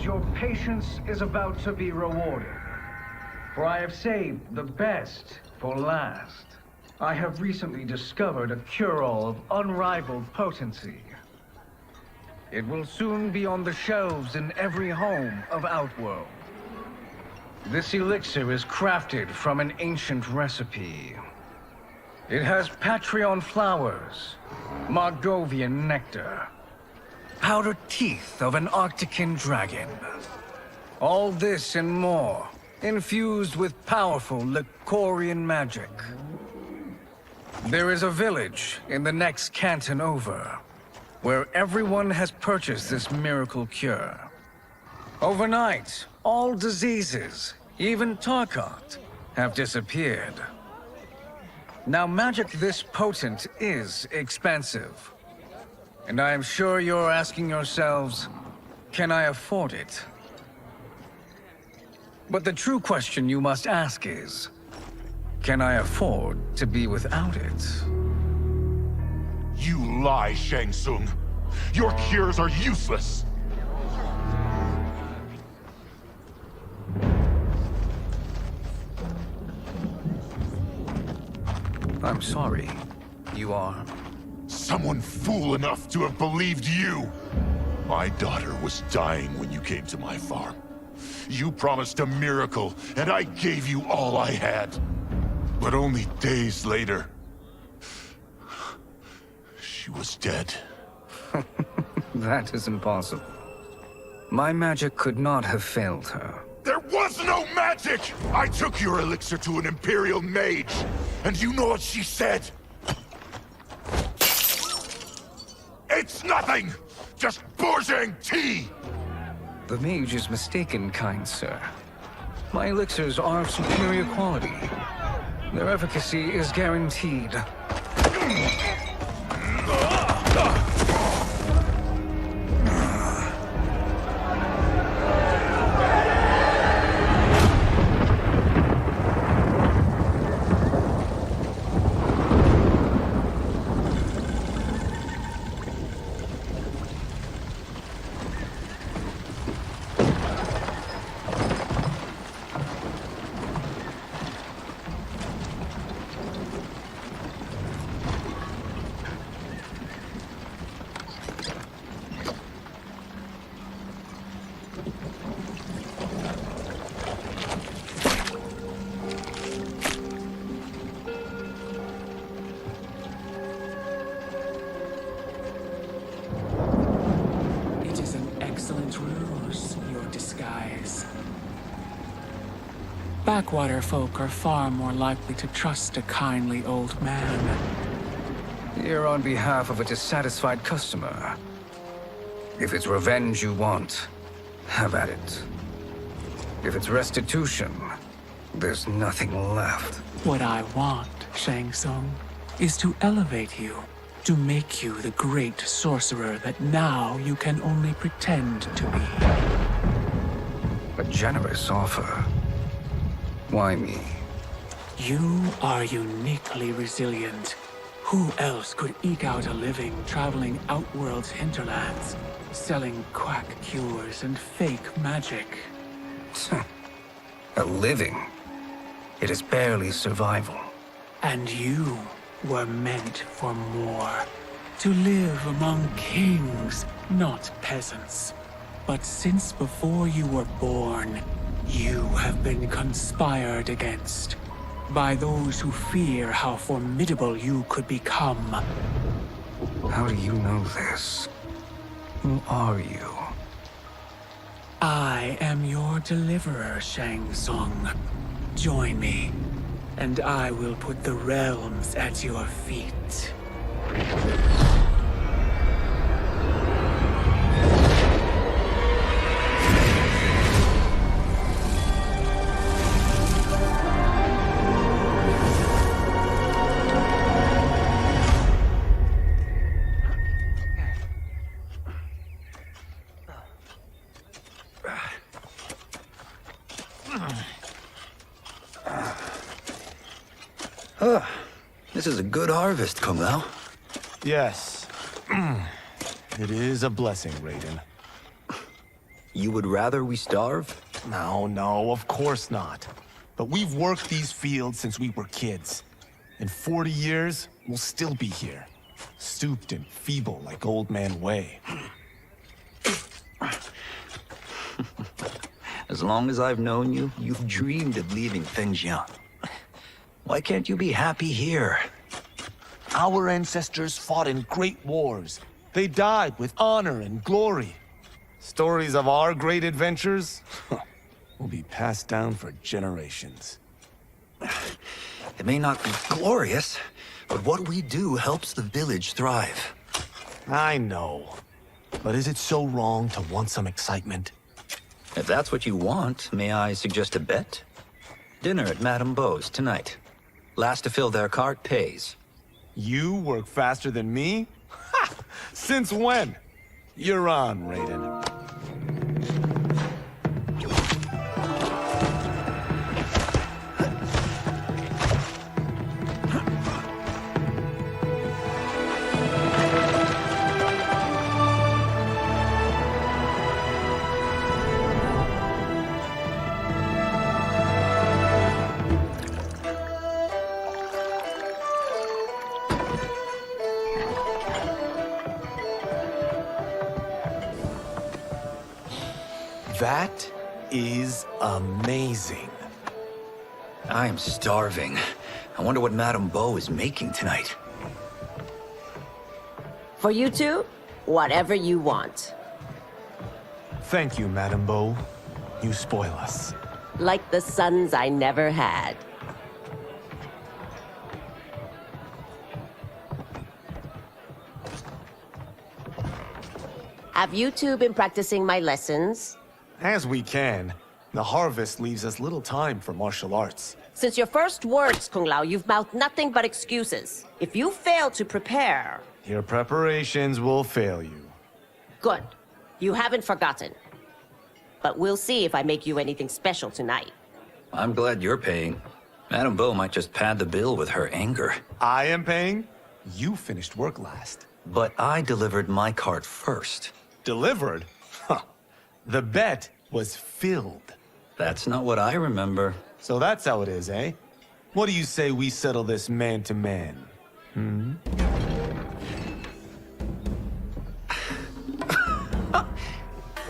as your patience is about to be rewarded. For I have saved the best for last. I have recently discovered a cure-all of unrivaled potency. It will soon be on the shelves in every home of Outworld. This elixir is crafted from an ancient recipe. It has Patreon flowers, Margovian nectar, powdered teeth of an Arctican dragon. All this and more, infused with powerful Lycorian magic. There is a village in the next canton over, where everyone has purchased this miracle cure. Overnight, all diseases, even Tarkat, have disappeared. Now, magic this potent is expensive. And I am sure you're asking yourselves, can I afford it? But the true question you must ask is, can I afford to be without it? You lie, Shang Tsung. Your cures are useless. I'm sorry. You are? Someone fool enough to have believed you. My daughter was dying when you came to my farm. You promised a miracle, and I gave you all I had. But only days later, she was dead. That is impossible. My magic could not have failed her. There was no magic! I took your elixir to an Imperial mage, and you know what she said? It's nothing! Just Bourgeois tea! The mage is mistaken, kind sir. My elixirs are of superior quality. Their efficacy is guaranteed. Backwater folk are far more likely to trust a kindly old man. Here on behalf of a dissatisfied customer. If it's revenge you want, have at it. If it's restitution, there's nothing left. What I want, Shang Tsung, is to elevate you, to make you the great sorcerer that now you can only pretend to be. A generous offer. Why me? You are uniquely resilient. Who else could eke out a living traveling Outworld's hinterlands, selling quack cures and fake magic? A living? It is barely survival. And you were meant for more. To live among kings, not peasants. But since before you were born, you have been conspired against by those who fear how formidable you could become. How do you know this? Who are you? I am your deliverer, Shang Tsung. Join me, and I will put the realms at your feet. This is a good harvest, Kung Lao. Yes. It is a blessing, Raiden. You would rather we starve? No, of course not. But we've worked these fields since we were kids. In 40 years, we'll still be here. Stooped and feeble like Old Man Wei. As long as I've known you, you've dreamed of leaving things young. Why can't you be happy here? Our ancestors fought in great wars. They died with honor and glory. Stories of our great adventures will be passed down for generations. It may not be glorious, but what we do helps the village thrive. I know. But is it so wrong to want some excitement? If that's what you want, may I suggest a bet? Dinner at Madame Beau's tonight. Last to fill their cart pays. You work faster than me? Ha! Since when? You're on, Raiden. That is amazing. I am starving. I wonder what Madame Beau is making tonight. For you two, whatever you want. Thank you, Madame Beau. You spoil us. Like the sons I never had. Have you two been practicing my lessons? As we can. The harvest leaves us little time for martial arts. Since your first words, Kung Lao, you've mouthed nothing but excuses. If you fail to prepare... Your preparations will fail you. Good. You haven't forgotten. But we'll see if I make you anything special tonight. I'm glad you're paying. Madame Beau might just pad the bill with her anger. I am paying? You finished work last. But I delivered my cart first. Delivered? Huh. The bet was filled. That's not what I remember. So that's how it is, eh? What do you say we settle this man to man?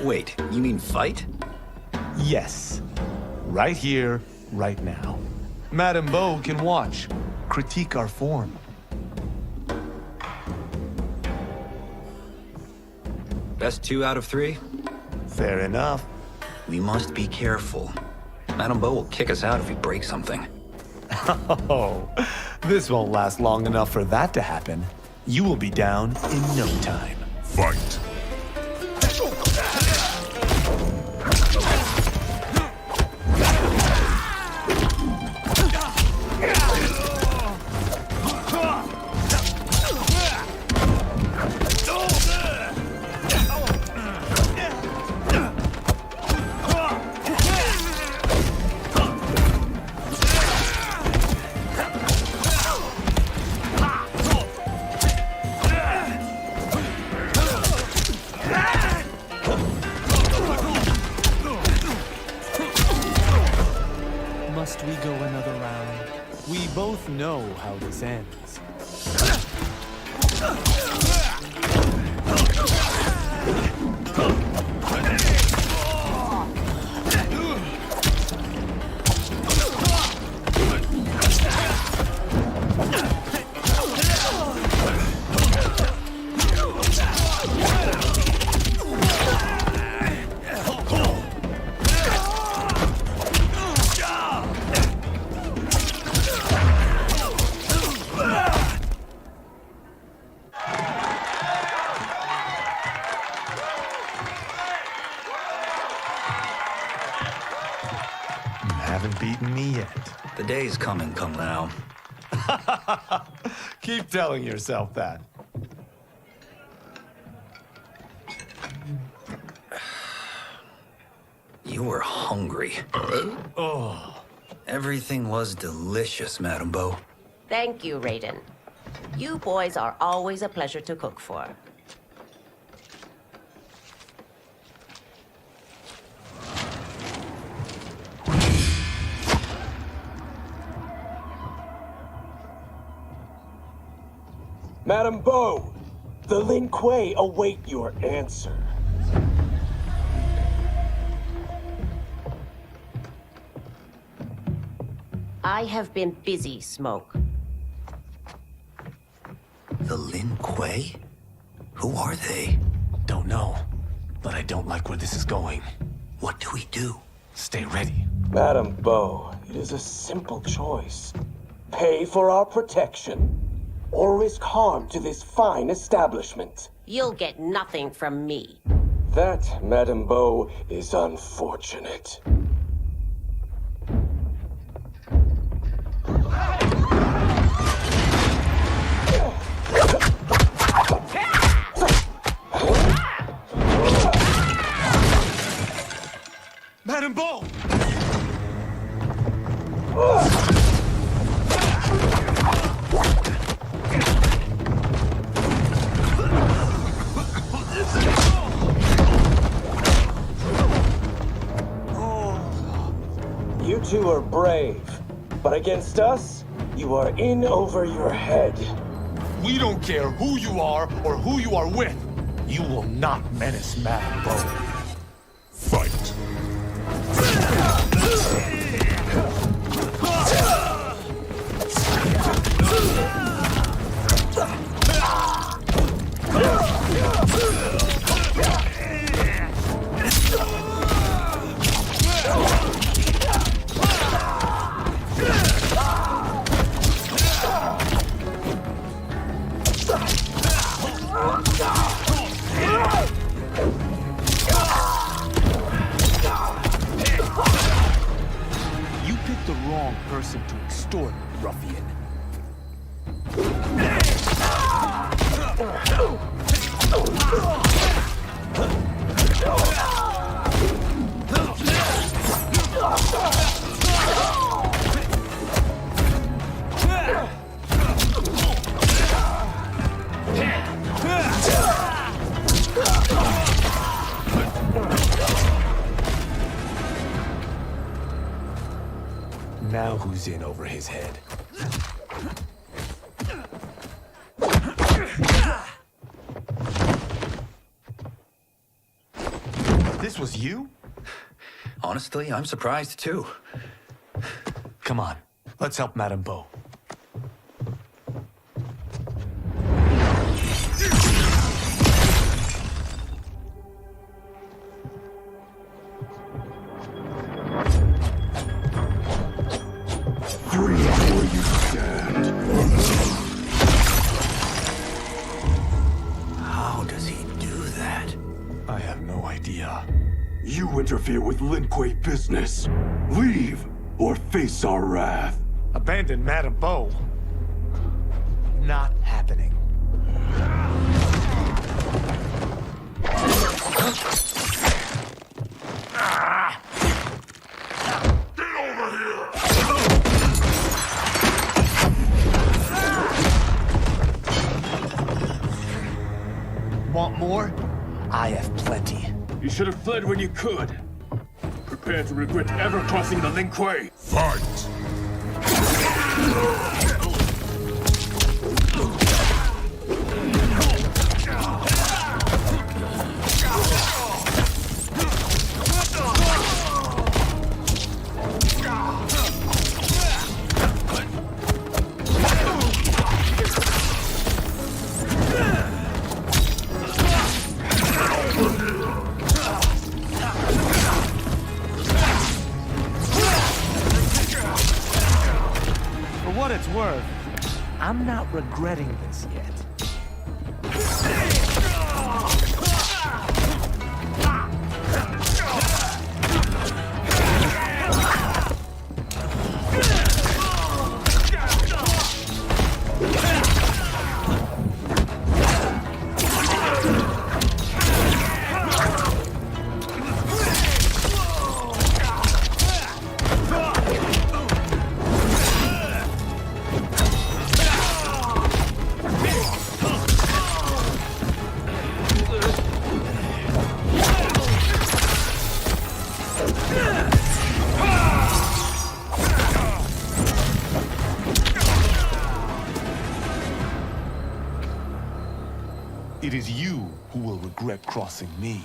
Wait, you mean fight? Yes. Right here, right now. Madame Beau can watch, critique our form. Best 2 out of 3? Fair enough. We must be careful. Madame Beau will kick us out if we break something. Oh, this won't last long enough for that to happen. You will be down in no time. Fight! Must we go another round? We both know how this ends. Haven't beaten me yet. The day's coming, Kung Lao. Keep telling yourself that. You were hungry. Oh. Everything was delicious, Madame Beau. Thank you, Raiden. You boys are always a pleasure to cook for. Madame Bo, the Lin Kuei await your answer. I have been busy, Smoke. The Lin Kuei? Who are they? Don't know, but I don't like where this is going. What do we do? Stay ready. Madame Bo, it is a simple choice. Pay for our protection, or risk harm to this fine establishment. You'll get nothing from me. That, Madame Bo, is unfortunate. Madame Bo! You two are brave, but against us, you are in over your head. We don't care who you are or who you are with. You will not menace Madame Bo. Fight. You picked the wrong person to extort, ruffian. Now who's in over his head? This was you? Honestly, I'm surprised too. Come on, let's help Madame Bo. How does he do that? I have no idea. You interfere with Lin Kuei business. Leave, or face our wrath. Abandon Madame Bo? Not happening. Want more? I have plenty. You should have fled when you could. Prepare to regret ever crossing the Lin Kuei. Fight. For what it's worth, I'm not regretting this yet. It is you who will regret crossing me.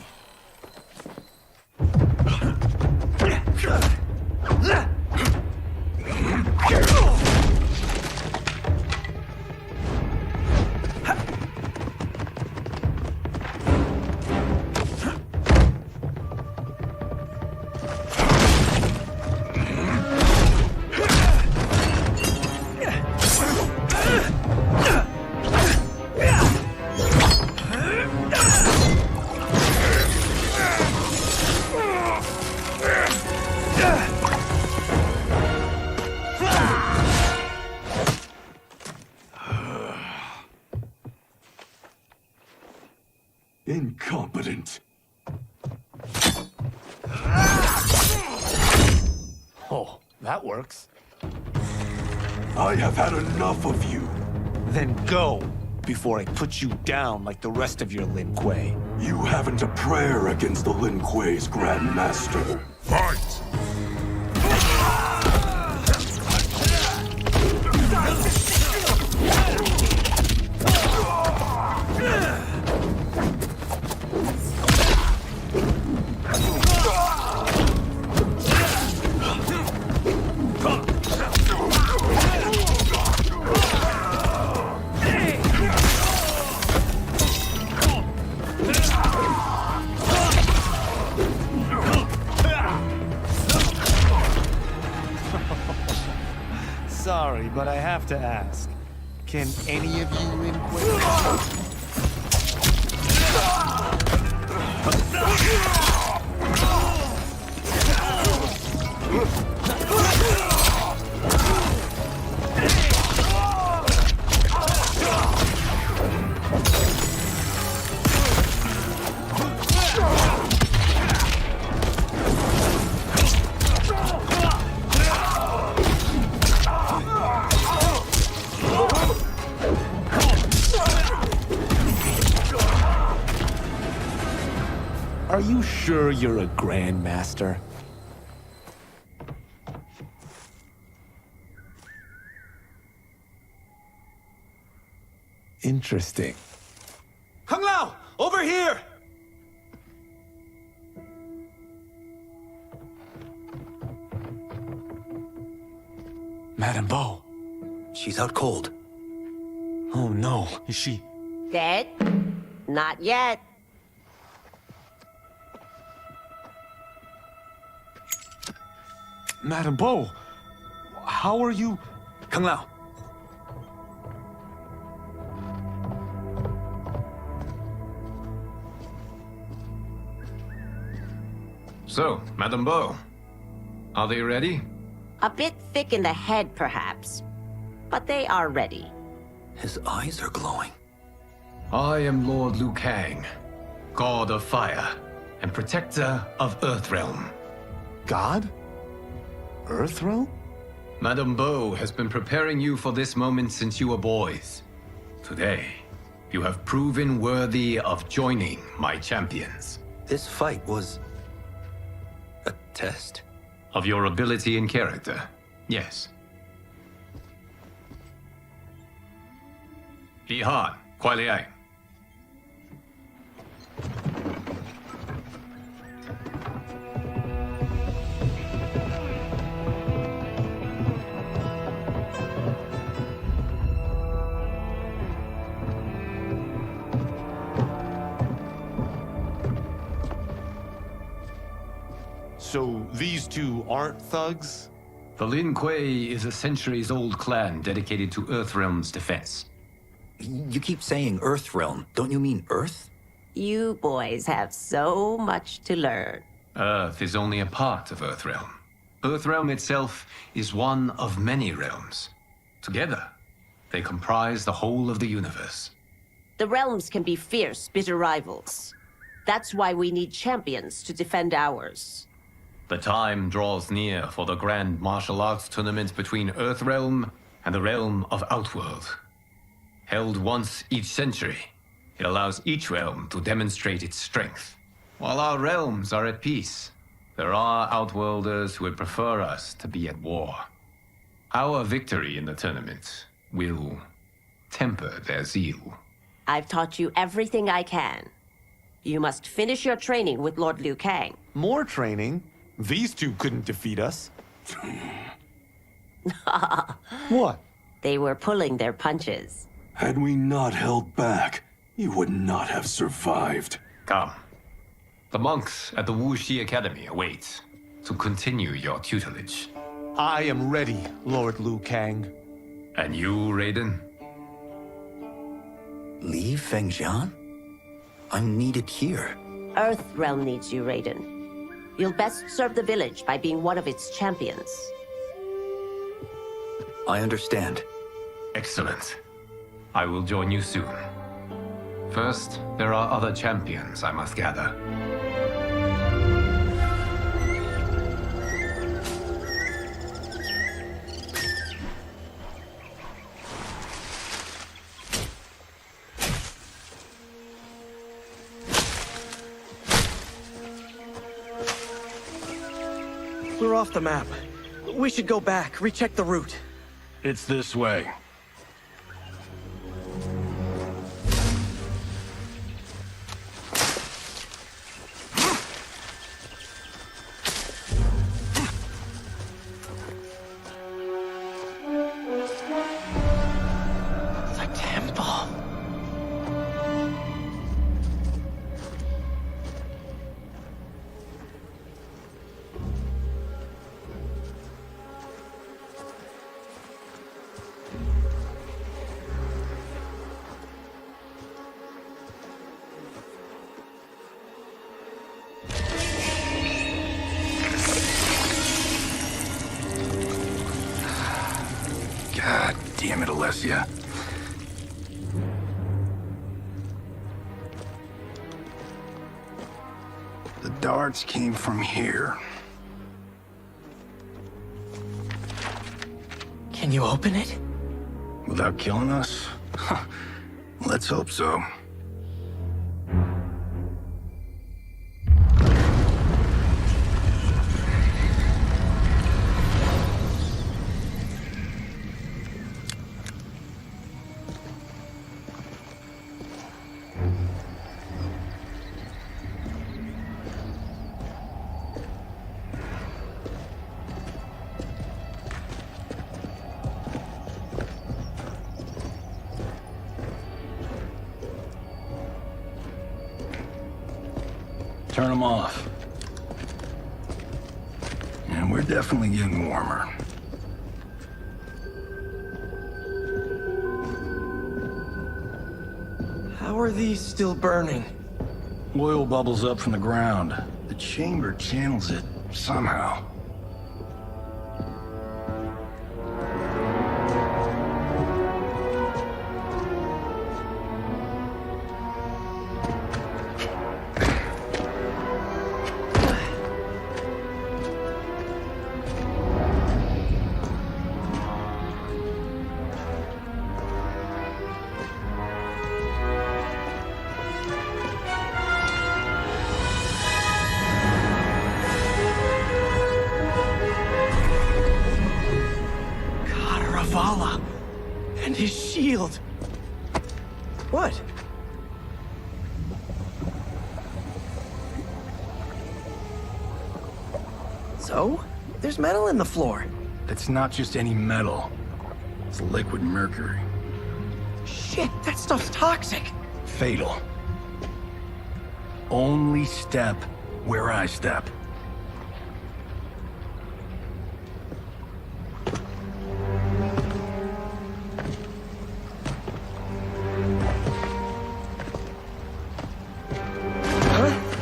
Incompetent. Oh, that works. I have had enough of you. Then go, before I put you down like the rest of your Lin Kuei. You haven't a prayer against the Lin Kuei's Grand Master. Fight! Sorry, but I have to ask. Can any of you Lin Kuei? Are you sure you're a Grandmaster? Interesting. Kung Lao! Over here! Madame Bo. She's out cold. Oh no, is she... Dead? Not yet. Madame Bo, how are you... Kung Lao. So, Madame Bo, are they ready? A bit thick in the head, perhaps. But they are ready. His eyes are glowing. I am Lord Liu Kang, God of Fire and Protector of Earthrealm. God? Earthrealm? Madame Bo has been preparing you for this moment since you were boys. Today, you have proven worthy of joining my champions. This fight was... a test? Of your ability and character, yes. Li Han, Kuai Liang. So these two aren't thugs? The Lin Kuei is a centuries-old clan dedicated to Earthrealm's defense. You keep saying Earthrealm. Don't you mean Earth? You boys have so much to learn. Earth is only a part of Earthrealm. Earthrealm itself is one of many realms. Together, they comprise the whole of the universe. The realms can be fierce, bitter rivals. That's why we need champions to defend ours. The time draws near for the grand martial arts tournament between Earthrealm and the realm of Outworld. Held once each century, it allows each realm to demonstrate its strength. While our realms are at peace, there are Outworlders who would prefer us to be at war. Our victory in the tournament will temper their zeal. I've taught you everything I can. You must finish your training with Lord Liu Kang. More training? These two couldn't defeat us. What? They were pulling their punches. Had we not held back, you would not have survived. Come. The monks at the Wuxi Academy await to continue your tutelage. I am ready, Lord Liu Kang. And you, Raiden? Leave Fengjian? I'm needed here. Earthrealm needs you, Raiden. You'll best serve the village by being one of its champions. I understand. Excellent. I will join you soon. First, there are other champions I must gather. We're off the map. We should go back, recheck the route. It's this way. The temple. God damn it, Alessia. The darts came from here. Can you open it? Without killing us? Let's hope so. Turn them off. And we're definitely getting warmer. How are these still burning? Oil bubbles up from the ground. The chamber channels it somehow. And his shield. What? So? There's metal in the floor. It's not just any metal. It's liquid mercury. Shit, that stuff's toxic. Fatal. Only step where I step.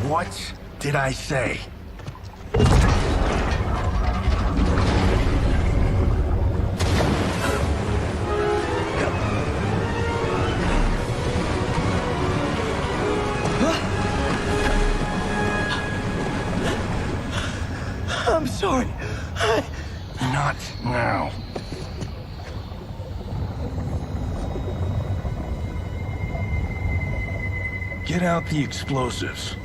What did I say? I'm sorry. Not now. Get out the explosives.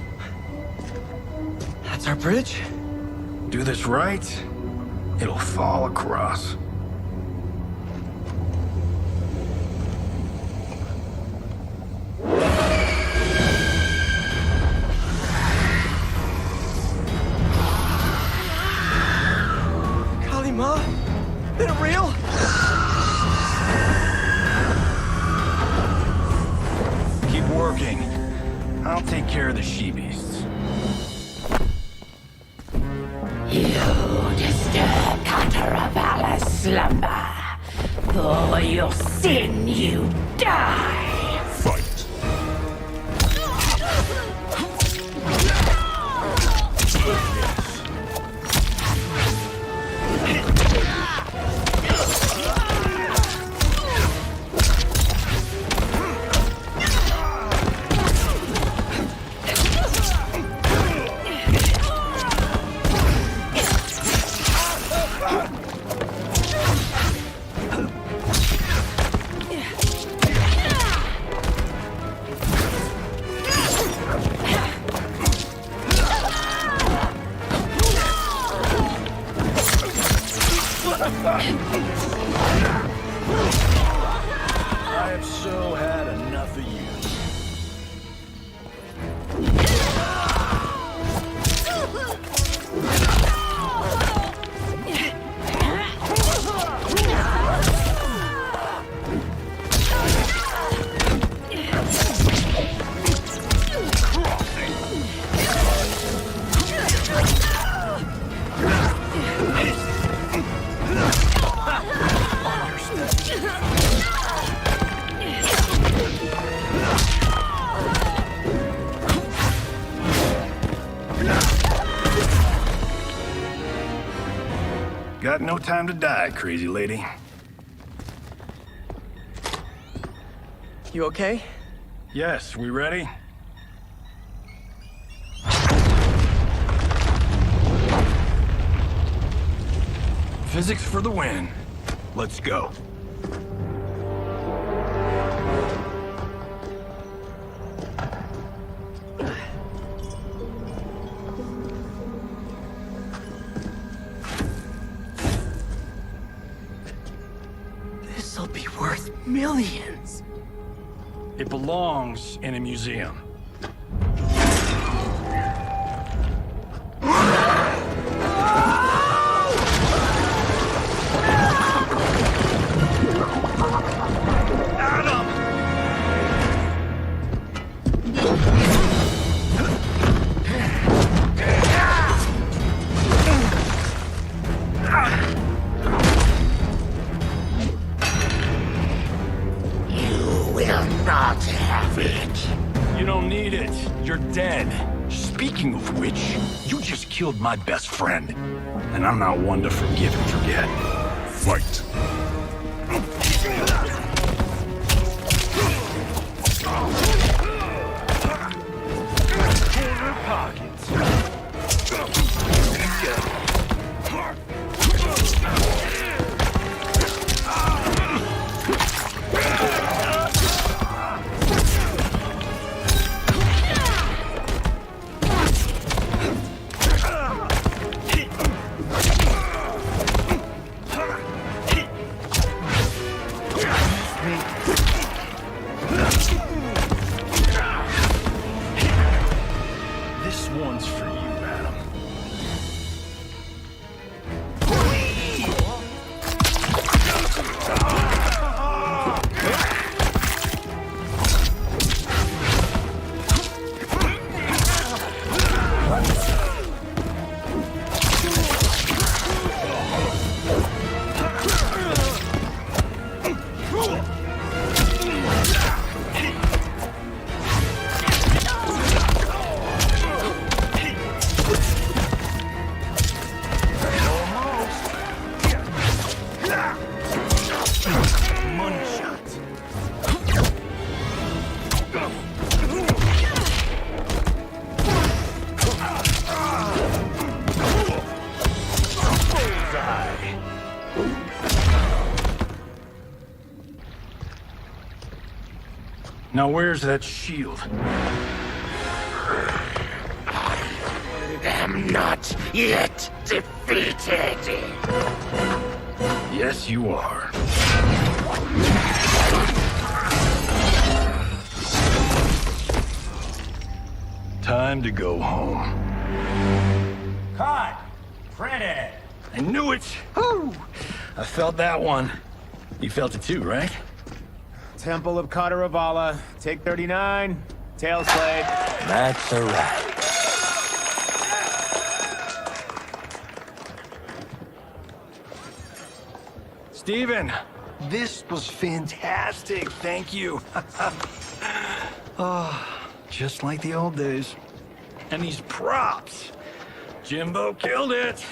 That's our bridge? Do this right, it'll fall across. care of the she-beasts. You disturb Cataravalla's slumber. For your sin, you die. Fight. I have so had enough of you. Got no time to die, crazy lady. You okay? Yes, we ready? Physics for the win. Let's go. This'll be worth millions. It belongs in a museum. You don't need it. You're dead. Speaking of which, you just killed my best friend. And I'm not one to forgive and forget. Fight. This one's for you, Adam. Now where's that shield? I'm not yet defeated. Yes, you are. Time to go home. Cut! Printed! I knew it! Woo! I felt that one. You felt it too, right? Temple of Kataravala, take 39. Tails played. That's a wrap. Steven, this was fantastic. Thank you. Oh, just like the old days. And these props. Jimbo killed it.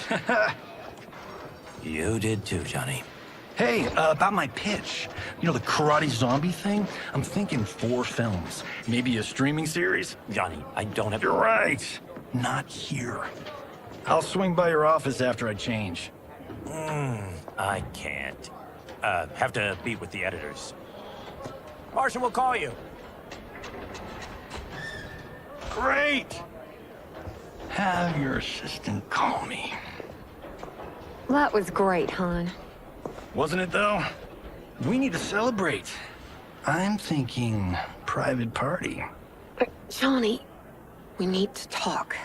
You did too, Johnny. Hey, about my pitch. You know, the karate zombie thing? I'm thinking 4 films. Maybe a streaming series? Johnny, I don't have... You're right. Not here. I'll swing by your office after I change. I can't. Have to meet with the editors. Marshall will call you. Great! Have your assistant call me. That was great, hon. Wasn't it, though? We need to celebrate. I'm thinking private party. Johnny, we need to talk.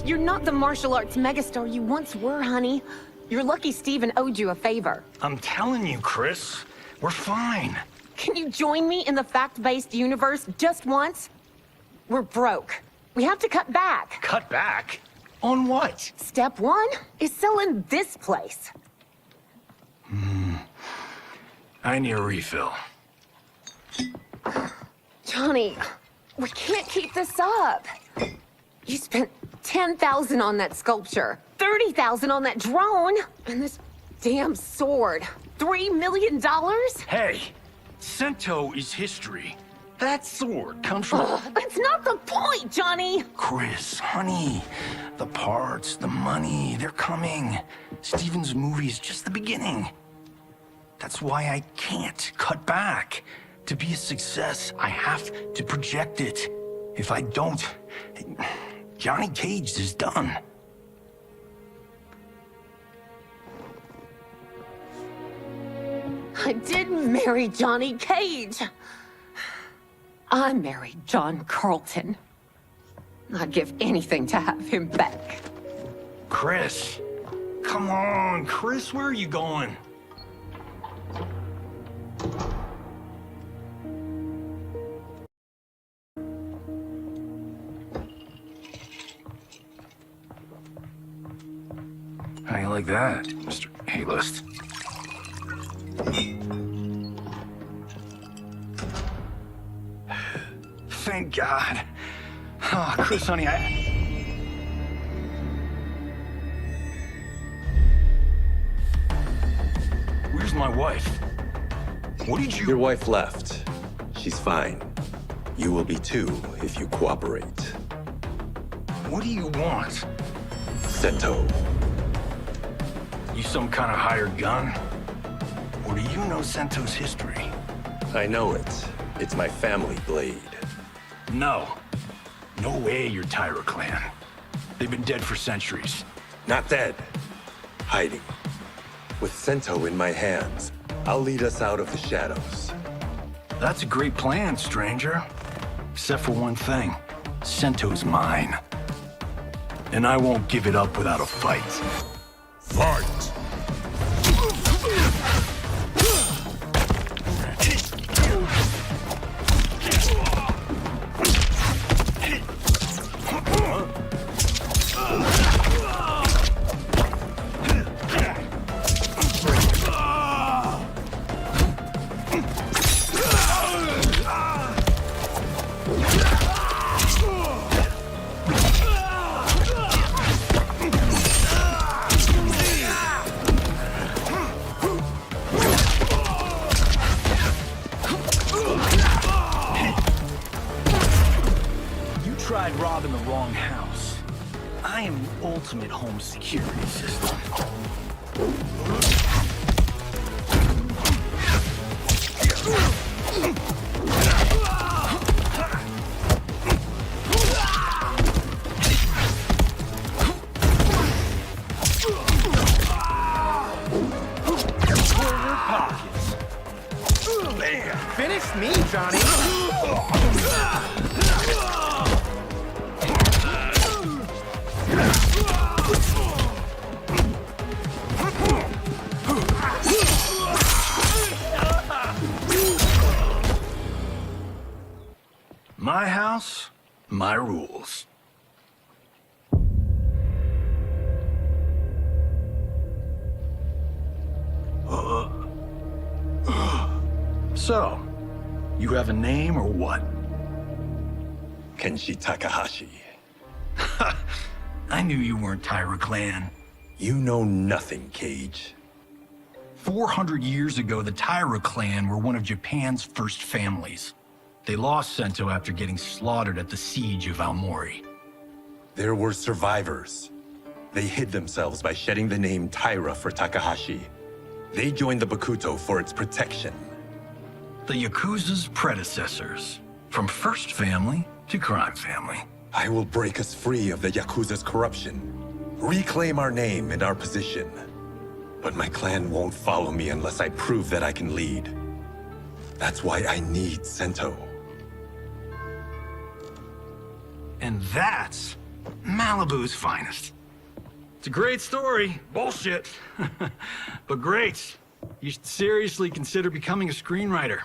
You're not the martial arts megastar you once were, honey. You're lucky Steven owed you a favor. I'm telling you, Chris, we're fine. Can you join me in the fact-based universe just once? We're broke. We have to cut back. Cut back? On what? Step 1 is selling this place. I need a refill. Johnny, we can't keep this up. You spent $10,000 on that sculpture, $30,000 on that drone, and this damn sword. $3 million? Hey, Sento is history. That sword comes from... That's not the point, Johnny! Chris, honey, the parts, the money, they're coming. Steven's movie is just the beginning. That's why I can't cut back. To be a success, I have to project it. If I don't, Johnny Cage is done. I didn't marry Johnny Cage. I married John Carlton. I'd give anything to have him back. Chris, come on, Chris, where are you going? How you like that, Mr. A-list? Thank God. Oh, Chris, honey, Where's my wife? What did you... Your wife left. She's fine. You will be too if you cooperate. What do you want? Sento. You some kind of hired gun? Or do you know Sento's history? I know it. It's my family blade. No. No way you're Tyra clan. They've been dead for centuries. Not dead. Hiding. With Sento in my hands, I'll lead us out of the shadows. That's a great plan, stranger. Except for one thing. Sento's mine. And I won't give it up without a fight. Fight! Tried robbing the wrong house. I am the ultimate home security system. Corner pockets. Man, finish me, Johnny. my rules. So, you have a name or what? Kenshi Takahashi. I knew you weren't Taira clan. You know nothing, Cage. 400 years ago, the Taira clan were one of Japan's first families. They lost Sento after getting slaughtered at the siege of Aomori. There were survivors. They hid themselves by shedding the name Taira for Takahashi. They joined the Bakuto for its protection. The Yakuza's predecessors. From first family to crime family. I will break us free of the Yakuza's corruption. Reclaim our name and our position. But my clan won't follow me unless I prove that I can lead. That's why I need Sento. And that's Malibu's finest. It's a great story. Bullshit. But great. You should seriously consider becoming a screenwriter.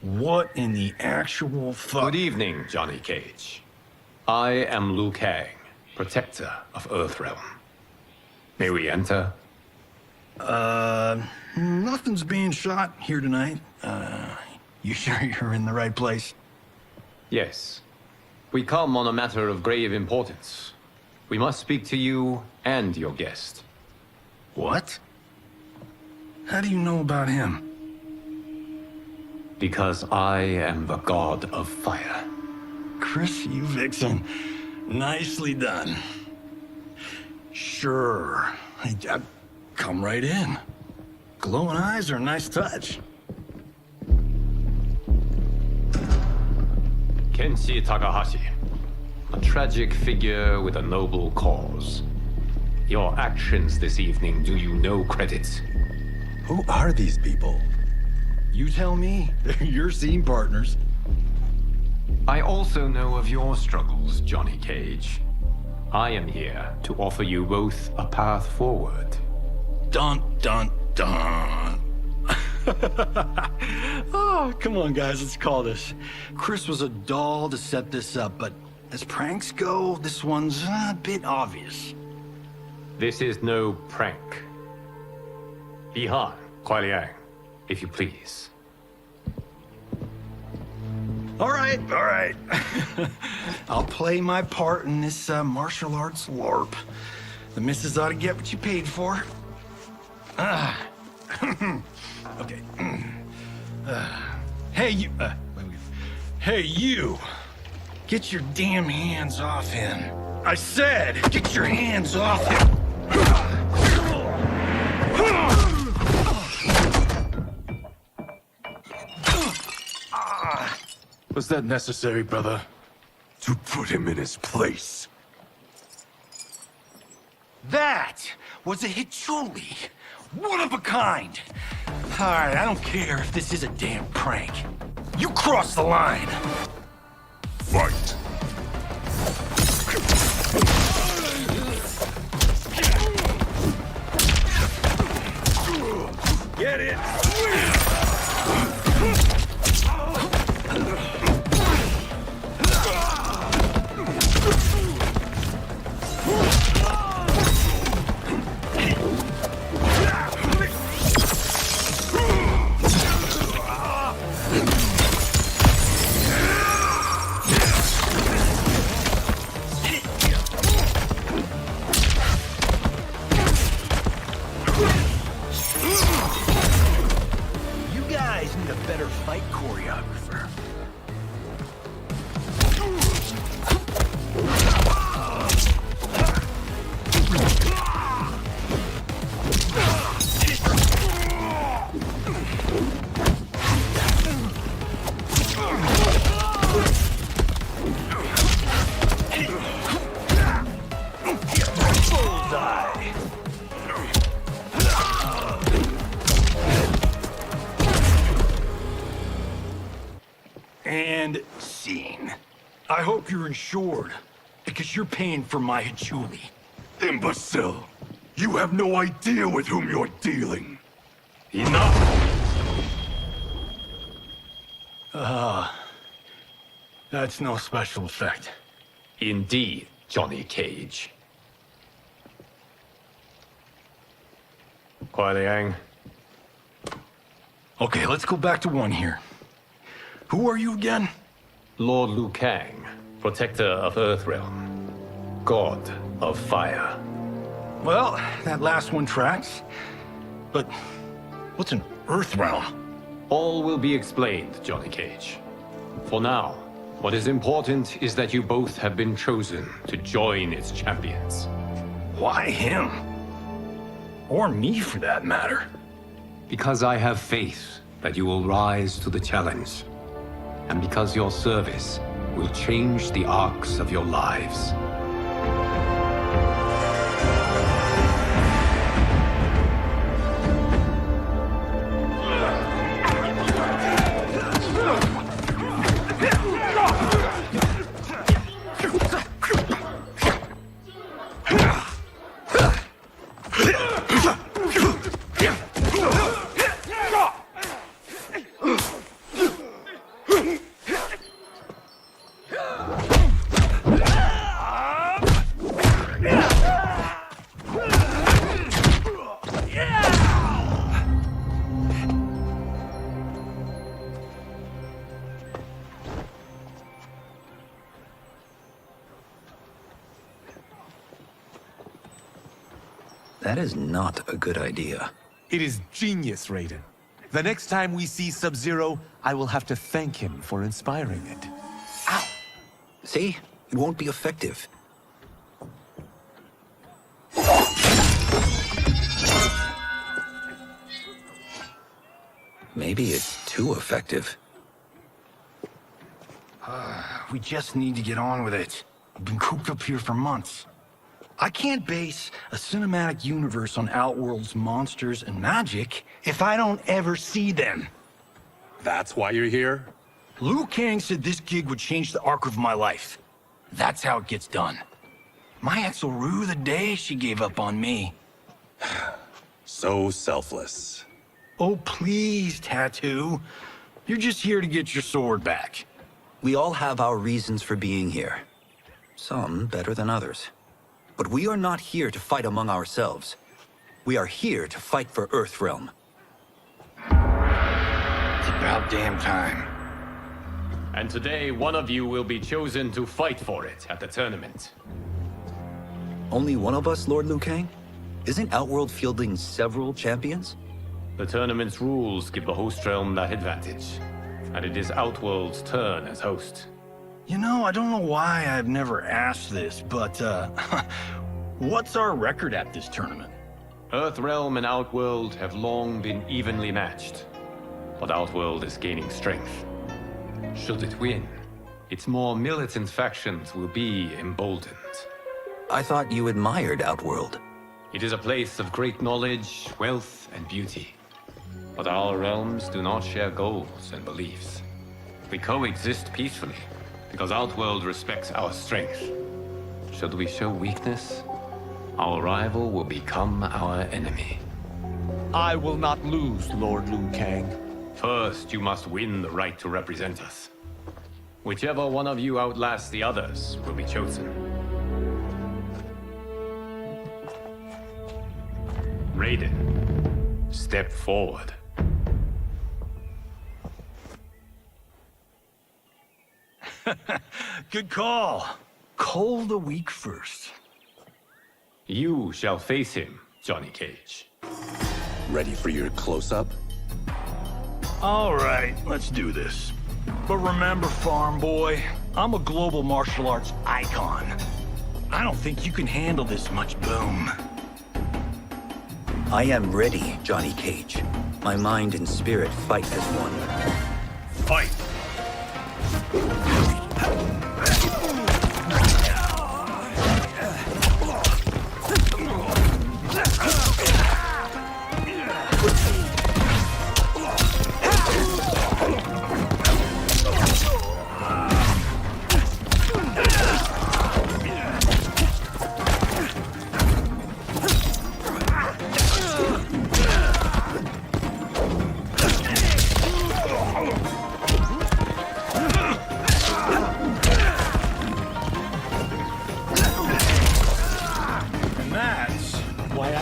What in the actual fuck? Good evening, Johnny Cage. I am Liu Kang, protector of Earthrealm. May we enter? Nothing's being shot here tonight. You sure you're in the right place? Yes. We come on a matter of grave importance. We must speak to you and your guest. What? How do you know about him? Because I am the god of fire. Chris, you vixen. Nicely done. Sure. Come right in. Glowing eyes are a nice touch. Kenshi Takahashi. A tragic figure with a noble cause. Your actions this evening do you no credit. Who are these people? You tell me. They're your scene partners. I also know of your struggles, Johnny Cage. I am here to offer you both a path forward. Dun, dun, dun. Oh, come on, guys, let's call this. Chris was a doll to set this up, but as pranks go, this one's a bit obvious. This is no prank. Bihan, Kuai Liang, if you please. All right. I'll play my part in this martial arts LARP. The missus ought to get what you paid for. Okay. Hey, you. Hey, you. Get your damn hands off him. I said, get your hands off him. Was that necessary, brother? To put him in his place. That was a Hichuli. One of a kind. All right, I don't care if this is a damn prank. You crossed the line. Fight. Get it. And scene. I hope you're insured, because you're paying for my Hichuli. Imbecile! You have no idea with whom you're dealing. Enough! That's no special effect. Indeed, Johnny Cage. Kuai Liang. Okay, let's go back to one here. Who are you again? Lord Liu Kang, protector of Earthrealm, god of fire. Well, that last one tracks. But what's an Earthrealm? All will be explained, Johnny Cage. For now, what is important is that you both have been chosen to join its champions. Why him? Or me, for that matter. Because I have faith that you will rise to the challenge. And because your service will change the arcs of your lives. That is not a good idea. It is genius, Raiden. The next time we see Sub-Zero, I will have to thank him for inspiring it. Ow! See? It won't be effective. Maybe it's too effective. We just need to get on with it. We've been cooped up here for months. I can't base a cinematic universe on Outworld's monsters and magic if I don't ever see them. That's why you're here? Liu Kang said this gig would change the arc of my life. That's how it gets done. My ex will rue the day she gave up on me. So selfless. Oh, please, Tattoo. You're just here to get your sword back. We all have our reasons for being here. Some better than others. But we are not here to fight among ourselves. We are here to fight for Earthrealm. It's about damn time. And today, one of you will be chosen to fight for it at the tournament. Only one of us, Lord Liu Kang? Isn't Outworld fielding several champions? The tournament's rules give the host realm that advantage. And it is Outworld's turn as host. You know, I don't know why I've never asked this, but, what's our record at this tournament? Earthrealm and Outworld have long been evenly matched. But Outworld is gaining strength. Should it win, its more militant factions will be emboldened. I thought you admired Outworld. It is a place of great knowledge, wealth, and beauty. But our realms do not share goals and beliefs. We coexist peacefully, because Outworld respects our strength. Should we show weakness, our rival will become our enemy. I will not lose, Lord Liu Kang. First, you must win the right to represent us. Whichever one of you outlasts the others will be chosen. Raiden, step forward. Good call. Call the weak first. You shall face him, Johnny Cage. Ready for your close-up? All right, let's do this. But remember, farm boy, I'm a global martial arts icon. I don't think you can handle this much boom. I am ready, Johnny Cage. My mind and spirit fight as one. Fight!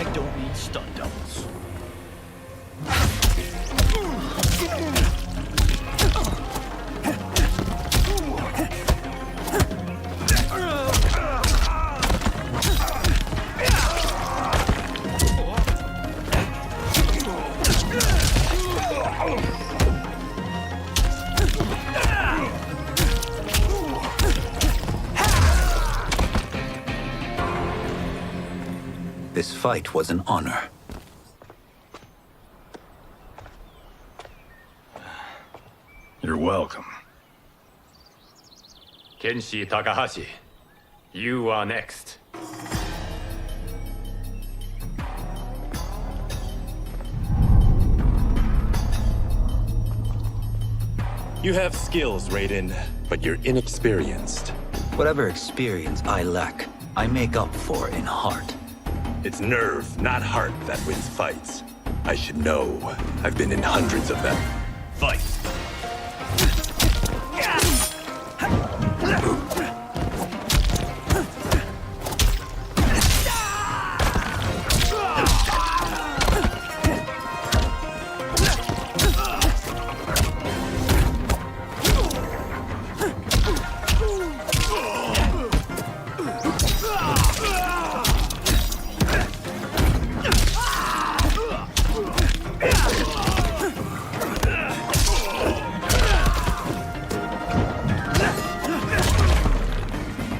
I don't need stunt doubles. This fight was an honor. You're welcome. Kenshi Takahashi, you are next. You have skills, Raiden, but you're inexperienced. Whatever experience I lack, I make up for in heart. It's nerve, not heart, that wins fights. I should know. I've been in hundreds of them. Fight.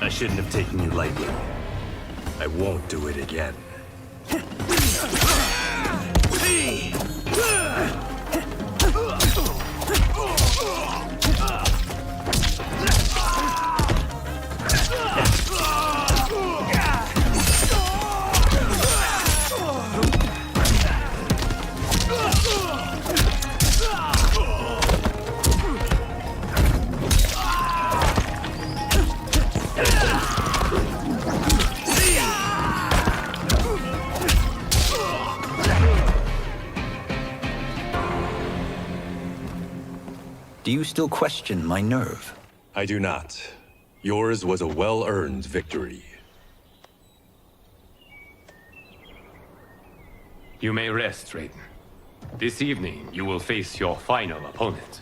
I shouldn't have taken you lightly. I won't do it again. Do you still question my nerve? I do not. Yours was a well-earned victory. You may rest, Raiden. This evening, you will face your final opponent.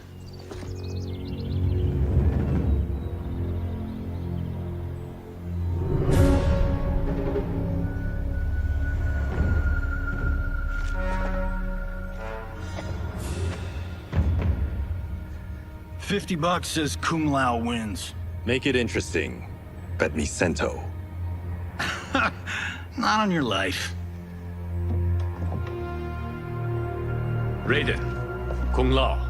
$50 says Kung Lao wins. Make it interesting. Bet me cento. Not on your life. Raiden, Kung Lao.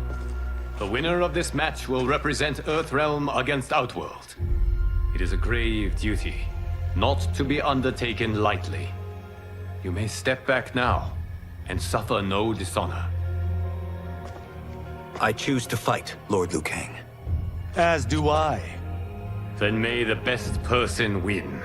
The winner of this match will represent Earthrealm against Outworld. It is a grave duty, not to be undertaken lightly. You may step back now and suffer no dishonor. I choose to fight, Lord Liu Kang. As do I. Then may the best person win.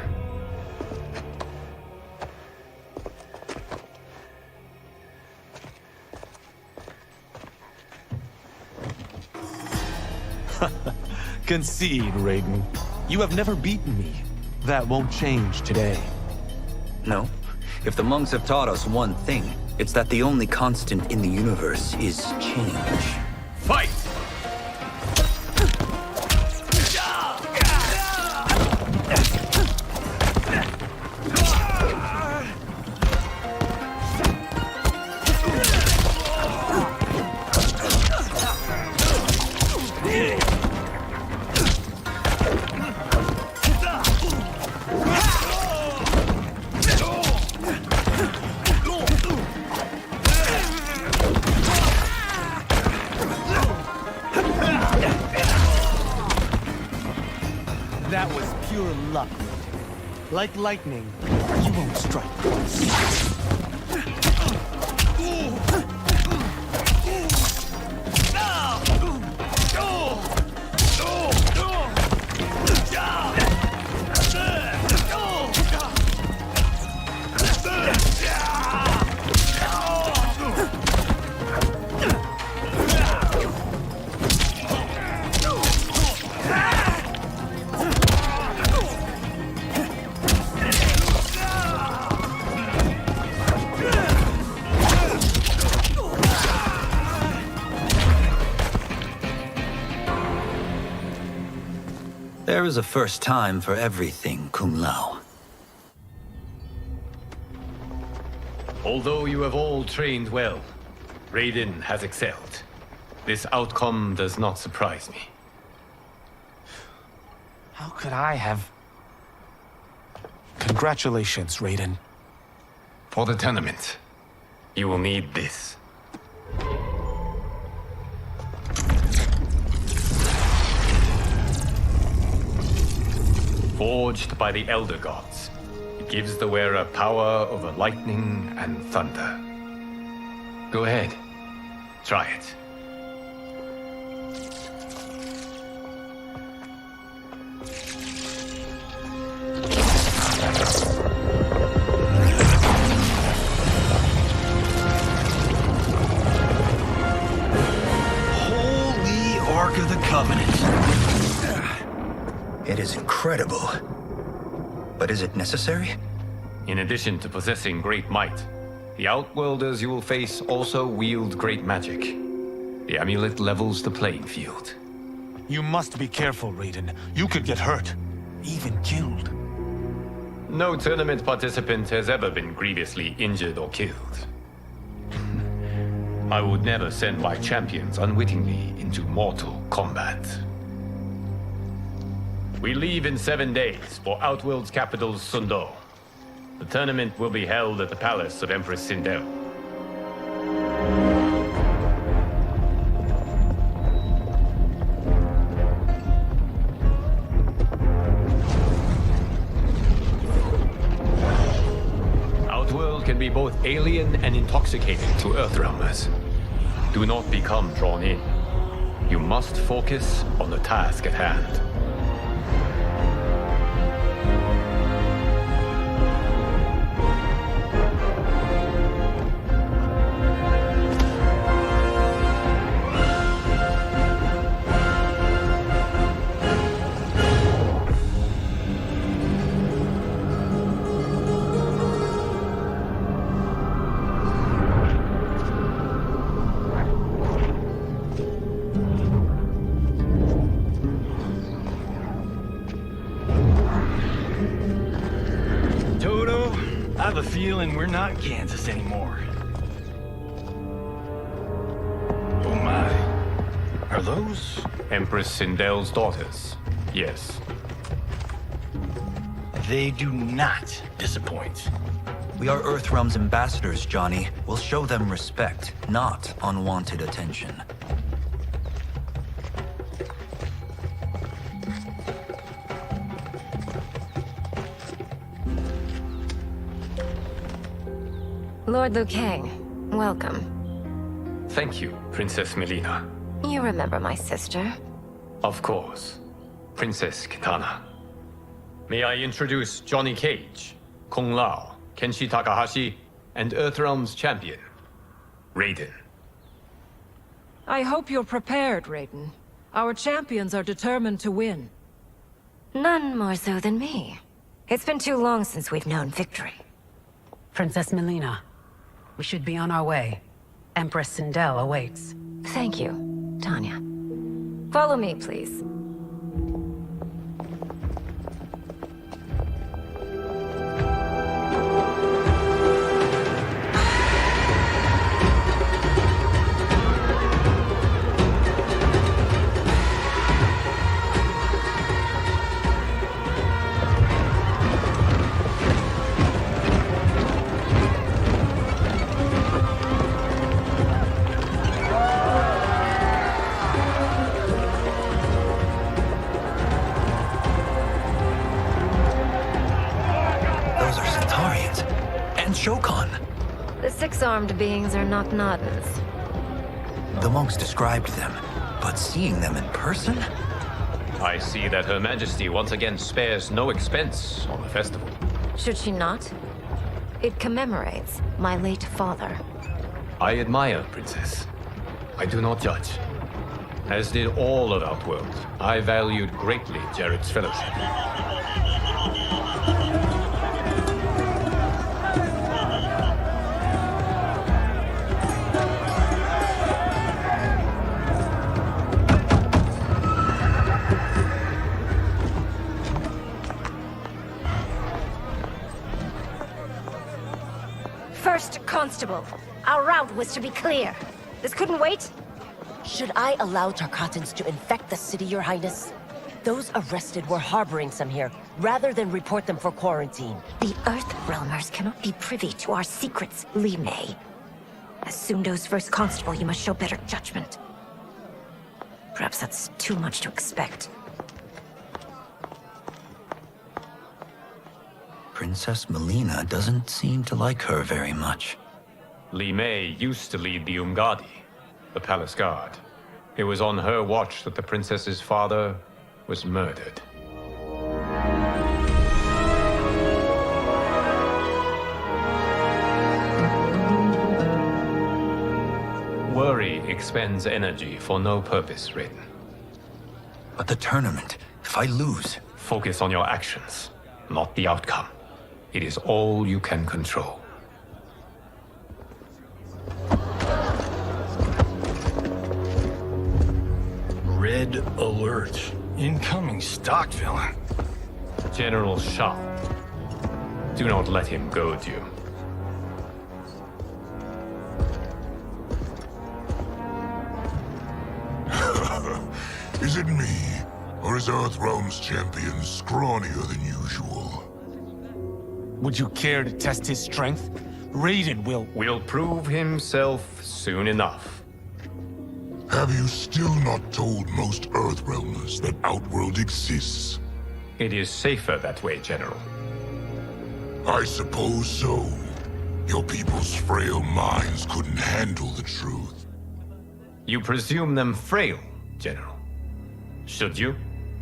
Concede, Raiden. You have never beaten me. That won't change today. No. If the monks have taught us one thing, it's that the only constant in the universe is change. Fight! That was pure luck. Like lightning, you won't strike twice. There is a first time for everything, Kung Lao. Although you have all trained well, Raiden has excelled. This outcome does not surprise me. How could I have... Congratulations, Raiden. For the tournament, you will need this. Forged by the Elder Gods, it gives the wearer power over lightning and thunder. Go ahead, try it. Holy Ark of the Covenant. It is incredible. But is it necessary? In addition to possessing great might, the Outworlders you will face also wield great magic. The amulet levels the playing field. You must be careful, Raiden. You could get hurt. Even killed. No tournament participant has ever been grievously injured or killed. I would never send my champions unwittingly into mortal combat. We leave in 7 days for Outworld's capital, Sundo. The tournament will be held at the palace of Empress Sindel. Outworld can be both alien and intoxicating to Earthrealmers. Do not become drawn in. You must focus on the task at hand. I have a feeling we're not Kansas anymore. Oh my. Are those? Empress Sindel's daughters, yes. They do not disappoint. We are Earthrealm's ambassadors, Johnny. We'll show them respect, not unwanted attention. Lord Liu Kang, welcome. Thank you, Princess Melina. You remember my sister? Of course. Princess Kitana. May I introduce Johnny Cage, Kung Lao, Kenshi Takahashi, and Earthrealm's champion, Raiden. I hope you're prepared, Raiden. Our champions are determined to win. None more so than me. It's been too long since we've known victory. Princess Melina, we should be on our way. Empress Sindel awaits. Thank you, Tanya. Follow me, please. The six-armed beings are Knock-Noddins. The monks described them, but seeing them in person? I see that Her Majesty once again spares no expense on the festival. Should she not? It commemorates my late father. I admire, Princess. I do not judge. As did all of Outworld, I valued greatly Jared's fellowship. First Constable, our route was to be clear. This couldn't wait? Should I allow Tarkatans to infect the city, Your Highness? Those arrested were harboring some here, rather than report them for quarantine. The Earthrealmers cannot be privy to our secrets, Li Mei. As Sundo's first constable, you must show better judgment. Perhaps that's too much to expect. Princess Melina doesn't seem to like her very much. Li Mei used to lead the Umgadi, the palace guard. It was on her watch that the princess's father was murdered. Worry expends energy for no purpose, Raiden. But the tournament, if I lose... Focus on your actions, not the outcome. It is all you can control. Red alert. Incoming stock villain. General Shao. Do not let him goad you. Is it me? Or is Earthrealm's champion scrawnier than usual? Would you care to test his strength? Raiden will prove himself soon enough. Have you still not told most Earthrealmers that Outworld exists? It is safer that way, General. I suppose so. Your people's frail minds couldn't handle the truth. You presume them frail, General. Should you,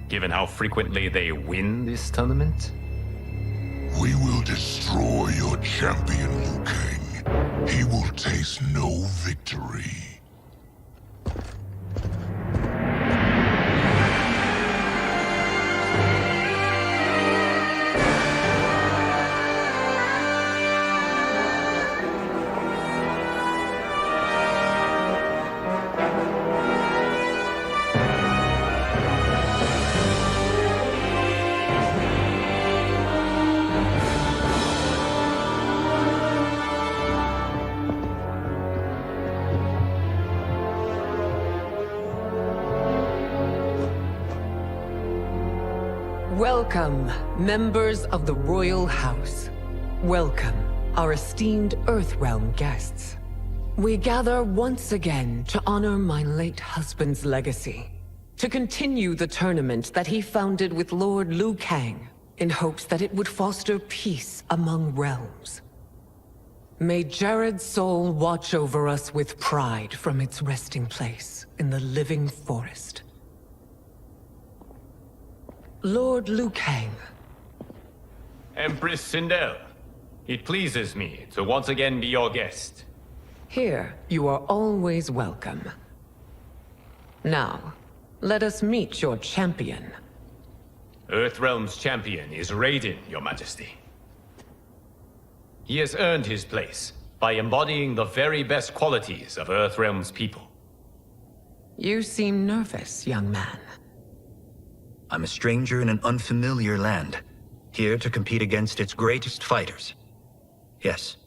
given how frequently they win this tournament? We will destroy your champion, Liu Kang. He will taste no victory. Welcome, members of the Royal House. Welcome, our esteemed Earthrealm guests. We gather once again to honor my late husband's legacy, to continue the tournament that he founded with Lord Liu Kang, in hopes that it would foster peace among realms. May Jared's soul watch over us with pride from its resting place in the living forest. Lord Liu Kang. Empress Sindel, it pleases me to once again be your guest. Here, you are always welcome. Now, let us meet your champion. Earthrealm's champion is Raiden, Your Majesty. He has earned his place by embodying the very best qualities of Earthrealm's people. You seem nervous, young man. I'm a stranger in an unfamiliar land, here to compete against its greatest fighters. Yes,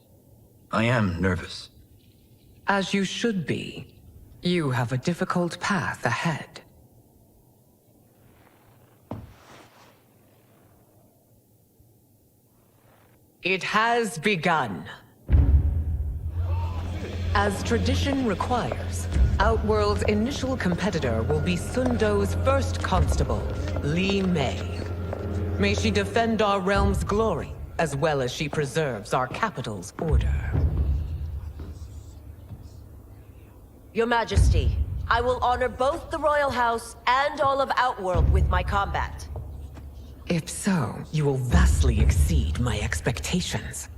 I am nervous. As you should be. You have a difficult path ahead. It has begun. As tradition requires, Outworld's initial competitor will be Sundo's first constable, Li Mei. May she defend our realm's glory, as well as she preserves our capital's order. Your Majesty, I will honor both the Royal House and all of Outworld with my combat. If so, you will vastly exceed my expectations.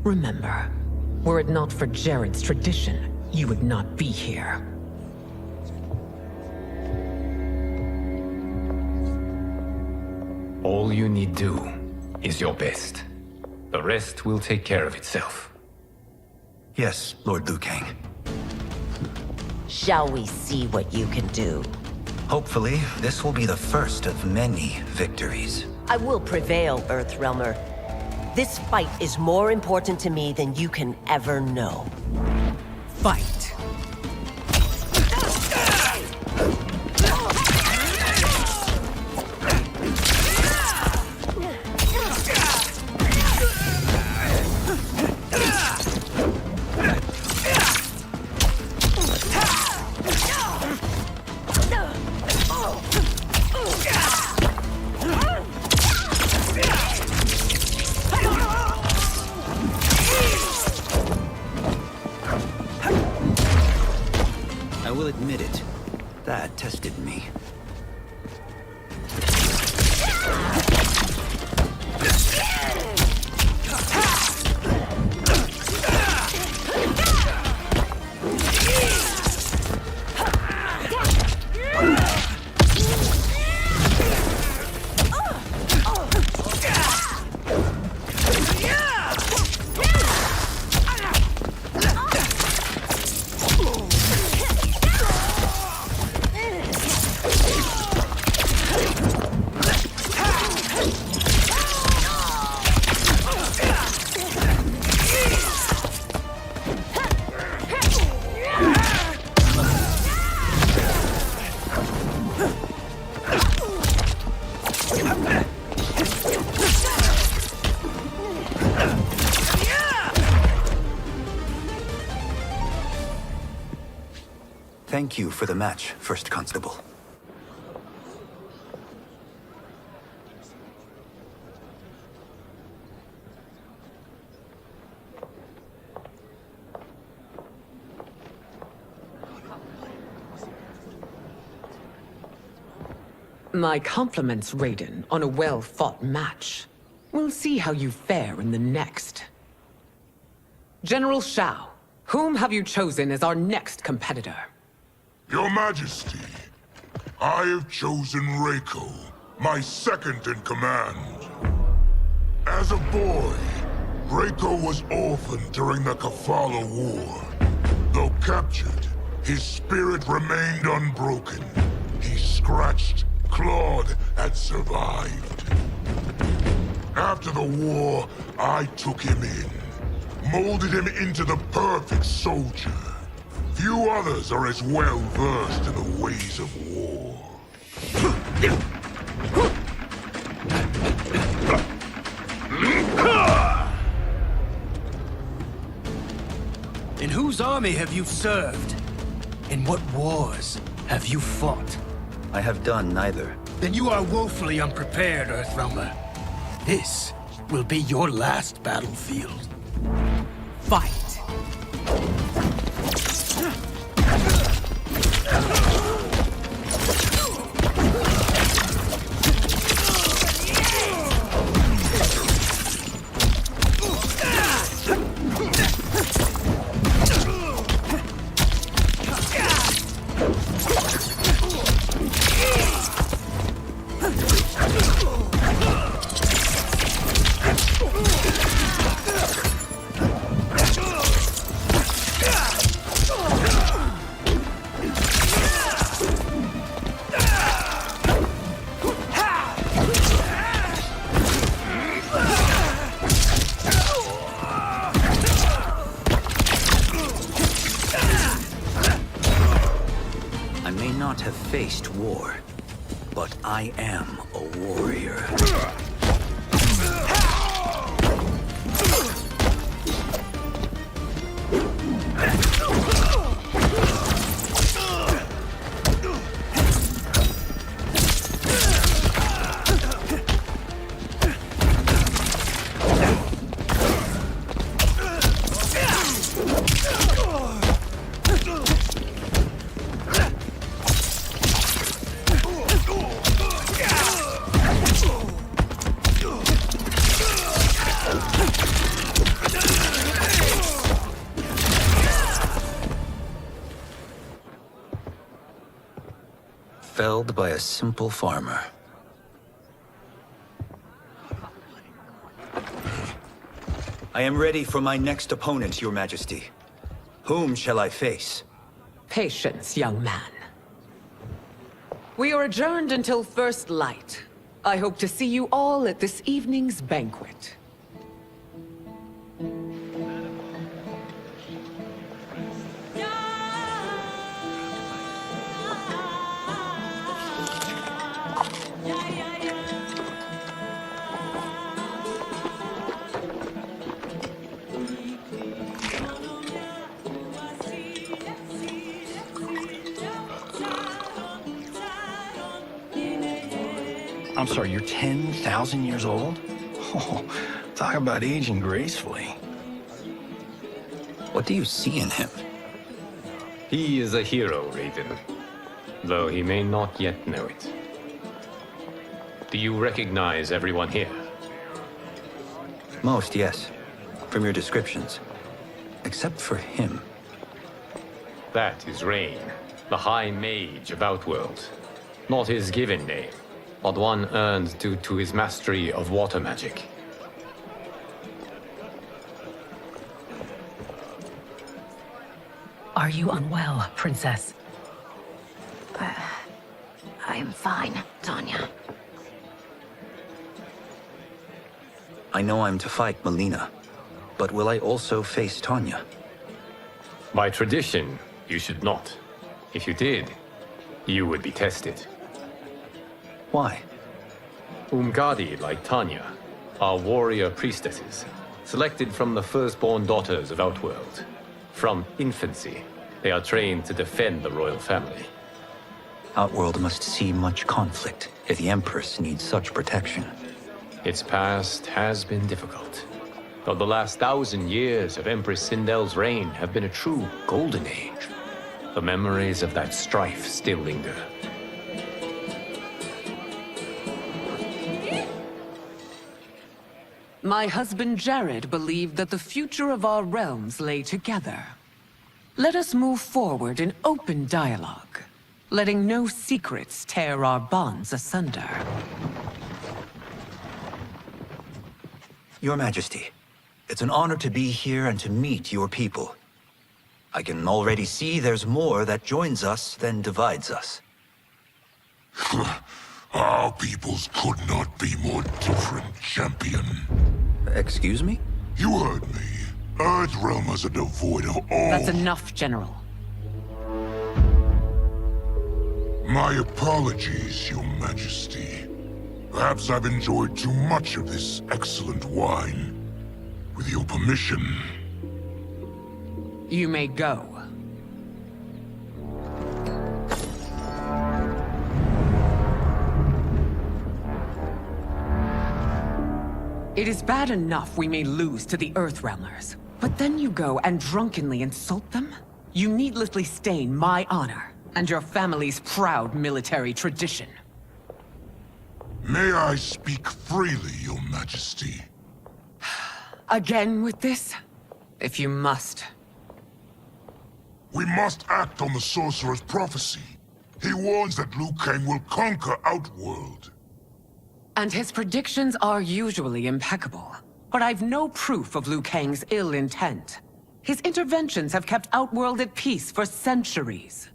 Remember, were it not for Jared's tradition, you would not be here. All you need do is your best. The rest will take care of itself. Yes, Lord Liu Kang. Shall we see what you can do? Hopefully, this will be the first of many victories. I will prevail, Earthrealmer. This fight is more important to me than you can ever know. Fight. I will admit it. That tested me. Thank you for the match, First Constable. My compliments, Raiden, on a well-fought match. We'll see how you fare in the next. General Shao, whom have you chosen as our next competitor? Your Majesty, I have chosen Reiko, my second in command. As a boy, Reiko was orphaned during the Kafala War. Though captured, his spirit remained unbroken. He scratched, clawed, and survived. After the war, I took him in, molded him into the perfect soldier. Few others are as well versed in the ways of war. In whose army have you served? In what wars have you fought? I have done neither. Then you are woefully unprepared, Earthrealmer. This will be your last battlefield. Fight! Faced war, but I am a warrior. Felled by a simple farmer. I am ready for my next opponent, Your Majesty. Whom shall I face? Patience, young man. We are adjourned until first light. I hope to see you all at this evening's banquet. I'm sorry, you're 10,000 years old? Oh, talk about aging gracefully. What do you see in him? He is a hero, Raiden, though he may not yet know it. Do you recognize everyone here? Most, yes. From your descriptions. Except for him. That is Rain, the High Mage of Outworld. Not his given name, but one earned due to his mastery of water magic. Are you unwell, Princess? I am fine, Tanya. I know I'm to fight Melina, but will I also face Tanya? By tradition, you should not. If you did, you would be tested. Why? Umgadi, like Tanya, are warrior priestesses, selected from the firstborn daughters of Outworld. From infancy, they are trained to defend the royal family. Outworld must see much conflict if the Empress needs such protection. Its past has been difficult, though the last 1,000 years of Empress Sindel's reign have been a true golden age. The memories of that strife still linger. My husband Jared believed that the future of our realms lay together. Let us move forward in open dialogue, letting no secrets tear our bonds asunder. Your Majesty, it's an honor to be here and to meet your people. I can already see there's more that joins us than divides us. Our peoples could not be more different, champion. Excuse me? You heard me. Earthrealmers are devoid of all... That's enough, General. My apologies, Your Majesty. Perhaps I've enjoyed too much of this excellent wine. With your permission... You may go. It is bad enough we may lose to the Earthrealmers, but then you go and drunkenly insult them? You needlessly stain my honor and your family's proud military tradition. May I speak freely, Your Majesty? Again with this? If you must. We must act on the Sorcerer's prophecy. He warns that Liu Kang will conquer Outworld. And his predictions are usually impeccable. But I've no proof of Liu Kang's ill intent. His interventions have kept Outworld at peace for centuries.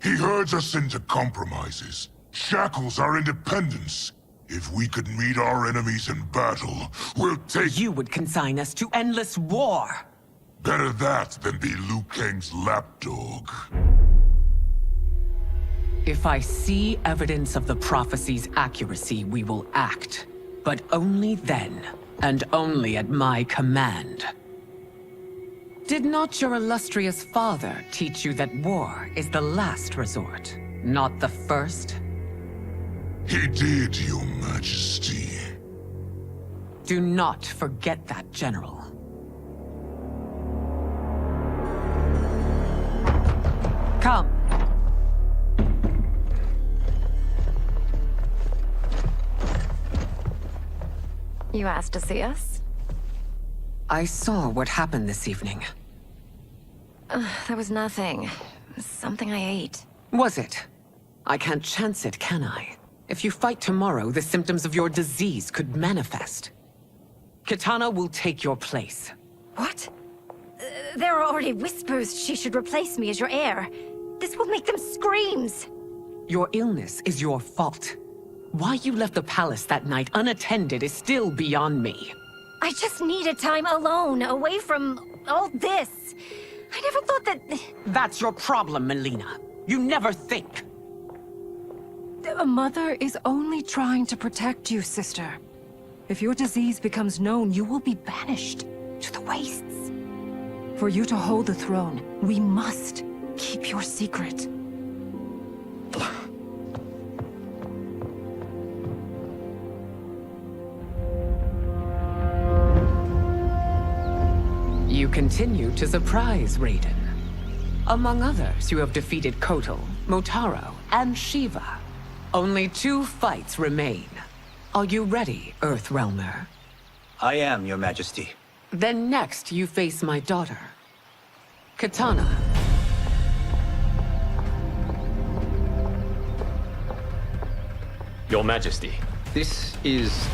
He herds us into compromises, shackles our independence. If we could meet our enemies in battle, we'll take— You would consign us to endless war! Better that than be Liu Kang's lapdog. If I see evidence of the prophecy's accuracy, we will act. But only then, and only at my command. Did not your illustrious father teach you that war is the last resort, not the first? He did, Your Majesty. Do not forget that, General. Come. You asked to see us? I saw what happened this evening. There was nothing. Something I ate. Was it? I can't chance it, can I? If you fight tomorrow, the symptoms of your disease could manifest. Kitana will take your place. What? There are already whispers she should replace me as your heir. This will make them screams! Your illness is your fault. Why you left the palace that night unattended is still beyond me. I just needed time alone, away from all this. I never thought that... That's your problem, Melina. You never think. A mother is only trying to protect you, sister. If your disease becomes known, you will be banished to the wastes. For you to hold the throne, we must keep your secret. You continue to surprise Raiden. Among others, you have defeated Kotal, Motaro, and Shiva. Only 2 fights remain. Are you ready, Earthrealmer? I am, Your Majesty. Then next, you face my daughter, Katana. Your Majesty, this is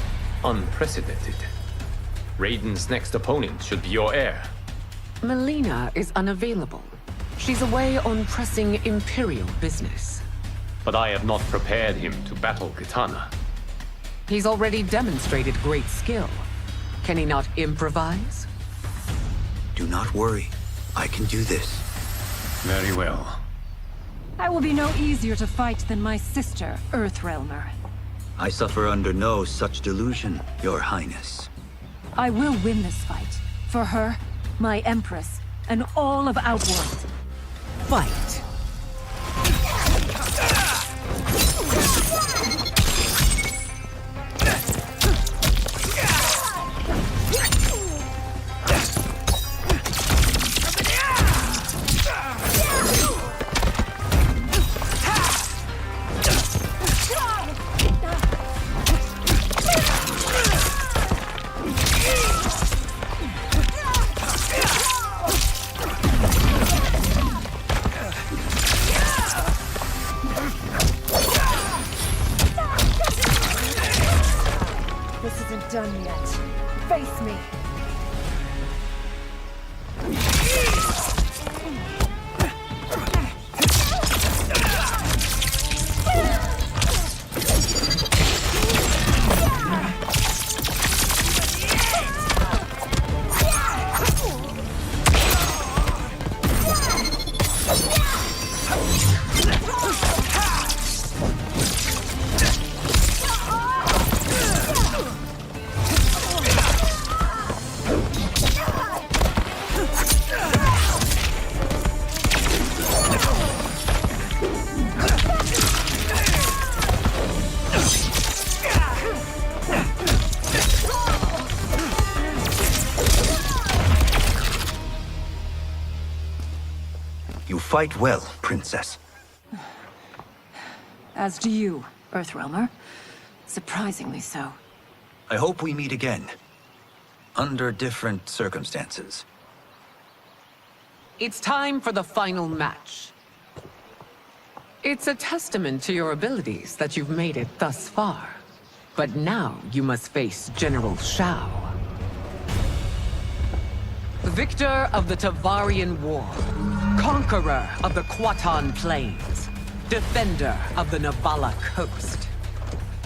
unprecedented. Raiden's next opponent should be your heir. Melina is unavailable. She's away on pressing Imperial business. But I have not prepared him to battle Katana. He's already demonstrated great skill. Can he not improvise? Do not worry. I can do this. Very well. I will be no easier to fight than my sister, Earthrealmer. I suffer under no such delusion, Your Highness. I will win this fight. For her, my Empress, and all of Outworld. Fight! This isn't done yet. Face me. You fight well, Princess. As do you, Earthrealmer. Surprisingly so. I hope we meet again. Under different circumstances. It's time for the final match. It's a testament to your abilities that you've made it thus far. But now you must face General Shao. Victor of the Tavarian War. Conqueror of the Kwatan Plains. Defender of the Navala Coast.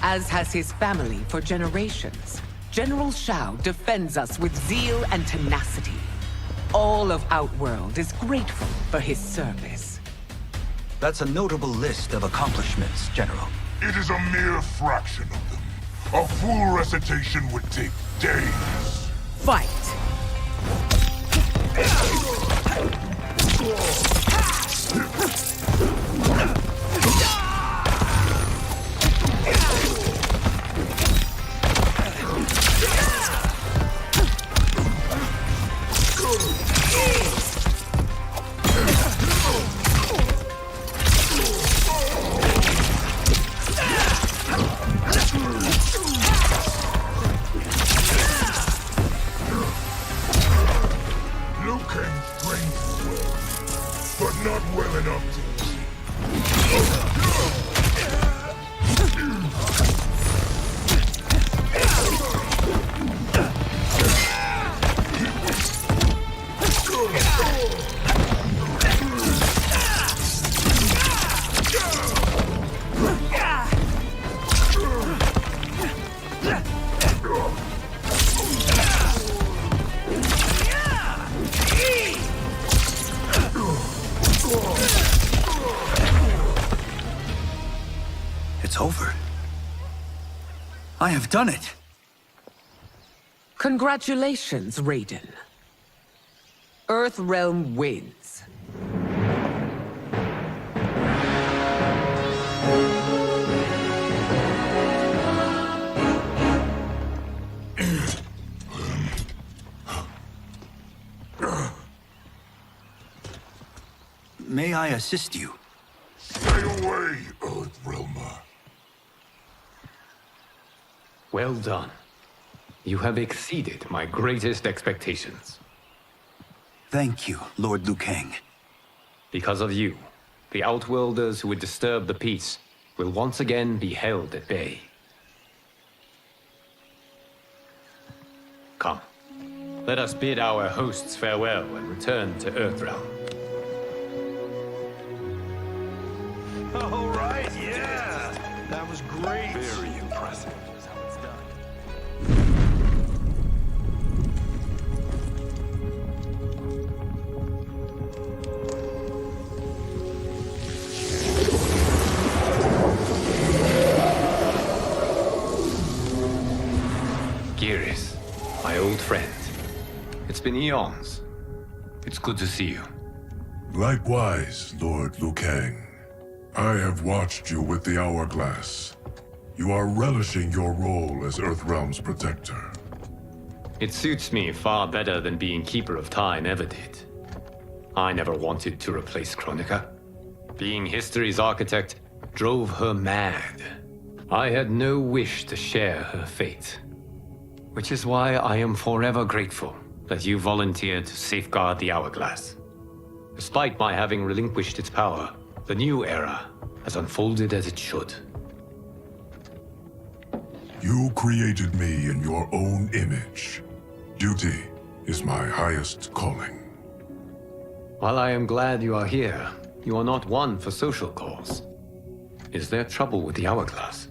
As has his family for generations, General Shao defends us with zeal and tenacity. All of Outworld is grateful for his service. That's a notable list of accomplishments, General. It is a mere fraction of them. A full recitation would take days. Fight! Liu Kang trains well, but not well enough to It's over. I have done it. Congratulations, Raiden. Earthrealm wins. May I assist you? Stay away, Earthrealmer. Well done. You have exceeded my greatest expectations. Thank you, Lord Liu Kang. Because of you, the Outworlders who would disturb the peace will once again be held at bay. Come, let us bid our hosts farewell and return to Earthrealm. All right, yeah! That was great! Very impressive. Geras, my old friend. It's been eons. It's good to see you. Likewise, Lord Liu Kang. I have watched you with the Hourglass. You are relishing your role as Earthrealm's protector. It suits me far better than being Keeper of Time ever did. I never wanted to replace Kronika. Being history's architect drove her mad. I had no wish to share her fate. Which is why I am forever grateful that you volunteered to safeguard the Hourglass. Despite my having relinquished its power, the new era has unfolded as it should. You created me in your own image. Duty is my highest calling. While I am glad you are here, you are not one for social calls. Is there trouble with the Hourglass?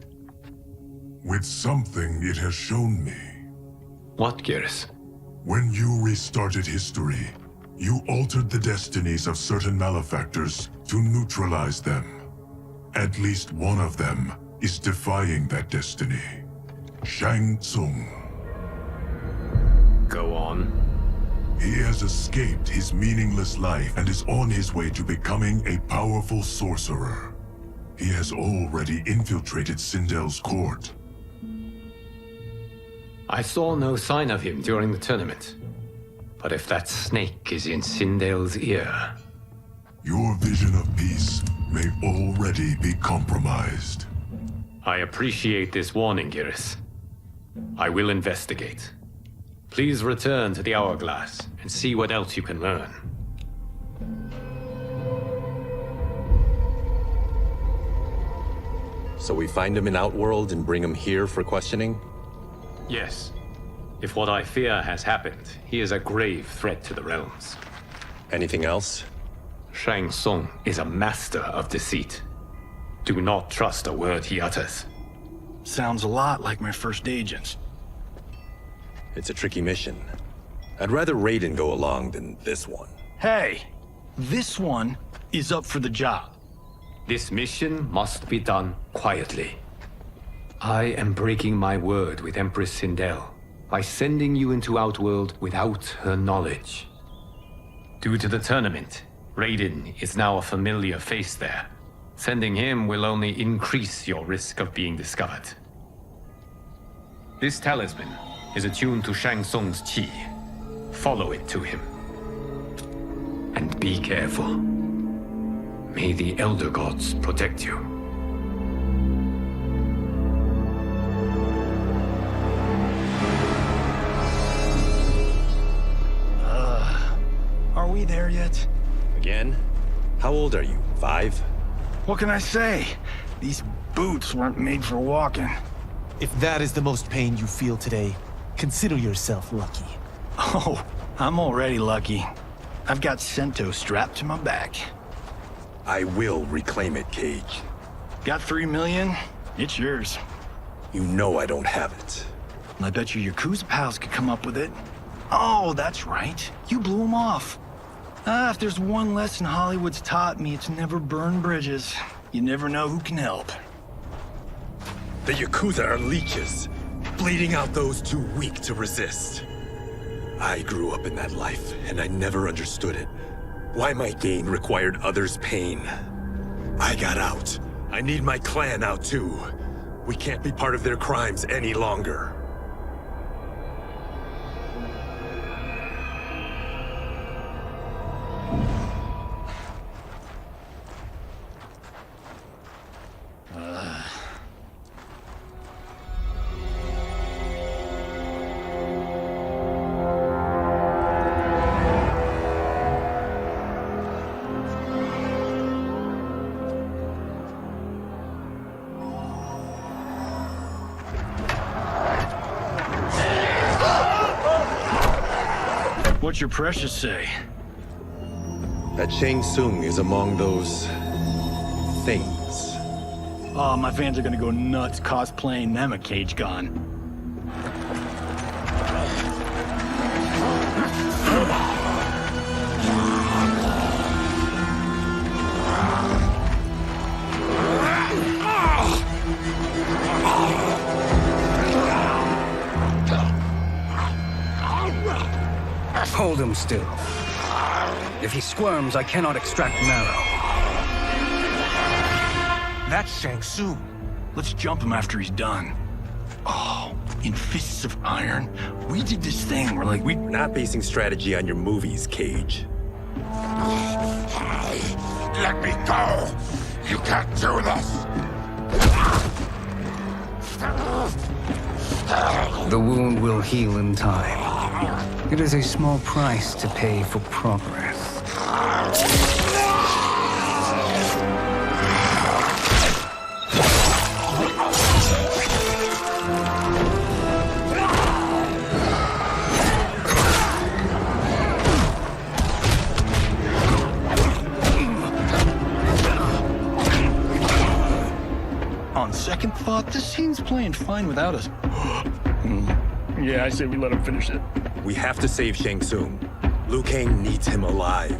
With something it has shown me. What, Geras? When you restarted history, you altered the destinies of certain malefactors to neutralize them. At least one of them is defying that destiny. Shang Tsung. Go on. He has escaped his meaningless life and is on his way to becoming a powerful sorcerer. He has already infiltrated Sindel's court. I saw no sign of him during the tournament. But if that snake is in Sindel's ear... Your vision of peace may already be compromised. I appreciate this warning, Geras. I will investigate. Please return to the Hourglass and see what else you can learn. So we find him in Outworld and bring him here for questioning? Yes. If what I fear has happened, he is a grave threat to the realms. Anything else? Shang Tsung is a master of deceit. Do not trust a word he utters. Sounds a lot like my first agents. It's a tricky mission. I'd rather Raiden go along than this one. Hey, this one is up for the job. This mission must be done quietly. I am breaking my word with Empress Sindel by sending you into Outworld without her knowledge. Due to the tournament, Raiden is now a familiar face there. Sending him will only increase your risk of being discovered. This talisman is attuned to Shang Tsung's chi. Follow it to him. And be careful. May the Elder Gods protect you. Are we there yet? Again? How old are you? 5? What can I say? These boots weren't made for walking. If that is the most pain you feel today, consider yourself lucky. Oh, I'm already lucky. I've got Sento strapped to my back. I will reclaim it, Cage. Got 3 million? It's yours. You know I don't have it. I bet your Yakuza pals could come up with it. Oh, that's right. You blew them off. If there's one lesson Hollywood's taught me, it's never burn bridges. You never know who can help. The Yakuza are leeches, bleeding out those too weak to resist. I grew up in that life, and I never understood it. Why my gain required others' pain. I got out. I need my clan out too. We can't be part of their crimes any longer. What's your precious say? That Shang Tsung is among those... things. Oh, my fans are gonna go nuts cosplaying them a cage gun. Hold him still. If he squirms, I cannot extract marrow. That's Shang Tsung. Let's jump him after he's done. Oh, in Fists of Iron, we did this thing where like We're not basing strategy on your movies, Cage. Let me go! You can't do this! The wound will heal in time. It is a small price to pay for progress. On second thought, this scene's playing fine without us. Yeah, I say we let him finish it. We have to save Shang Tsung. Liu Kang needs him alive.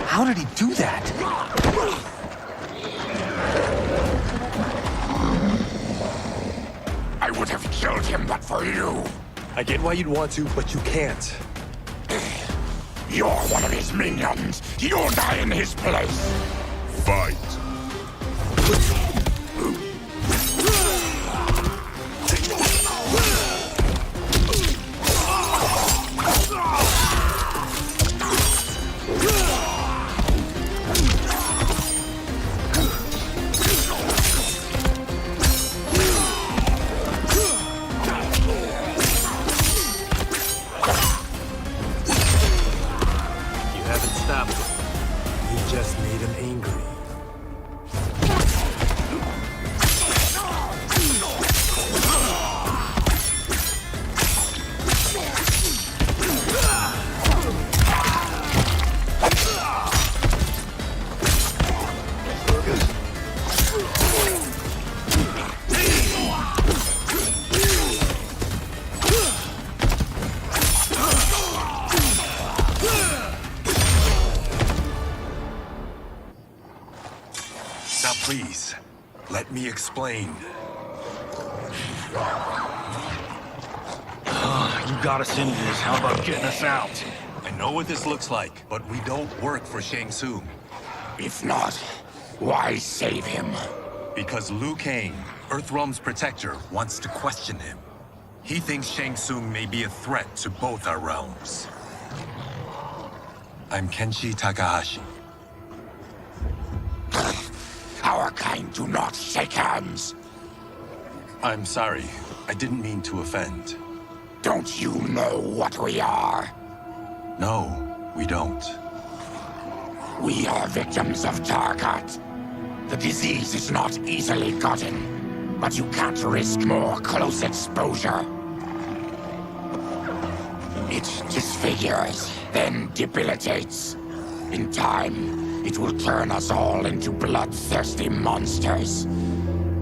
How did he do that? I would have killed him but for you. I get why you'd want to, but you can't. You're one of his minions. You'll die in his place. Fight. Just made him angry. Now please, let me explain. You got us into this. How about getting us out? I know what this looks like, but we don't work for Shang Tsung. If not, why save him? Because Liu Kang, Earthrealm's protector, wants to question him. He thinks Shang Tsung may be a threat to both our realms. I'm Kenshi Takahashi. Our kind do not shake hands. I'm sorry. I didn't mean to offend. Don't you know what we are? No, we don't. We are victims of Tarkat. The disease is not easily gotten, but you can't risk more close exposure. It disfigures, then debilitates. In time, it will turn us all into bloodthirsty monsters.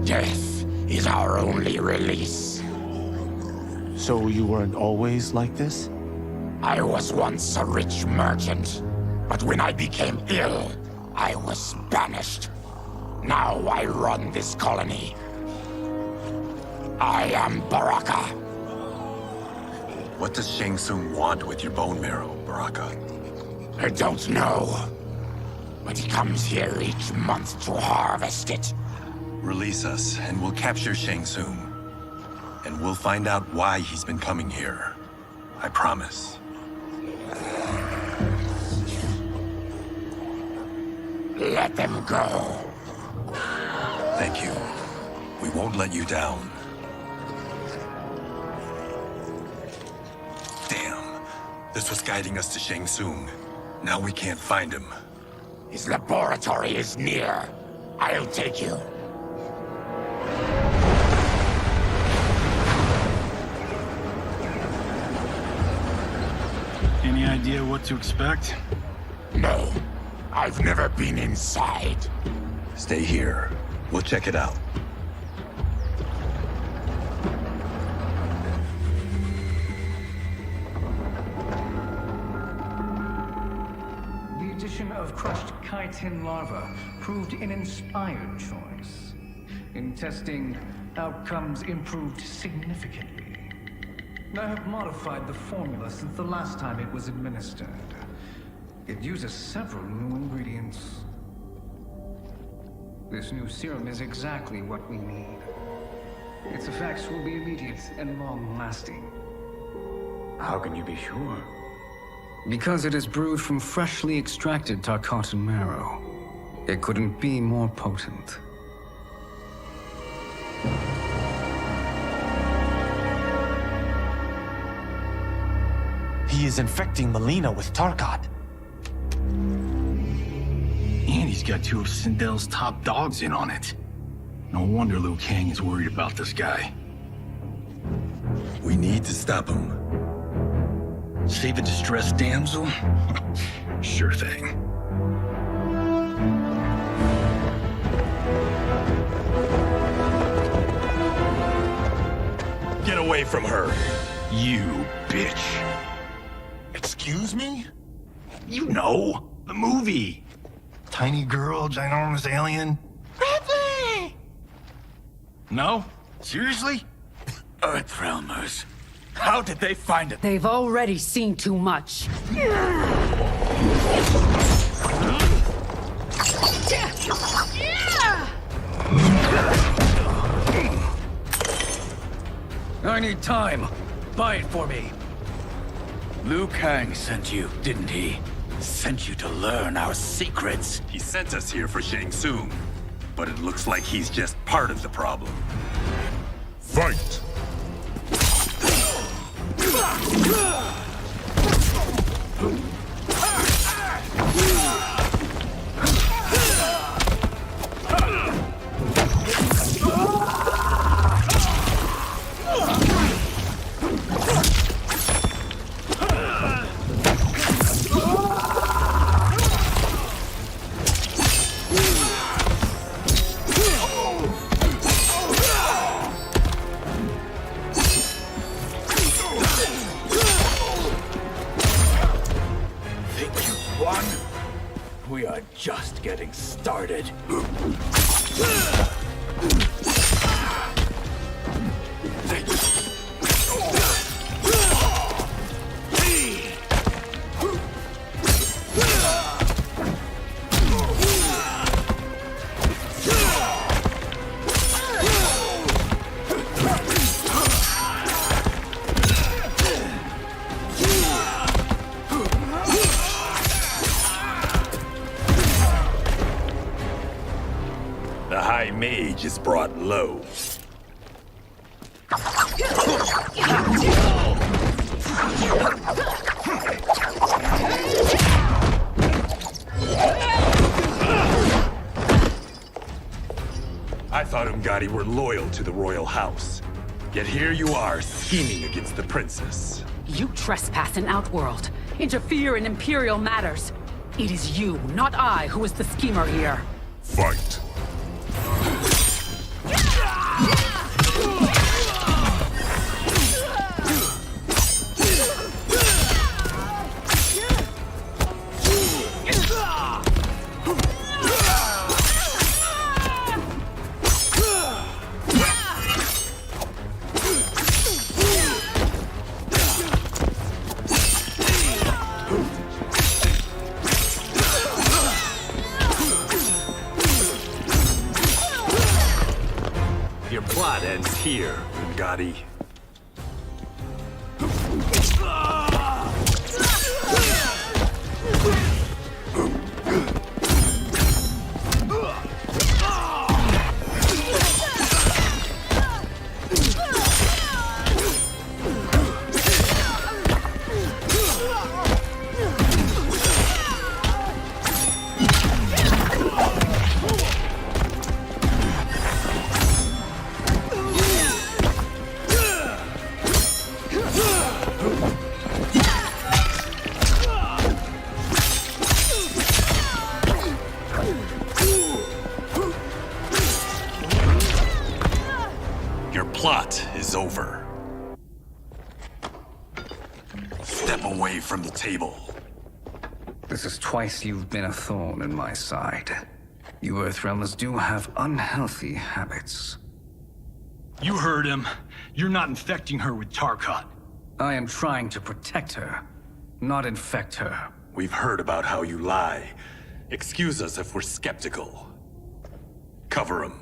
Death is our only release. So you weren't always like this? I was once a rich merchant, but when I became ill, I was banished. Now I run this colony. I am Baraka. What does Shang Tsung want with your bone marrow, Baraka? I don't know. But he comes here each month to harvest it. Release us, and we'll capture Shang Tsung. And we'll find out why he's been coming here. I promise. Let them go. Thank you. We won't let you down. Damn. This was guiding us to Shang Tsung. Now we can't find him. His laboratory is near. I'll take you. Any idea what to expect? No. I've never been inside. Stay here. We'll check it out. The addition of crushed chitin larva proved an inspired choice. In testing, outcomes improved significantly. I have modified the formula since the last time it was administered. It uses several new ingredients. This new serum is exactly what we need. Its effects will be immediate and long-lasting. How can you be sure? Because it is brewed from freshly extracted Tarkatan marrow. It couldn't be more potent. He is infecting Melina with Tarkat. And he's got two of Sindel's top dogs in on it. No wonder Liu Kang is worried about this guy. We need to stop him. Save a distressed damsel? Sure thing. Get away from her! You bitch. Excuse me? You know, the movie. Tiny girl, ginormous alien. No? Seriously? Earthrealmers. How did they find it? They've already seen too much. I need time. Buy it for me. Liu Kang sent you, didn't he? Sent you to learn our secrets. He sent us here for Shang Tsung, but it looks like he's just part of the problem. Fight! We are just getting started. The High Mage is brought low. I thought Umgadi were loyal to the royal house. Yet here you are, scheming against the princess. You trespass in Outworld, interfere in Imperial matters. It is you, not I, who is the schemer here. Fight! Your plot ends here, Umgadi. Your plot is over. Step away from the table. This is twice you've been a thorn in my side. You Earthrealmers do have unhealthy habits. You heard him. You're not infecting her with Tarkat. I am trying to protect her, not infect her. We've heard about how you lie. Excuse us if we're skeptical. Cover him.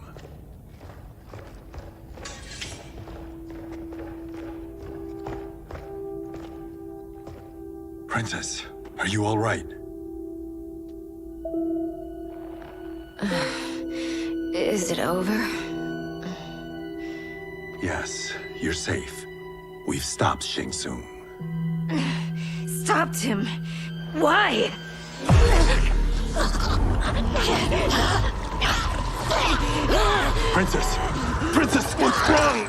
Princess, are you all right? Is it over? Yes, you're safe. We've stopped Shang Tsung. Stopped him? Why? Princess! Princess, what's wrong?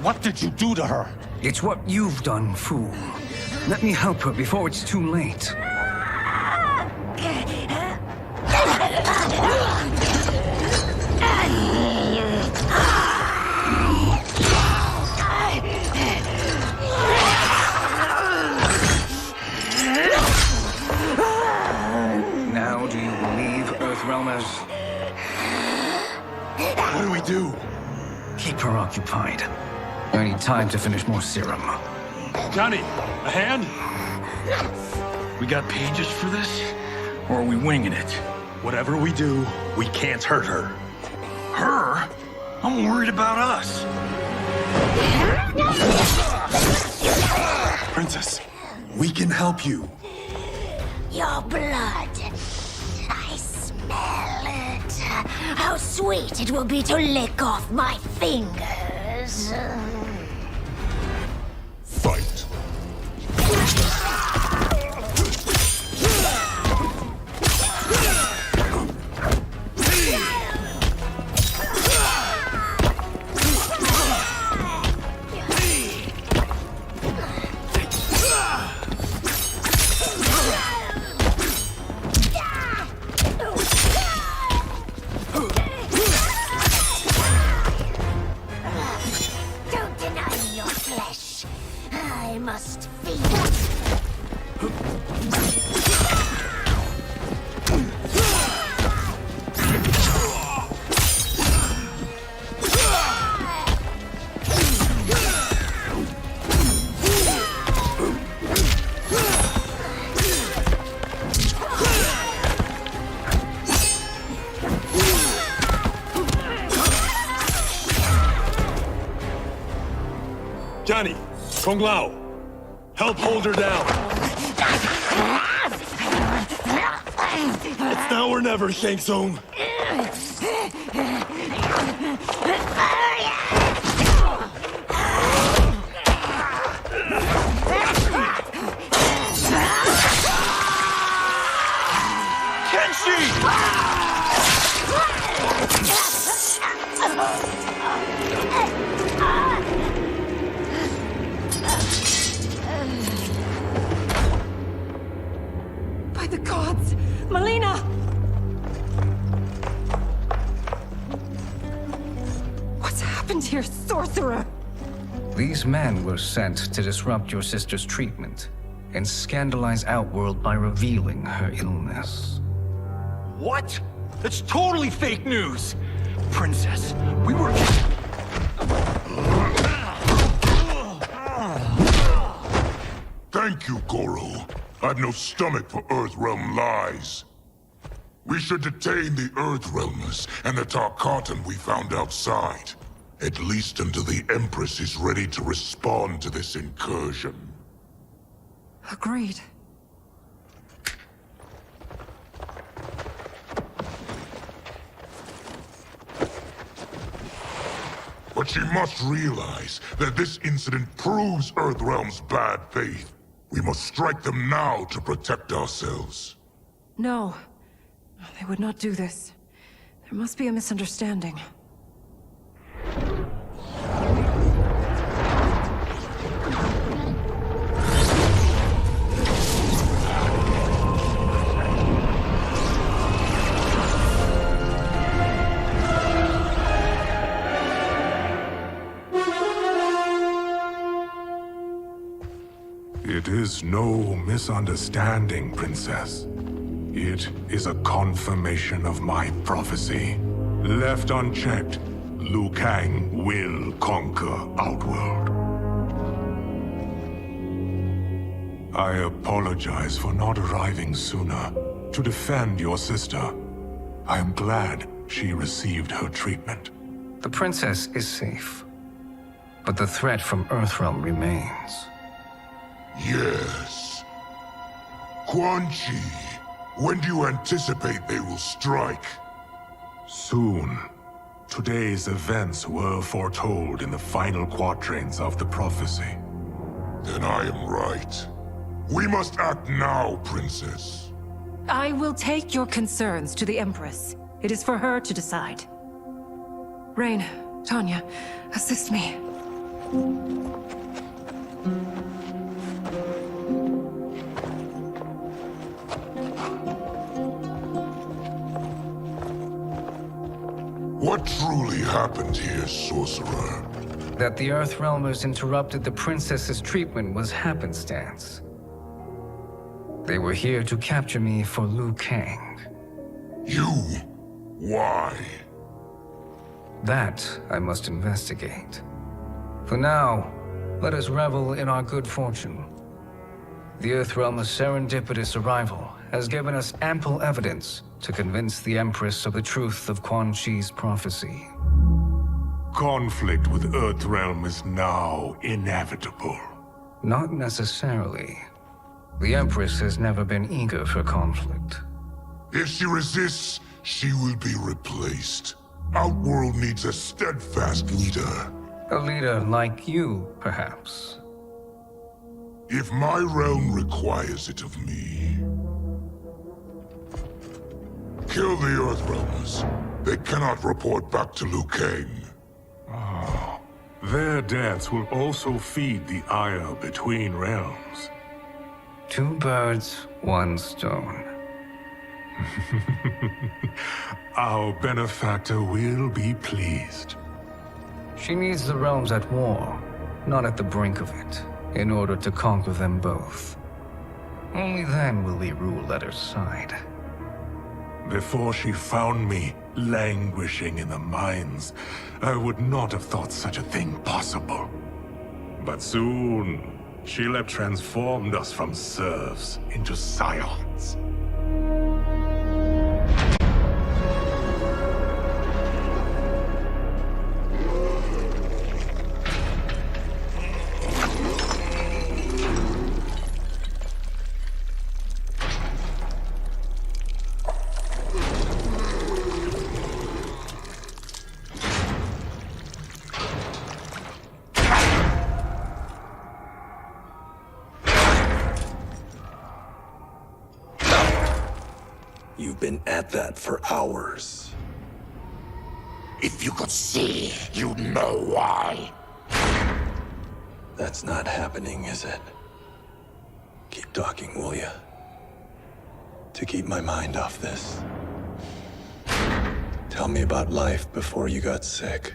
What did you do to her? It's what you've done, fool. Let me help her before it's too late. Now do you believe, Earthrealmers? What do we do? Keep her occupied. I need time to finish more serum. Johnny, a hand? We got pages for this? Or are we winging it? Whatever we do, we can't hurt her. Her? I'm worried about us. Princess, we can help you. Your blood. I smell it. How sweet it will be to lick off my fingers. Fight. Don't deny me your flesh. I must feed. Johnny, Kung Lao, help hold her down. It's now or never, Shang Tsung. By the gods! Melina! What's happened here, sorcerer? These men were sent to disrupt your sister's treatment and scandalize Outworld by revealing her illness. What? That's totally fake news! Princess, we were... Thank you, Goro. I've no stomach for Earthrealm lies. We should detain the Earthrealmers and the Tarkatan we found outside. At least until the Empress is ready to respond to this incursion. Agreed. But she must realize that this incident proves Earthrealm's bad faith. We must strike them now to protect ourselves. No. They would not do this. There must be a misunderstanding. It is no misunderstanding, Princess. It is a confirmation of my prophecy. Left unchecked, Liu Kang will conquer Outworld. I apologize for not arriving sooner to defend your sister. I am glad she received her treatment. The princess is safe, but the threat from Earthrealm remains. Yes. Quan Chi, when do you anticipate they will strike? Soon. Today's events were foretold in the final quatrains of the prophecy. Then I am right. We must act now, Princess. I will take your concerns to the Empress. It is for her to decide. Rain, Tanya, assist me. What truly happened here, Sorcerer? That the Earthrealmers interrupted the princess's treatment was happenstance. They were here to capture me for Liu Kang. You? Why? That I must investigate. For now, let us revel in our good fortune. The Earthrealm's serendipitous arrival has given us ample evidence to convince the Empress of the truth of Quan Chi's prophecy. Conflict with Earthrealm is now inevitable. Not necessarily. The Empress has never been eager for conflict. If she resists, she will be replaced. Outworld needs a steadfast leader. A leader like you, perhaps. If my realm requires it of me. Kill the Earthrealmers. They cannot report back to Liu Kang. Their deaths will also feed the ire between realms. Two birds, one stone. Our benefactor will be pleased. She needs the realms at war, not at the brink of it, in order to conquer them both. Only then will we rule at her side. Before she found me languishing in the mines, I would not have thought such a thing possible. But soon, she'll have transformed us from serfs into scions. You've been at that for hours. If you could see, you'd know why. That's not happening, is it? Keep talking, will ya? To keep my mind off this. Tell me about life before you got sick.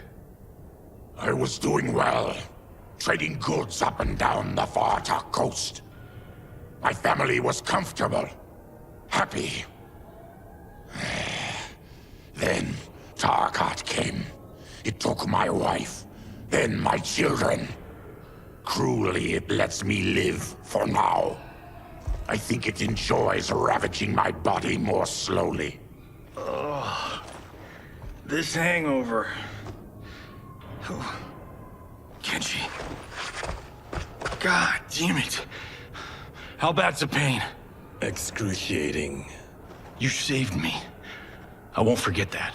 I was doing well, trading goods up and down the Varta coast. My family was comfortable, happy. Then Tarkat came. It took my wife, then my children. Cruelly, it lets me live for now. I think it enjoys ravaging my body more slowly. Ugh. This hangover. Oh. Kenshi. God damn it. How bad's the pain? Excruciating. You saved me. I won't forget that.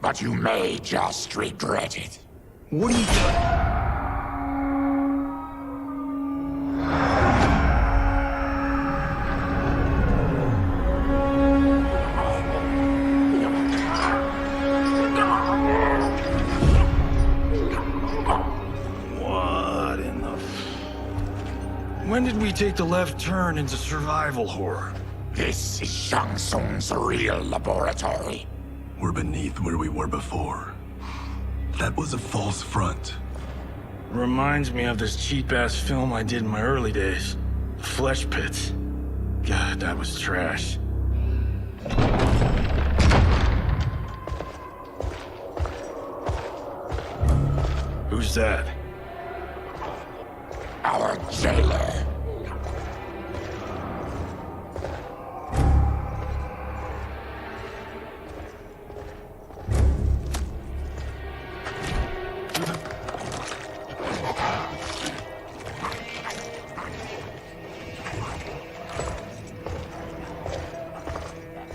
But you may just regret it. What are you doing? When did we take the left turn into survival horror? This is Shang Tsung's real laboratory. We're beneath where we were before. That was a false front. Reminds me of this cheap-ass film I did in my early days. Flesh pits. God, that was trash. Who's that? Our jailer.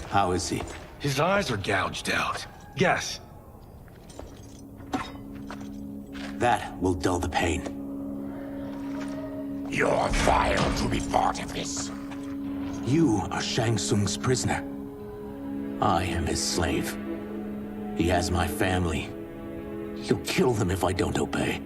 How is he? His eyes are gouged out. Guess. That will dull the pain. You're vile to be part of this. You are Shang Tsung's prisoner. I am his slave. He has my family. He'll kill them if I don't obey.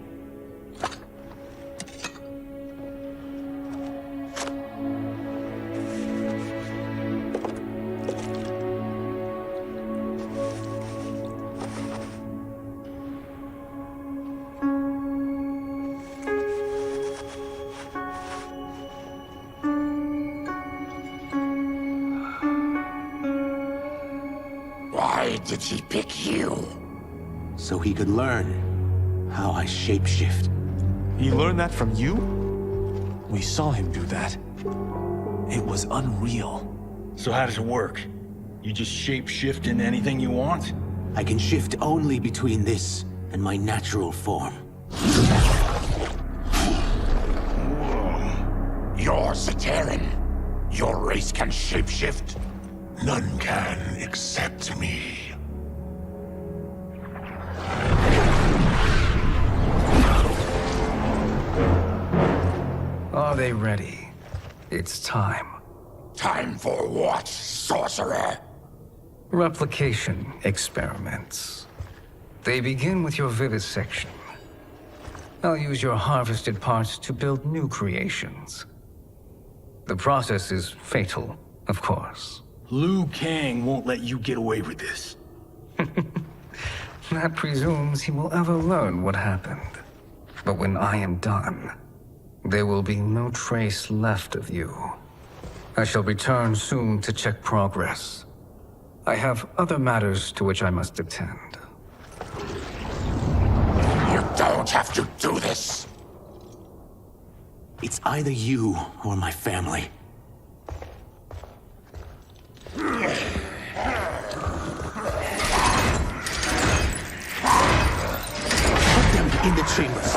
Why did he pick you? So he could learn how I shapeshift. He learned that from you? We saw him do that. It was unreal. So how does it work? You just shape-shift into anything you want? I can shift only between this and my natural form. You're Zaterran. Your race can shapeshift. None can except me. Are they ready? It's time. Time for what, sorcerer? Replication experiments. They begin with your vivisection. I'll use your harvested parts to build new creations. The process is fatal, of course. Liu Kang won't let you get away with this. That presumes he will ever learn what happened. But when I am done, there will be no trace left of you. I shall return soon to check progress. I have other matters to which I must attend. You don't have to do this. It's either you or my family. Put them in the chambers.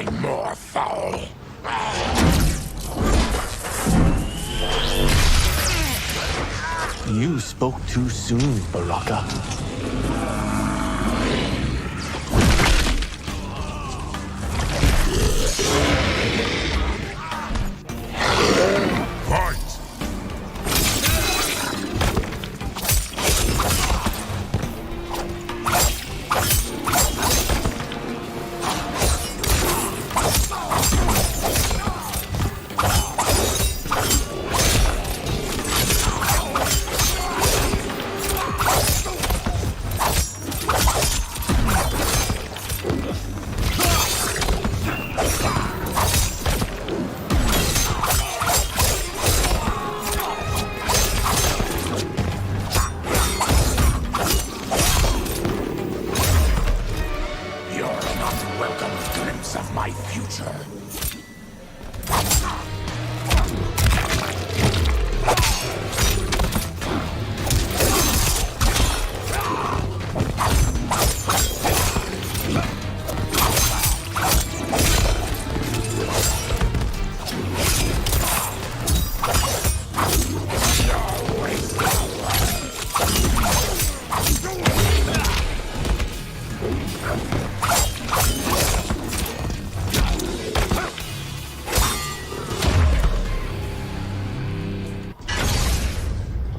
something more foul. You spoke too soon, Baraka.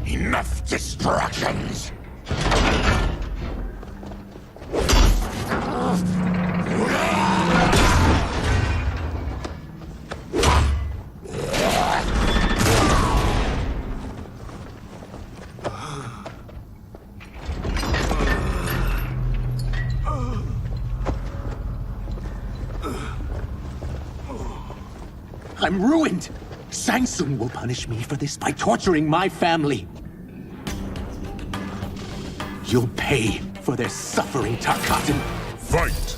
Enough distractions! I'm ruined! Shang Tsung will punish me for this by torturing my family. You'll pay for their suffering, Tarkatan. Fight!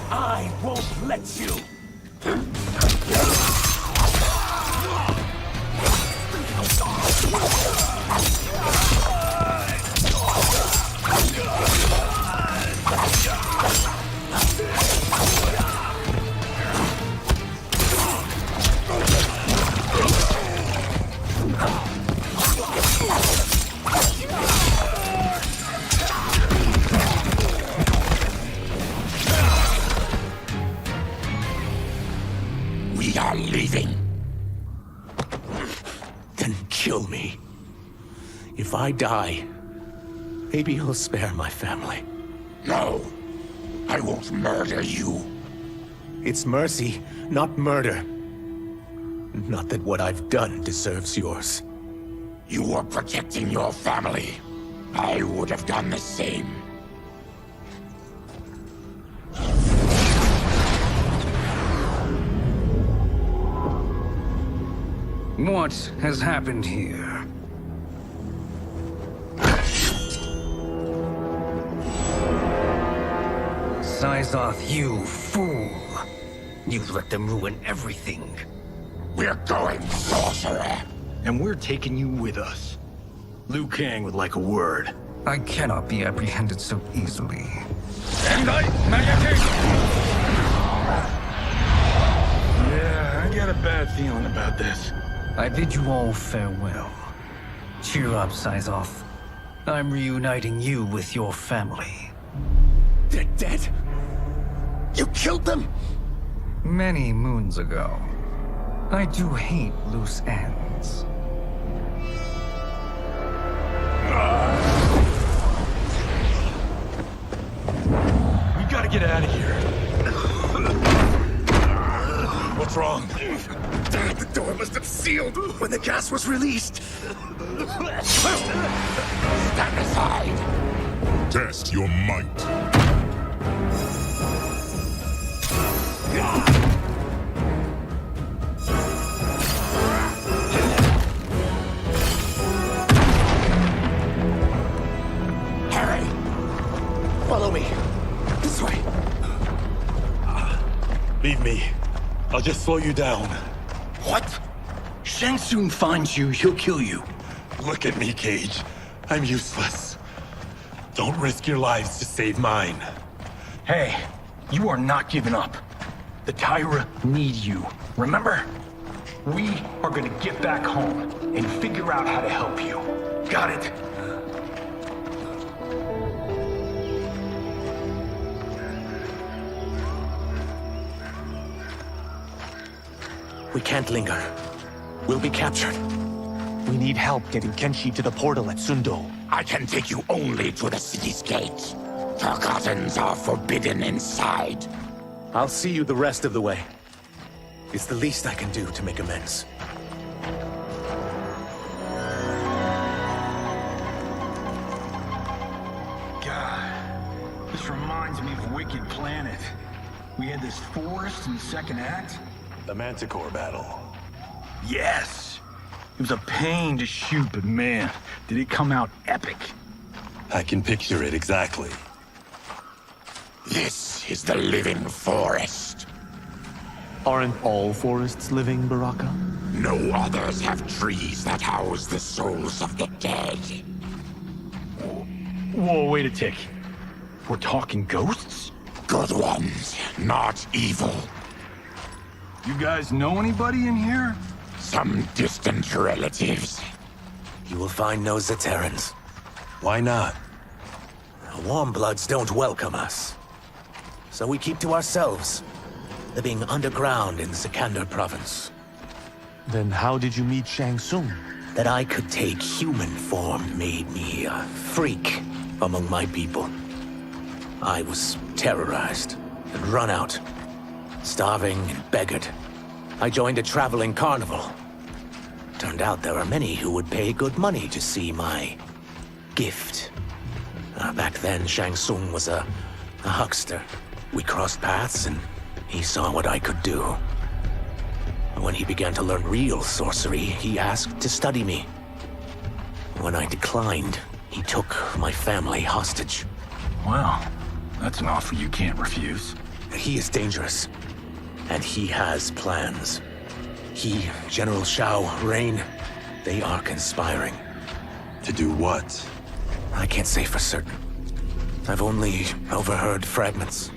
I won't let you! We are leaving. Then kill me. If I die, maybe you'll spare my family. No, I won't murder you. It's mercy, not murder. Not that what I've done deserves yours. You were protecting your family. I would have done the same. What has happened here? Sizoth, you fool! You've let them ruin everything. We're going, sorcerer! And we're taking you with us. Liu Kang would like a word. I cannot be apprehended so easily. Yeah, I got a bad feeling about this. I bid you all farewell. Cheer up, Sizoth. I'm reuniting you with your family. They're dead. You killed them? Many moons ago. I do hate loose ends. We gotta get out of here. What's wrong? The door must have sealed when the gas was released. Stand aside! Test your might. Harry! Follow me. This way. Leave me. I'll just slow you down. What? Shang Tsung finds you, he'll kill you. Look at me, Cage. I'm useless. Don't risk your lives to save mine. Hey, you are not giving up. The Tyra need you. Remember? We are gonna get back home and figure out how to help you. Got it? We can't linger. We'll be captured. We need help getting Kenshi to the portal at Sundo. I can take you only to the city's gate. Forgottens are forbidden inside. I'll see you the rest of the way. It's the least I can do to make amends. God, this reminds me of Wicked Planet. We had this forest in the second act. The Manticore battle. Yes! It was a pain to shoot, but man, did it come out epic. I can picture it exactly. This is the living forest. Aren't all forests living, Baraka? No others have trees that house the souls of the dead. Whoa, wait a tick. We're talking ghosts? Good ones, not evil. You guys know anybody in here? Some distant relatives. You will find no Zaterrans. Why not? The Warmbloods don't welcome us. So we keep to ourselves, living underground in Sikander province. Then how did you meet Shang Tsung? That I could take human form made me a freak among my people. I was terrorized and run out, starving and beggared. I joined a traveling carnival. Turned out there are many who would pay good money to see my gift. Back then, Shang Tsung was a huckster. We crossed paths and he saw what I could do. When he began to learn real sorcery, he asked to study me. When I declined, he took my family hostage. Wow, that's an offer you can't refuse. He is dangerous, and he has plans. He, General Shao, Rain, they are conspiring. To do what? I can't say for certain. I've only overheard fragments.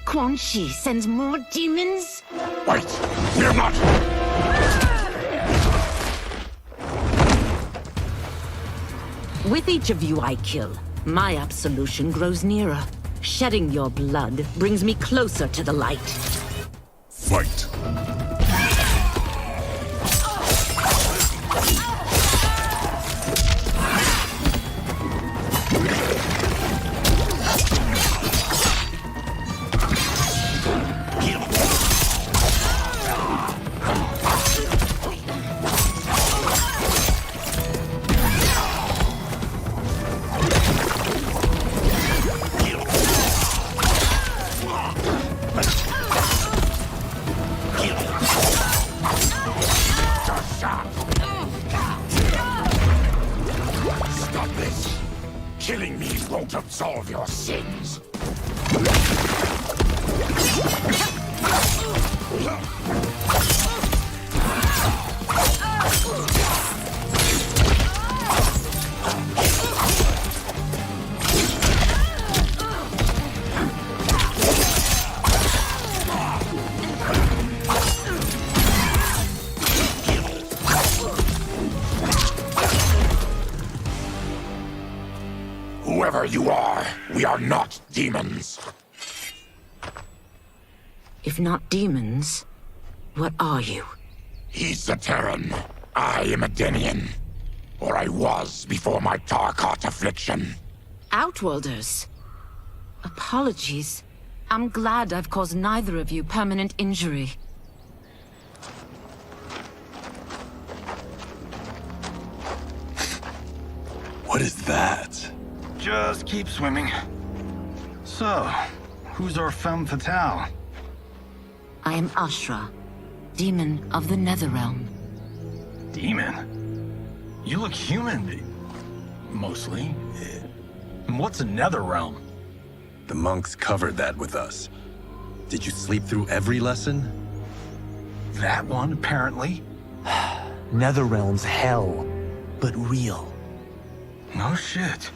Quan Chi sends more demons? Wait! Fear not! With each of you I kill, my absolution grows nearer. Shedding your blood brings me closer to the light. Fight! Stop this! Killing me won't absolve your sins! Whoever you are, we are not demons. If not demons, what are you? He's a Terran. I am a Denian. Or I was before my Tarkat affliction. Outworlders. Apologies. I'm glad I've caused neither of you permanent injury. What is that? Just keep swimming. So, who's our femme fatale? I am Ashra, demon of the Netherrealm. Demon? You look human, mostly. And what's a Netherrealm? The monks covered that with us. Did you sleep through every lesson? That one, apparently. Netherrealm's hell, but real. No shit.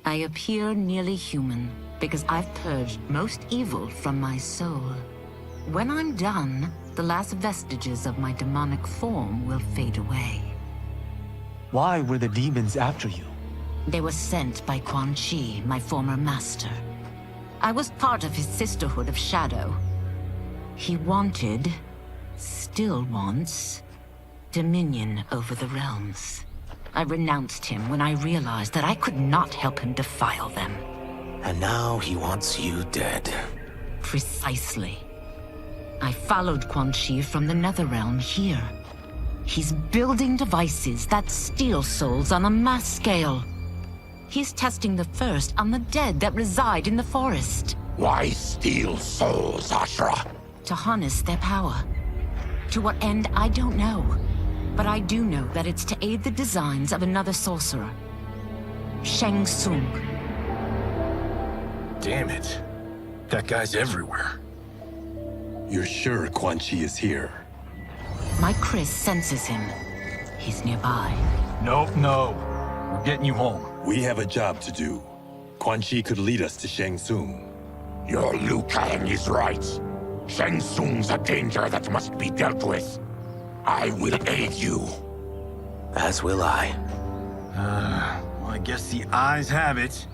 I appear nearly human because I've purged most evil from my soul. When I'm done, the last vestiges of my demonic form will fade away. Why were the demons after you? They were sent by Quan Chi, my former master. I was part of his Sisterhood of Shadow. He wanted, still wants, dominion over the realms. I renounced him when I realized that I could not help him defile them. And now he wants you dead. Precisely. I followed Quan Chi from the Netherrealm here. He's building devices that steal souls on a mass scale. He's testing the first on the dead that reside in the forest. Why steal souls, Ashra? To harness their power. To what end, I don't know. But I do know that it's to aid the designs of another sorcerer. Shang Tsung. Damn it. That guy's everywhere. You're sure Quan Chi is here? My Chris senses him. He's nearby. Nope, no. We're getting you home. We have a job to do. Quan Chi could lead us to Shang Tsung. Your Liu Kang is right. Shang Tsung's a danger that must be dealt with. I will aid you. As will I. Well, I guess the eyes have it.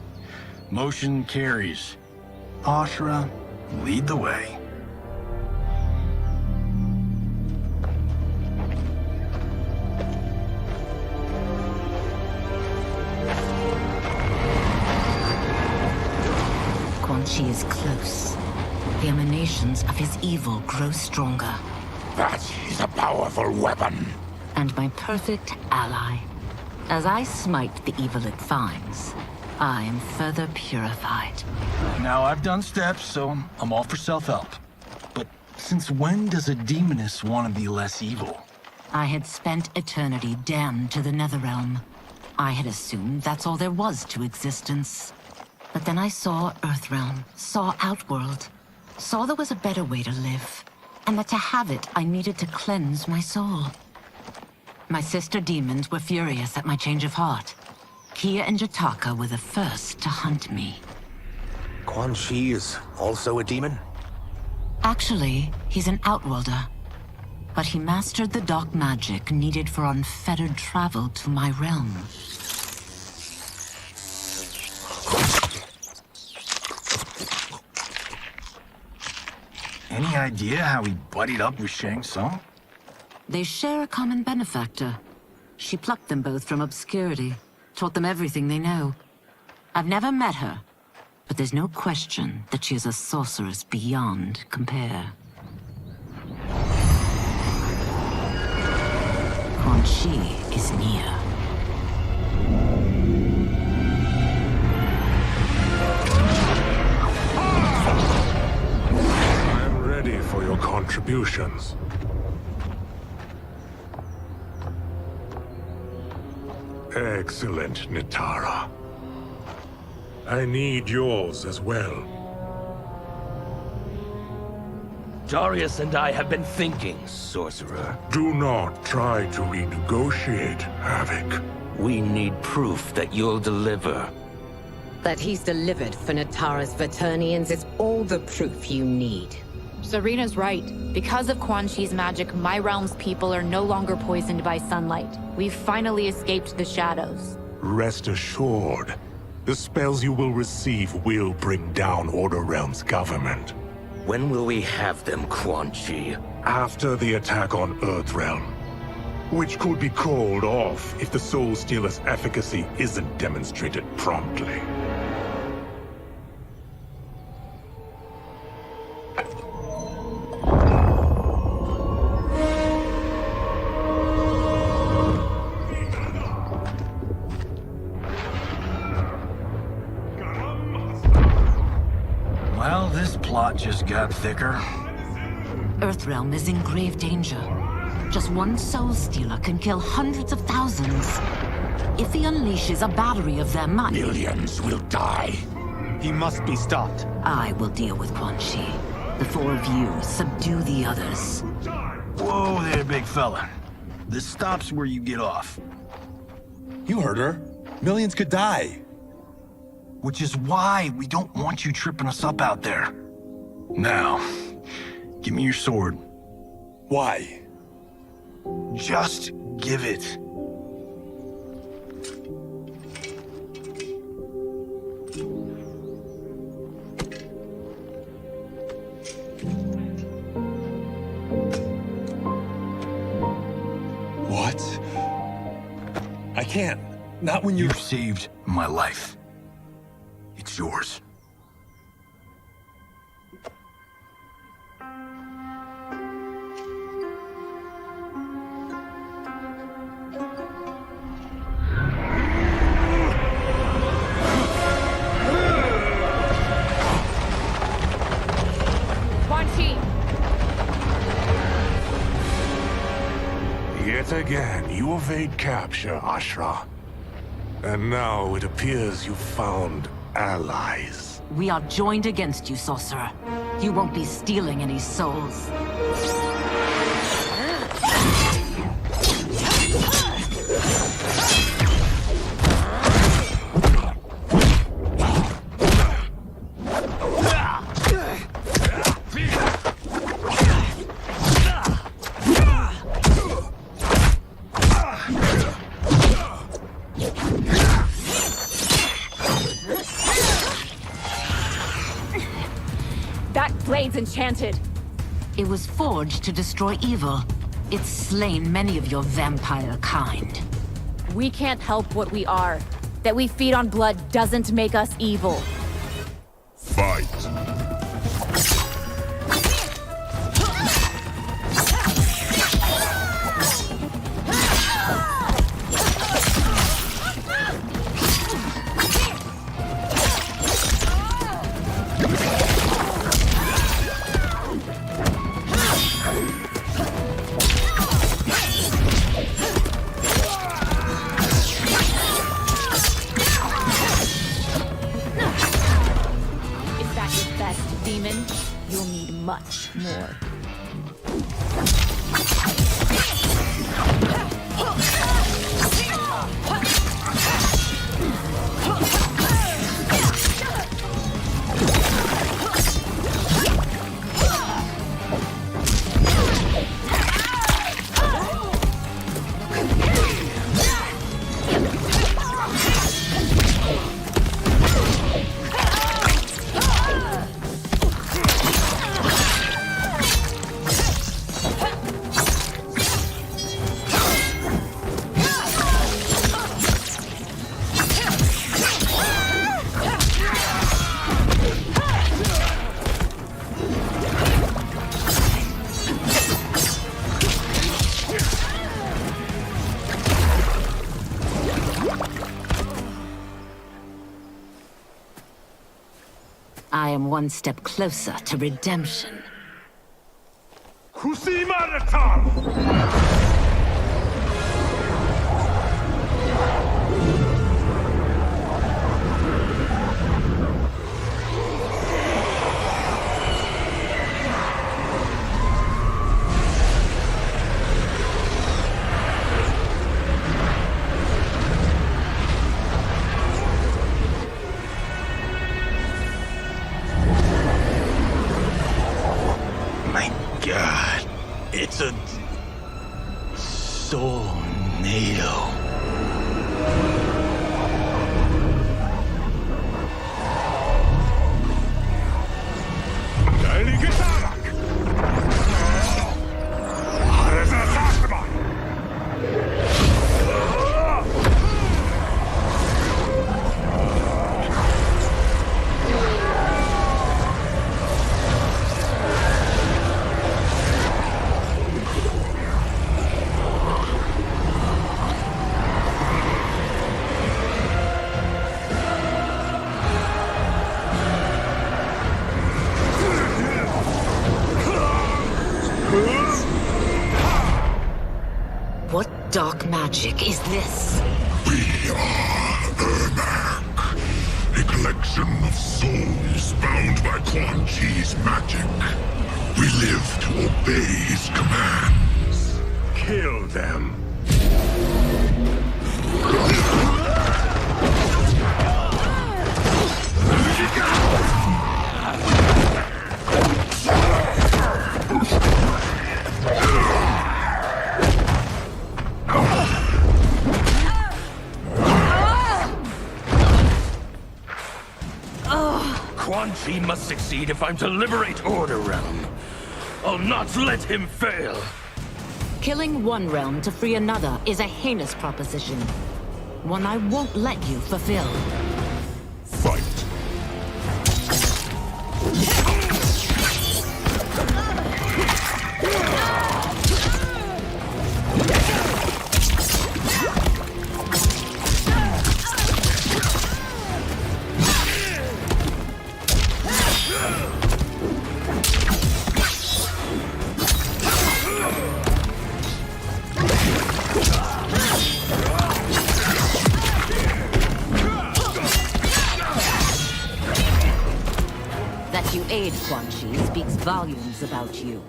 Motion carries. Ashra, lead the way. Quan Chi is close. The emanations of his evil grow stronger. That is a powerful weapon. And my perfect ally. As I smite the evil it finds, I am further purified. Now, I've done steps, so I'm all for self-help. But since when does a demoness want to be less evil? I had spent eternity damned to the Netherrealm. I had assumed that's all there was to existence. But then I saw Earthrealm, saw Outworld, saw there was a better way to live, and that to have it, I needed to cleanse my soul. My sister demons were furious at my change of heart. Kia and Jataka were the first to hunt me. Quan Chi is also a demon? Actually, he's an Outworlder. But he mastered the dark magic needed for unfettered travel to my realm. Any idea how he buddied up with Shang Tsung? They share a common benefactor. She plucked them both from obscurity, taught them everything they know. I've never met her, but there's no question that she is a sorceress beyond compare. Quan Chi is near. I'm ready for your contributions. Excellent, Nitara. I need yours as well. Darius and I have been thinking, sorcerer. Do not try to renegotiate, Havoc. We need proof that you'll deliver. That he's delivered for Natara's Vaternians is all the proof you need. Serena's right. Because of Quan Chi's magic, my realm's people are no longer poisoned by sunlight. We've finally escaped the shadows. Rest assured, The spells you will receive will bring down Order Realm's government. When will we have them, Quan Chi? After the attack on Earthrealm, which could be called off if the Soul Stealer's efficacy isn't demonstrated promptly. Well, this plot just got thicker. Earthrealm is in grave danger. Just one Soul Stealer can kill hundreds of thousands. If he unleashes a battery of them, Millions will die. He must be stopped. I will deal with Quan Chi. The four of you subdue the others. Whoa there, big fella. This stops where you get off. You heard her. Millions could die. Which is why we don't want you tripping us up out there. Now, give me your sword. Why? Just give it. What? I can't. Not when You've saved my life. It's yours. Quan Chi! Yet again, you evade capture, Ashra. And now it appears you've found allies. We are joined against you, sorcerer. You won't be stealing any souls. That blade's enchanted. It was forged to destroy evil. It's slain many of your vampire kind. We can't help what we are. That we feed on blood doesn't make us evil. Fight. If that's your best demon, you'll need much more. I am one step closer to redemption. My God, it's a soulnado. dark magic is this? We are Ermac, a collection of souls bound by Quan Chi's magic. We live to obey his commands. Kill them. Quan Chi must succeed if I'm to liberate Realm. I'll not let him fail. Killing one realm to free another is a heinous proposition. One I won't let you fulfill. Fight. That you aid Quan Chi speaks volumes about you.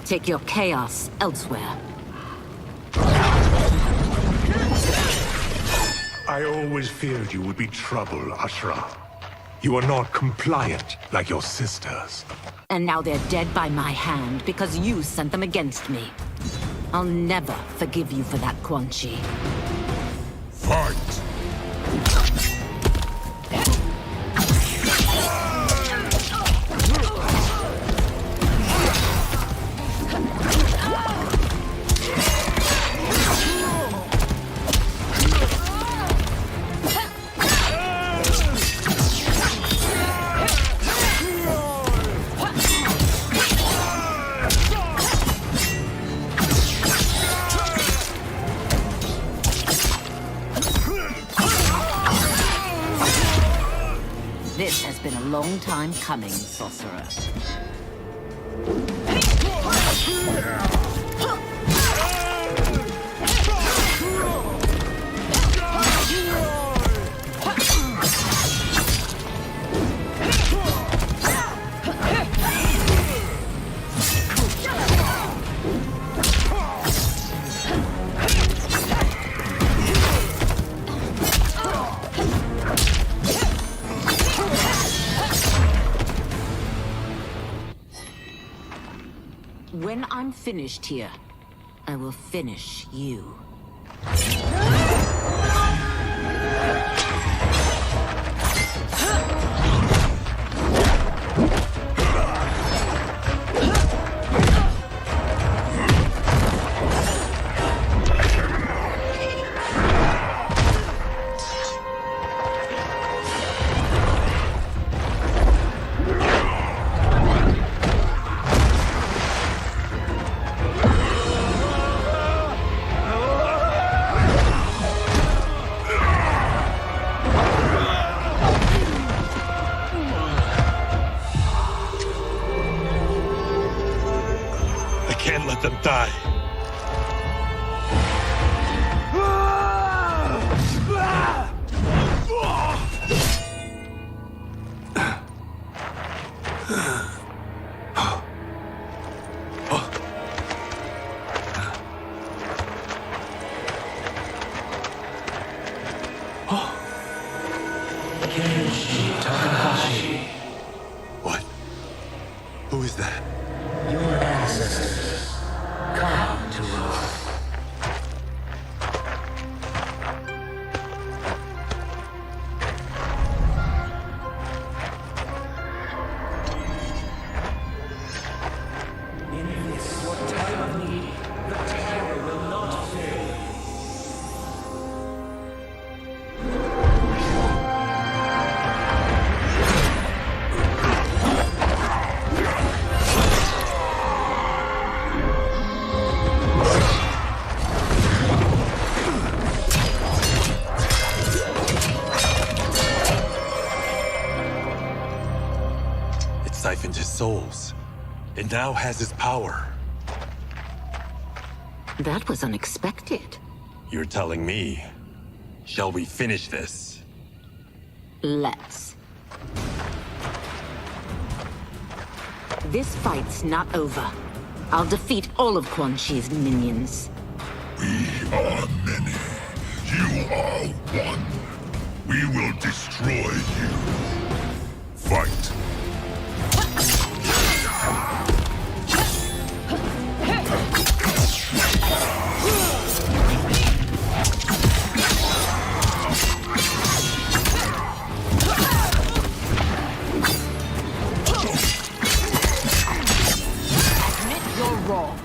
Take your chaos elsewhere. I always feared you would be trouble, Ashra. You are not compliant like your sisters. And now they're dead by my hand because you sent them against me. I'll never forgive you for that, Quan Chi. Fight! This has been a long time coming, sorcerer. When I'm finished here, I will finish you. Can't let them die. Kenshi Takahashi. What? Who is was that? Your ancestors come to Earth. In this, your time of need, the terror will not fail. Siphoned his souls. It now has his power. That was unexpected. You're telling me. Shall we finish this? Let's. This fight's not over. I'll defeat all of Quan Chi's minions. We are many. You are one. We will destroy you. Fight. Admit you're wrong.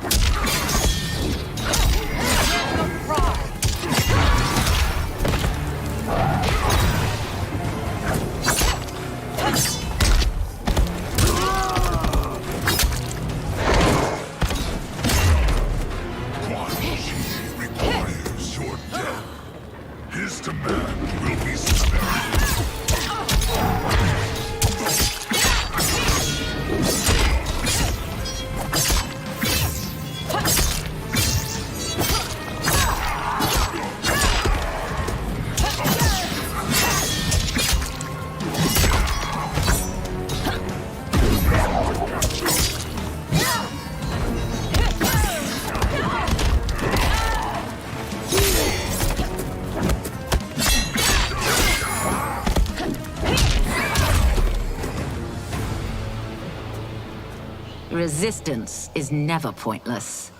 Resistance is never pointless.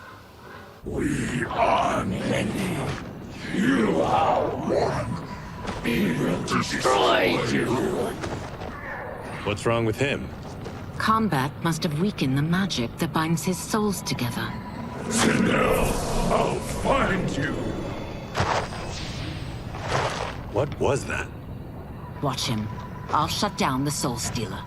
We are many. You are one. We will destroy you. What's wrong with him? Combat must have weakened the magic that binds his souls together. Sinel, I'll find you. What was that? Watch him. I'll shut down the Soul Stealer.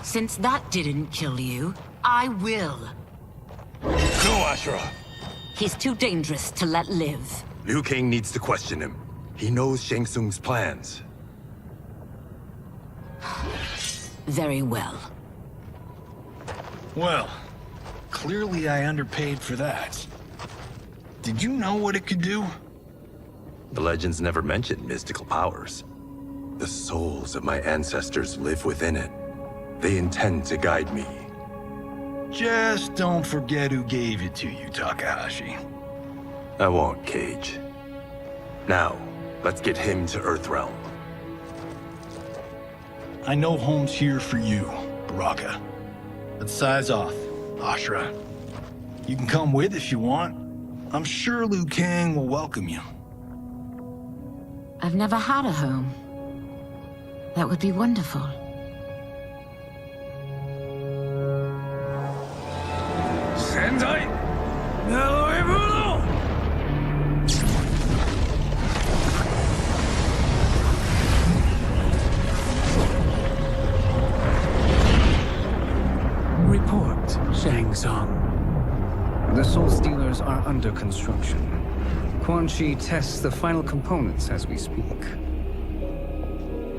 Since that didn't kill you, I will. No, Ashura! He's too dangerous to let live. Liu Kang needs to question him. He knows Shang Tsung's plans. Very well. Well, clearly I underpaid for that. Did you know what it could do? The legends never mentioned mystical powers. The souls of my ancestors live within it. They intend to guide me. Just don't forget who gave it to you, Takahashi. I won't, Cage. Now, let's get him to Earthrealm. I know home's here for you, Baraka. But size off, Ashura. You can come with if you want. I'm sure Liu Kang will welcome you. I've never had a home. That would be wonderful. Sentai! Naruebuno! Report, Shang Tsung. The Soul Stealers are under construction. Quan Chi tests the final components as we speak.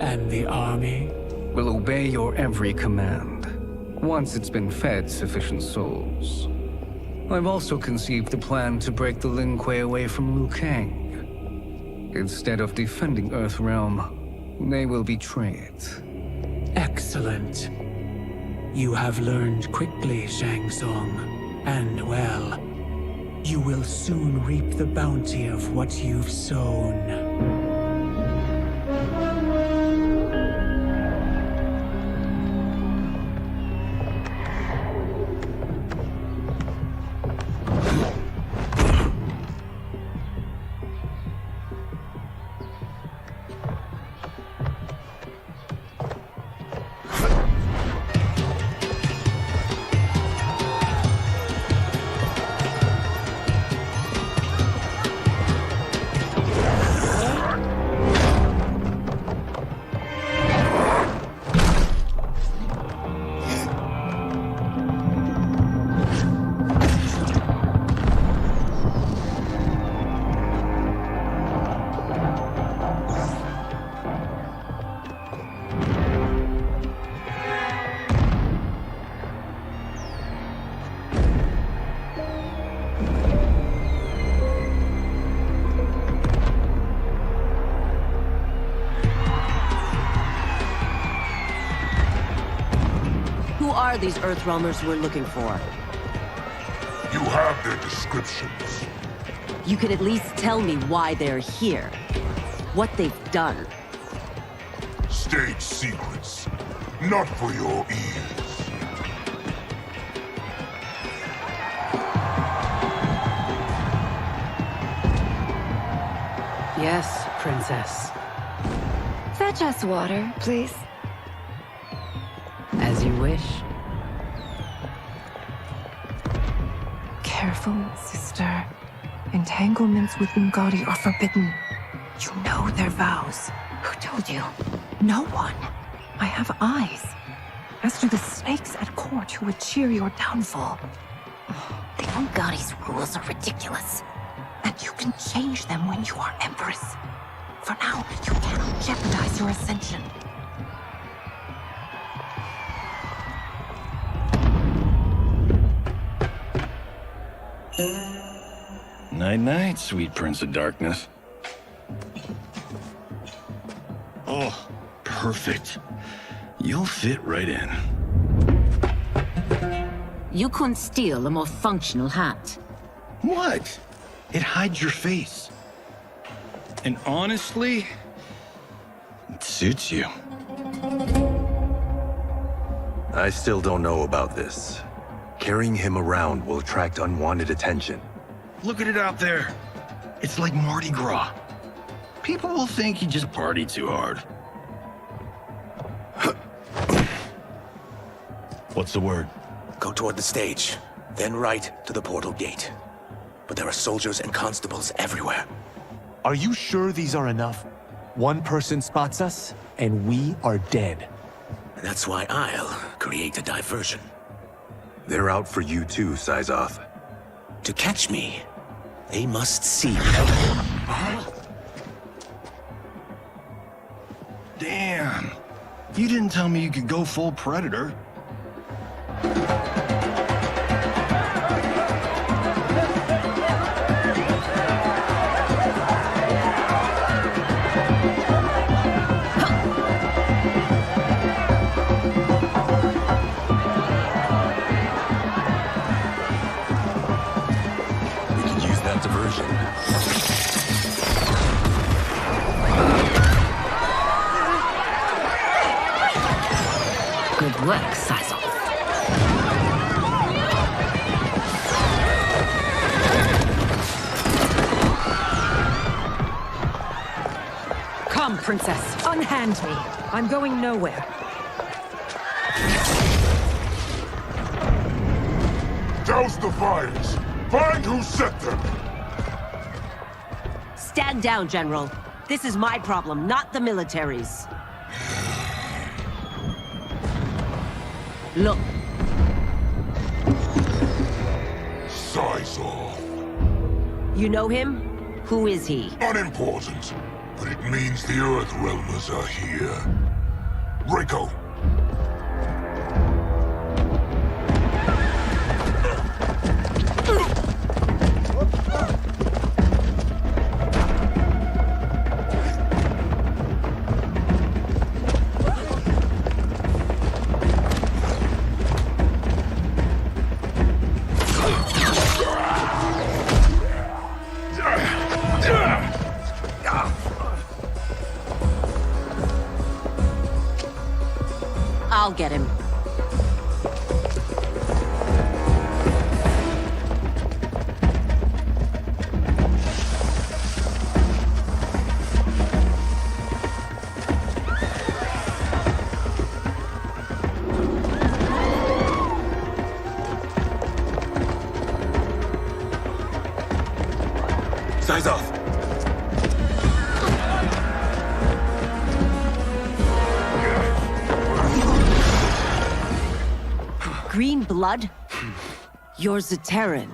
And the army? Will obey your every command, once it's been fed sufficient souls. I've also conceived a plan to break the Lin Kuei away from Liu Kang. Instead of defending Earthrealm, they will betray it. Excellent. You have learned quickly, Shang Tsung. And well, you will soon reap the bounty of what you've sown. Who are these Earthrealmers we're looking for? You have their descriptions. You could at least tell me why they're here. What they've done. State secrets. Not for your ears. Yes, Princess. Fetch us water, please. As you wish. Careful, sister. Entanglements with Ungadi are forbidden. You know their vows. Who told you? No one. I have eyes. As do the snakes at court who would cheer your downfall. The Ungadi's rules are ridiculous. And you can change them when you are Empress. For now, you cannot jeopardize your ascension. Night-night, sweet Prince of Darkness. Oh, perfect. You'll fit right in. You couldn't steal a more functional hat. What? It hides your face. And honestly, it suits you. I still don't know about this. Carrying him around will attract unwanted attention. Look at it out there. It's like Mardi Gras. People will think you just party too hard. What's the word? Go toward the stage, then right to the portal gate. But there are soldiers and constables everywhere. Are you sure these are enough? One person spots us, and we are dead. That's why I'll create a diversion. They're out for you too, Syzoth. To catch me, they must see me. Damn. You didn't tell me you could go full Predator. Good work, Syzoth. Come, Princess. Unhand me. I'm going nowhere. Douse the fires. Find who set them. Stand down, General. This is my problem, not the military's. Look. Syzoth. You know him? Who is he? Unimportant. but it means the Earthrealmers are here. Reiko! I'll get him. Size off. Green blood? You're Zaterran.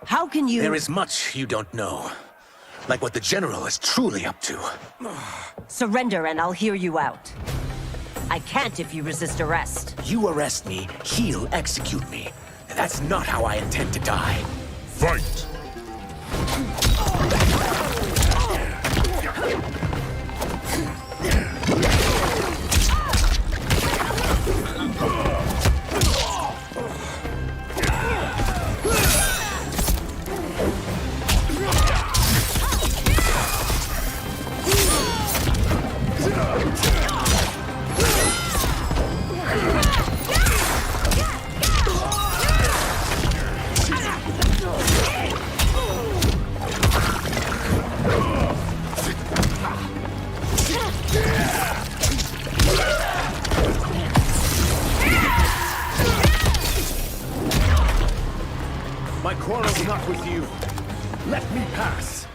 How can you— There is much you don't know. Like what the General is truly up to. Surrender and I'll hear you out. I can't if you resist arrest. You arrest me, he'll execute me. And that's not how I intend to die. Fight! My quarrel's not with you. Let me pass.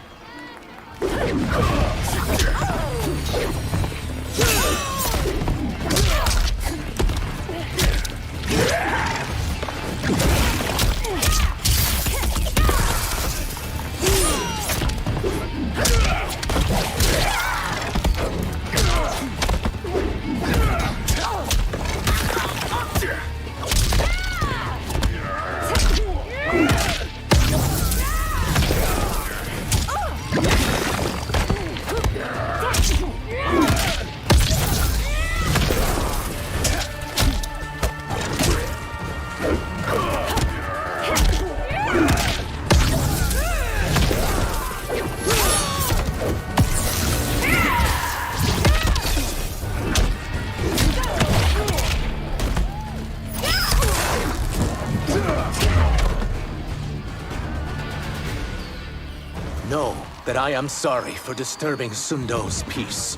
Know that I am sorry for disturbing Sundo's peace.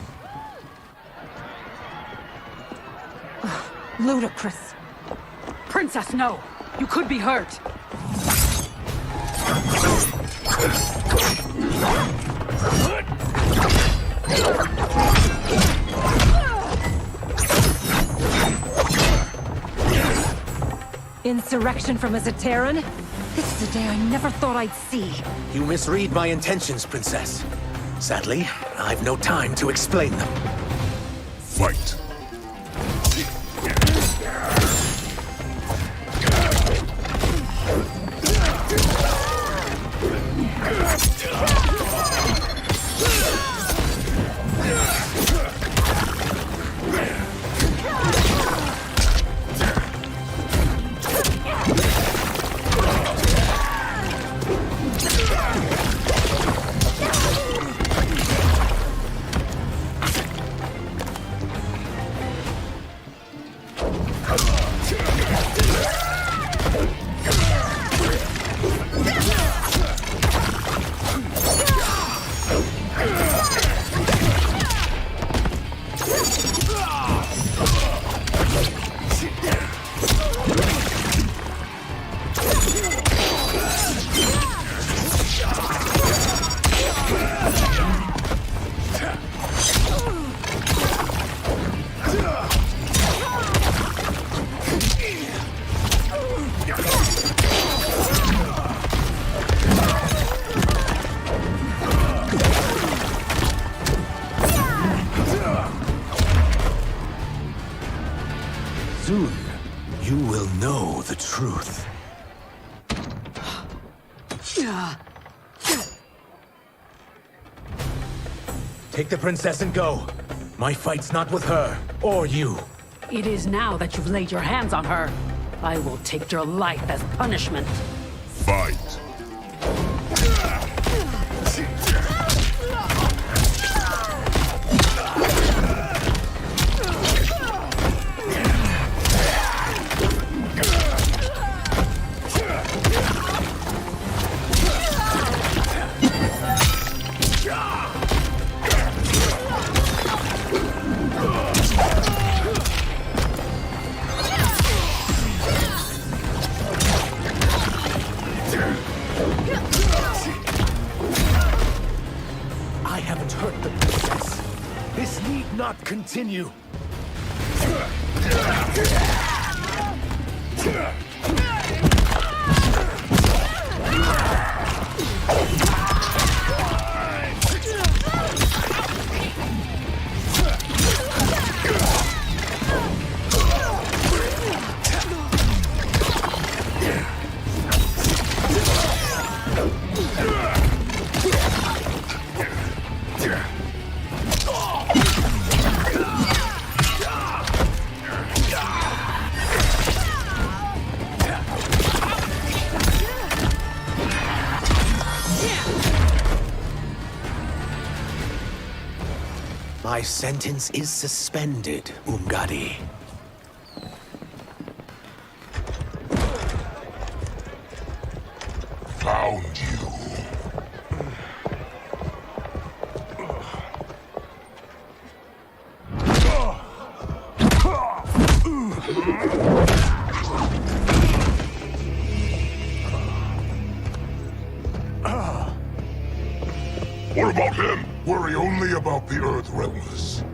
Ludicrous. Princess, no! You could be hurt! Insurrection from a Zaterran? This is a day I never thought I'd see. You misread my intentions, Princess. Sadly, I've no time to explain them. Fight! truth. Take the princess and go. My fight's not with her, or you. It is now that you've laid your hands on her. I will take your life as punishment. Fight. I haven't hurt the princess. This need not continue. My sentence is suspended, Umgadi. Found you. What about him? Worry only about the Earthrealmers.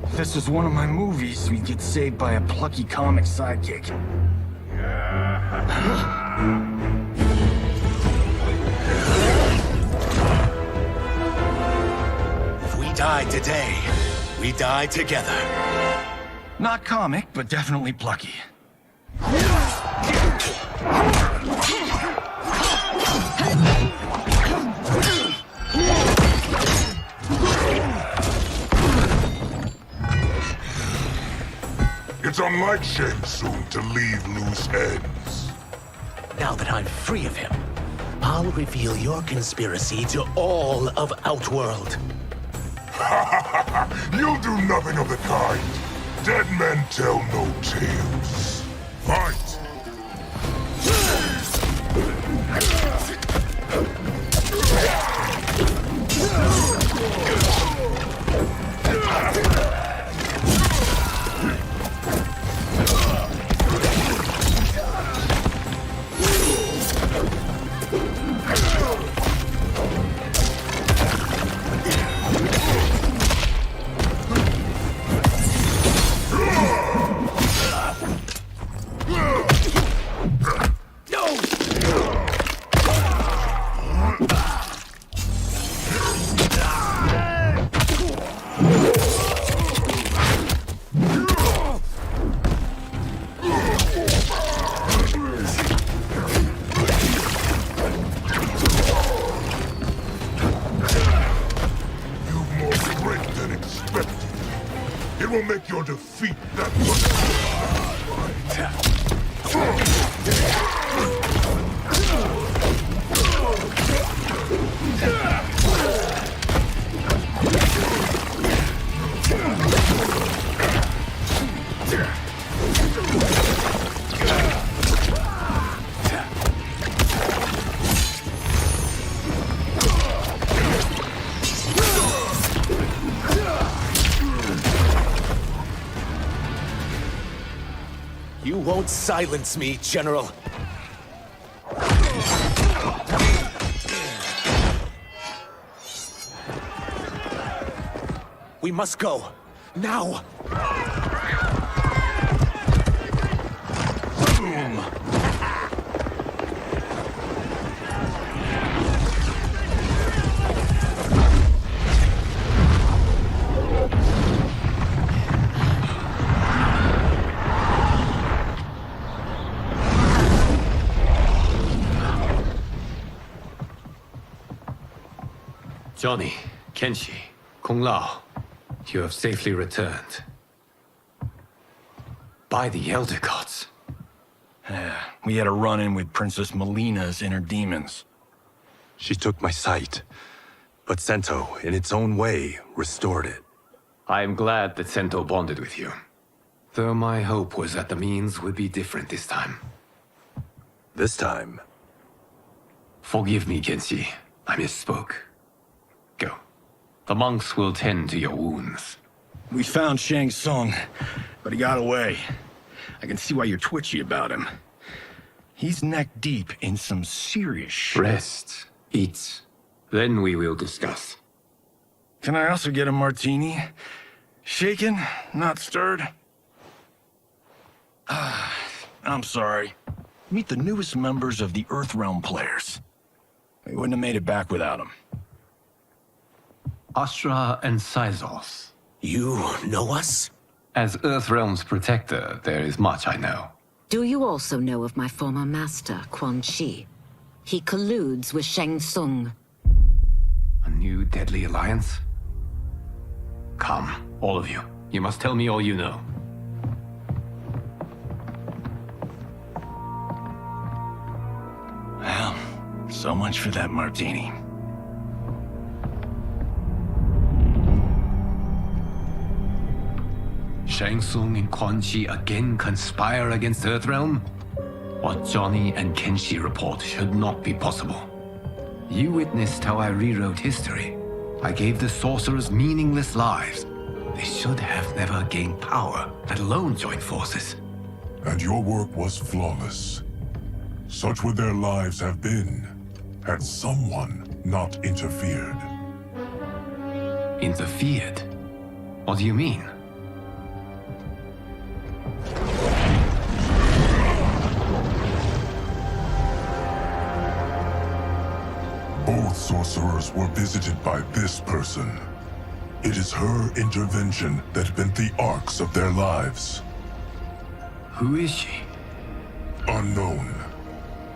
If this was one of my movies, we'd get saved by a plucky comic sidekick. If we die today, we die together. Not comic, but definitely plucky. It's unlike Shang Tsung to leave loose ends. Now that I'm free of him, I'll reveal your conspiracy to all of Outworld. You'll do nothing of the kind. Dead men tell no tales. Fight! Will make your defeat that You won't silence me, General. We must go. Now! Boom! Johnny, Kenshi, Kung Lao, you have safely returned. By the Elder Gods. We had a run-in with Princess Melina's inner demons. She took my sight, but Sento, in its own way, restored it. I am glad that Sento bonded with you. Though my hope was that the means would be different this time. This time? Forgive me, Kenshi. I misspoke. Go. The monks will tend to your wounds. We found Shang Tsung, but he got away. I can see why you're twitchy about him. He's neck-deep in some serious shit. Rest. Eat. Then we will discuss. Can I also get a martini? Shaken, not stirred? I'm sorry. Meet the newest members of the Earthrealm players. We wouldn't have made it back without them. Astra and Sizos. You know us? As Earthrealm's protector, there is much I know. Do you also know of my former master, Quan Chi? He colludes with Shang Tsung. A new deadly alliance? Come, all of you. You must tell me all you know. Well, so much for that martini. Shang Tsung and Quan Chi again conspire against Earthrealm? What Johnny and Kenshi report should not be possible. You witnessed how I rewrote history. I gave the sorcerers meaningless lives. They should have never gained power, let alone join forces. And your work was flawless. Such would their lives have been, had someone not interfered. Interfered? What do you mean? Both sorcerers were visited by this person. It is her intervention that bent the arcs of their lives. Who is she? Unknown.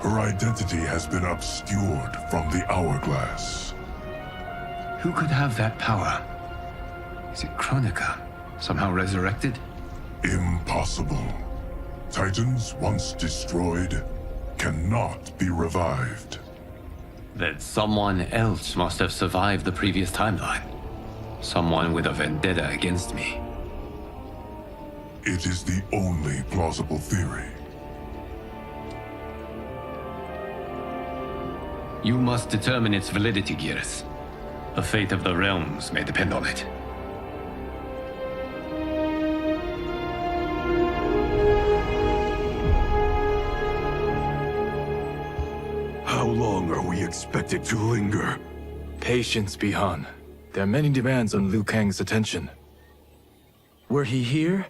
Her identity has been obscured from the Hourglass. Who could have that power? Is it Kronika? Somehow resurrected? Impossible. Titans once destroyed cannot be revived. Then someone else must have survived the previous timeline. Someone with a vendetta against me. It is the only plausible theory. You must determine its validity, Geras. The fate of the realms may depend on it. How long are we expected to linger? Patience, Bihan. There are many demands on Liu Kang's attention. Were he here,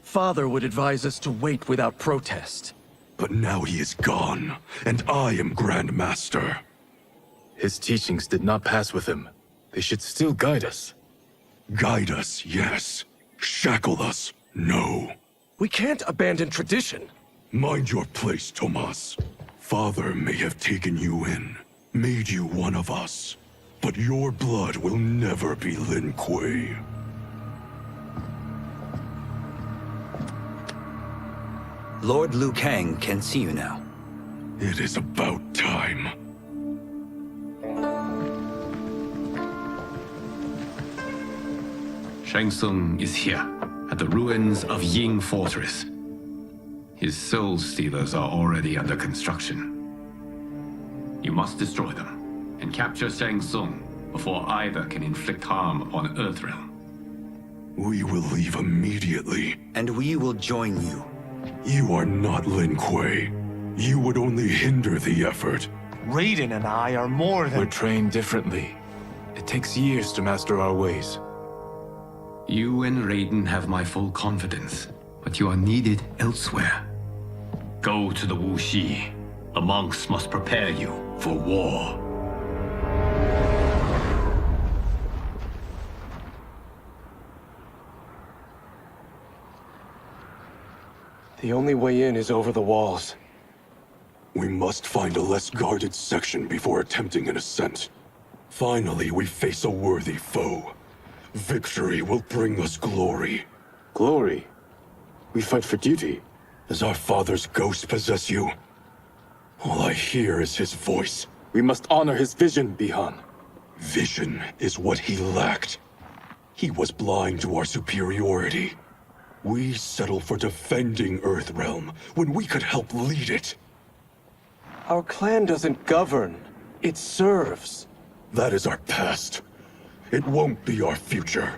Father would advise us to wait without protest. But now he is gone, and I am Grand Master. His teachings did not pass with him. They should still guide us. Guide us, yes. Shackle us, no. We can't abandon tradition. Mind your place, Tomas. Father may have taken you in, made you one of us. But your blood will never be Lin Kuei. Lord Liu Kang can see you now. It is about time. Shang Tsung is here, at the ruins of Ying Fortress. His soul stealers are already under construction. You must destroy them, and capture Shang Tsung before either can inflict harm upon Earthrealm. We will leave immediately. And we will join you. You are not Lin Kuei. You would only hinder the effort. Raiden and I are more than— We're trained differently. It takes years to master our ways. You and Raiden have my full confidence, but you are needed elsewhere. Go to the Wuxi. The monks must prepare you for war. The only way in is over the walls. We must find a less guarded section before attempting an ascent. Finally, we face a worthy foe. Victory will bring us glory. Glory? We fight for duty. Does our father's ghost possess you? All I hear is his voice. We must honor his vision, Bihan. Vision is what he lacked. He was blind to our superiority. We settle for defending Earthrealm when we could help lead it. Our clan doesn't govern. It serves. That is our past. It won't be our future.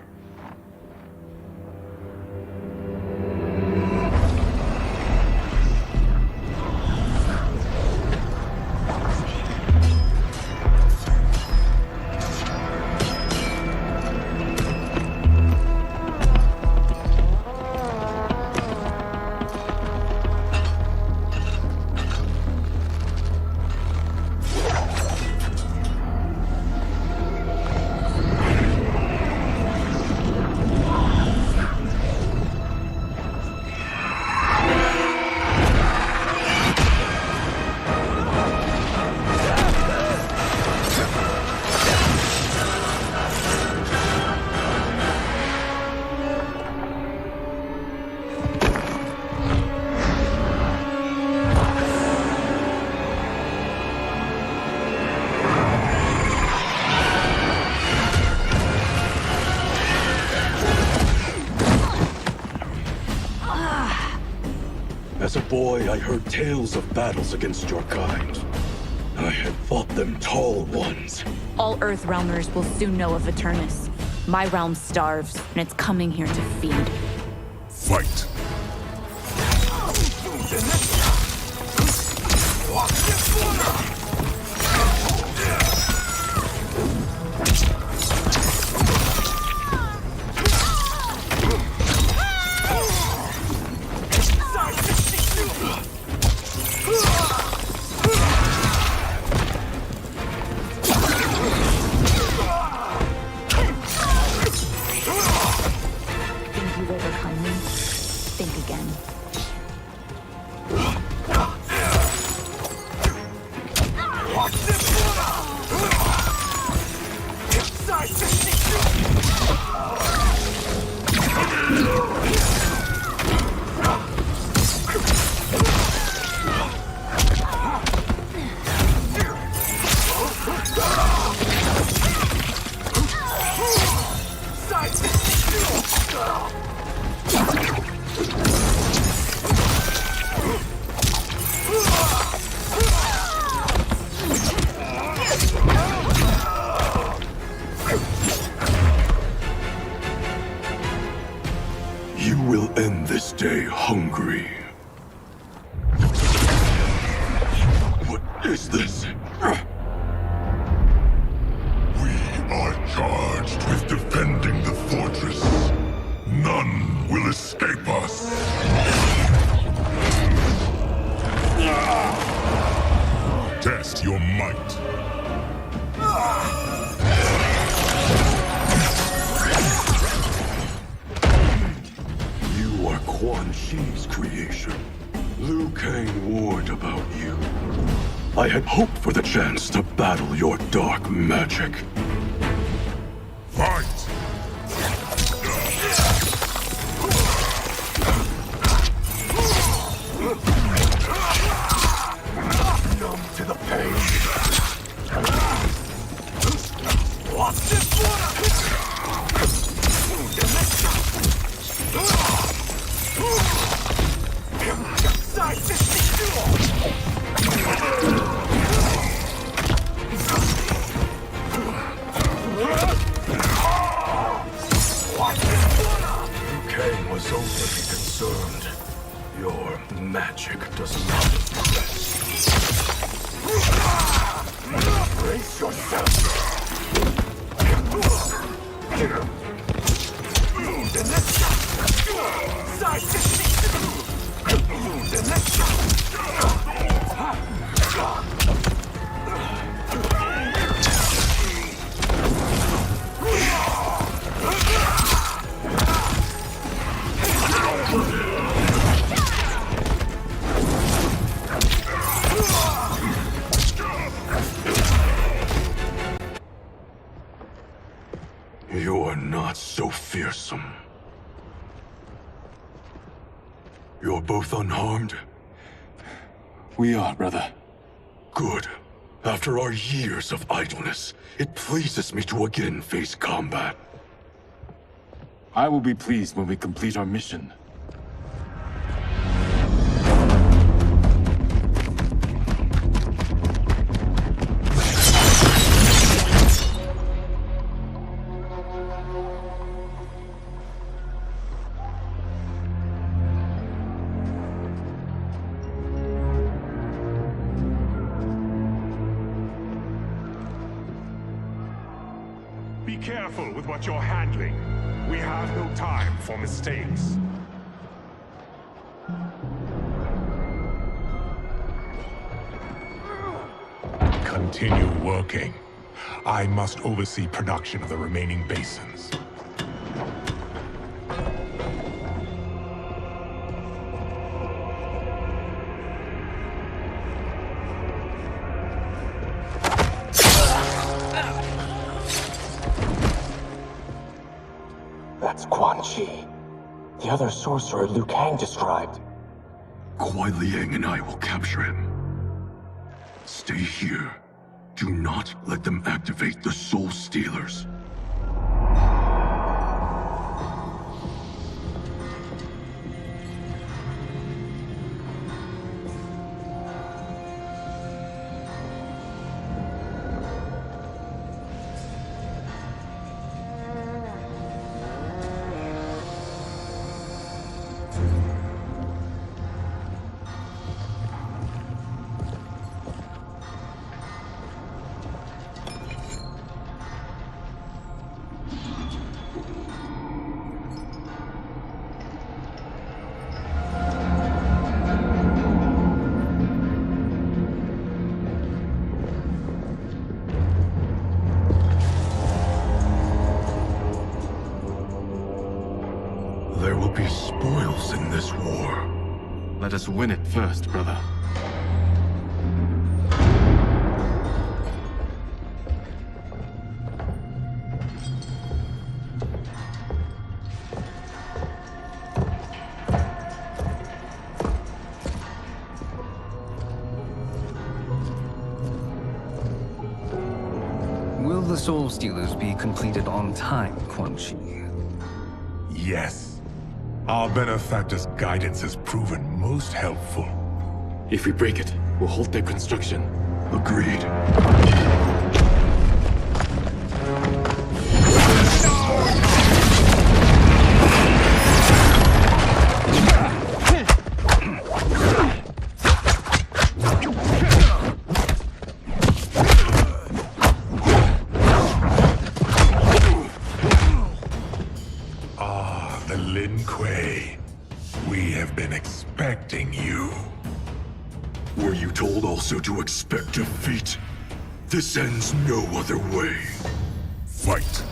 As a boy, I heard tales of battles against your kind. I had fought them tall ones. All Earthrealmers will soon know of Eternus. My realm starves, and it's coming here to feed. Fight! You will end this day hungry. What is this? We are charged with defending the fortress. None will escape us. Test your might. You are Quan Chi's creation. Liu Kang warned about you. I had hoped for the chance to battle your dark magic. Fight! Numb to the pain. What's this Liu Kang was overly concerned. Your magic does not brace yourself. You are not so fearsome. You're both unharmed? We are, brother. Good. After our years of idleness, it pleases me to again face combat. I will be pleased when we complete our mission. Be careful with what you're handling. We have no time for mistakes. Continue working. I must oversee production of the remaining basins. That's Quan Chi. The other sorcerer Liu Kang described. Kuai Liang and I will capture him. Stay here. Do not let them activate the Soul Stealers. There will be spoils in this war. Let us win it first, brother. Will the Soul Stealers be completed on time, Quan Chi? Yes. Our benefactor's guidance has proven most helpful. If we break it, we'll halt their construction. Agreed. We have been expecting you. Were you told also to expect defeat? This ends no other way. Fight.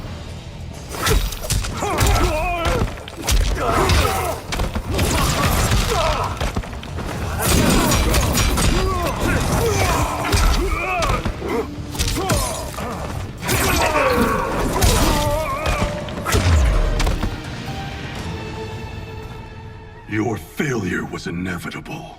Your failure was inevitable.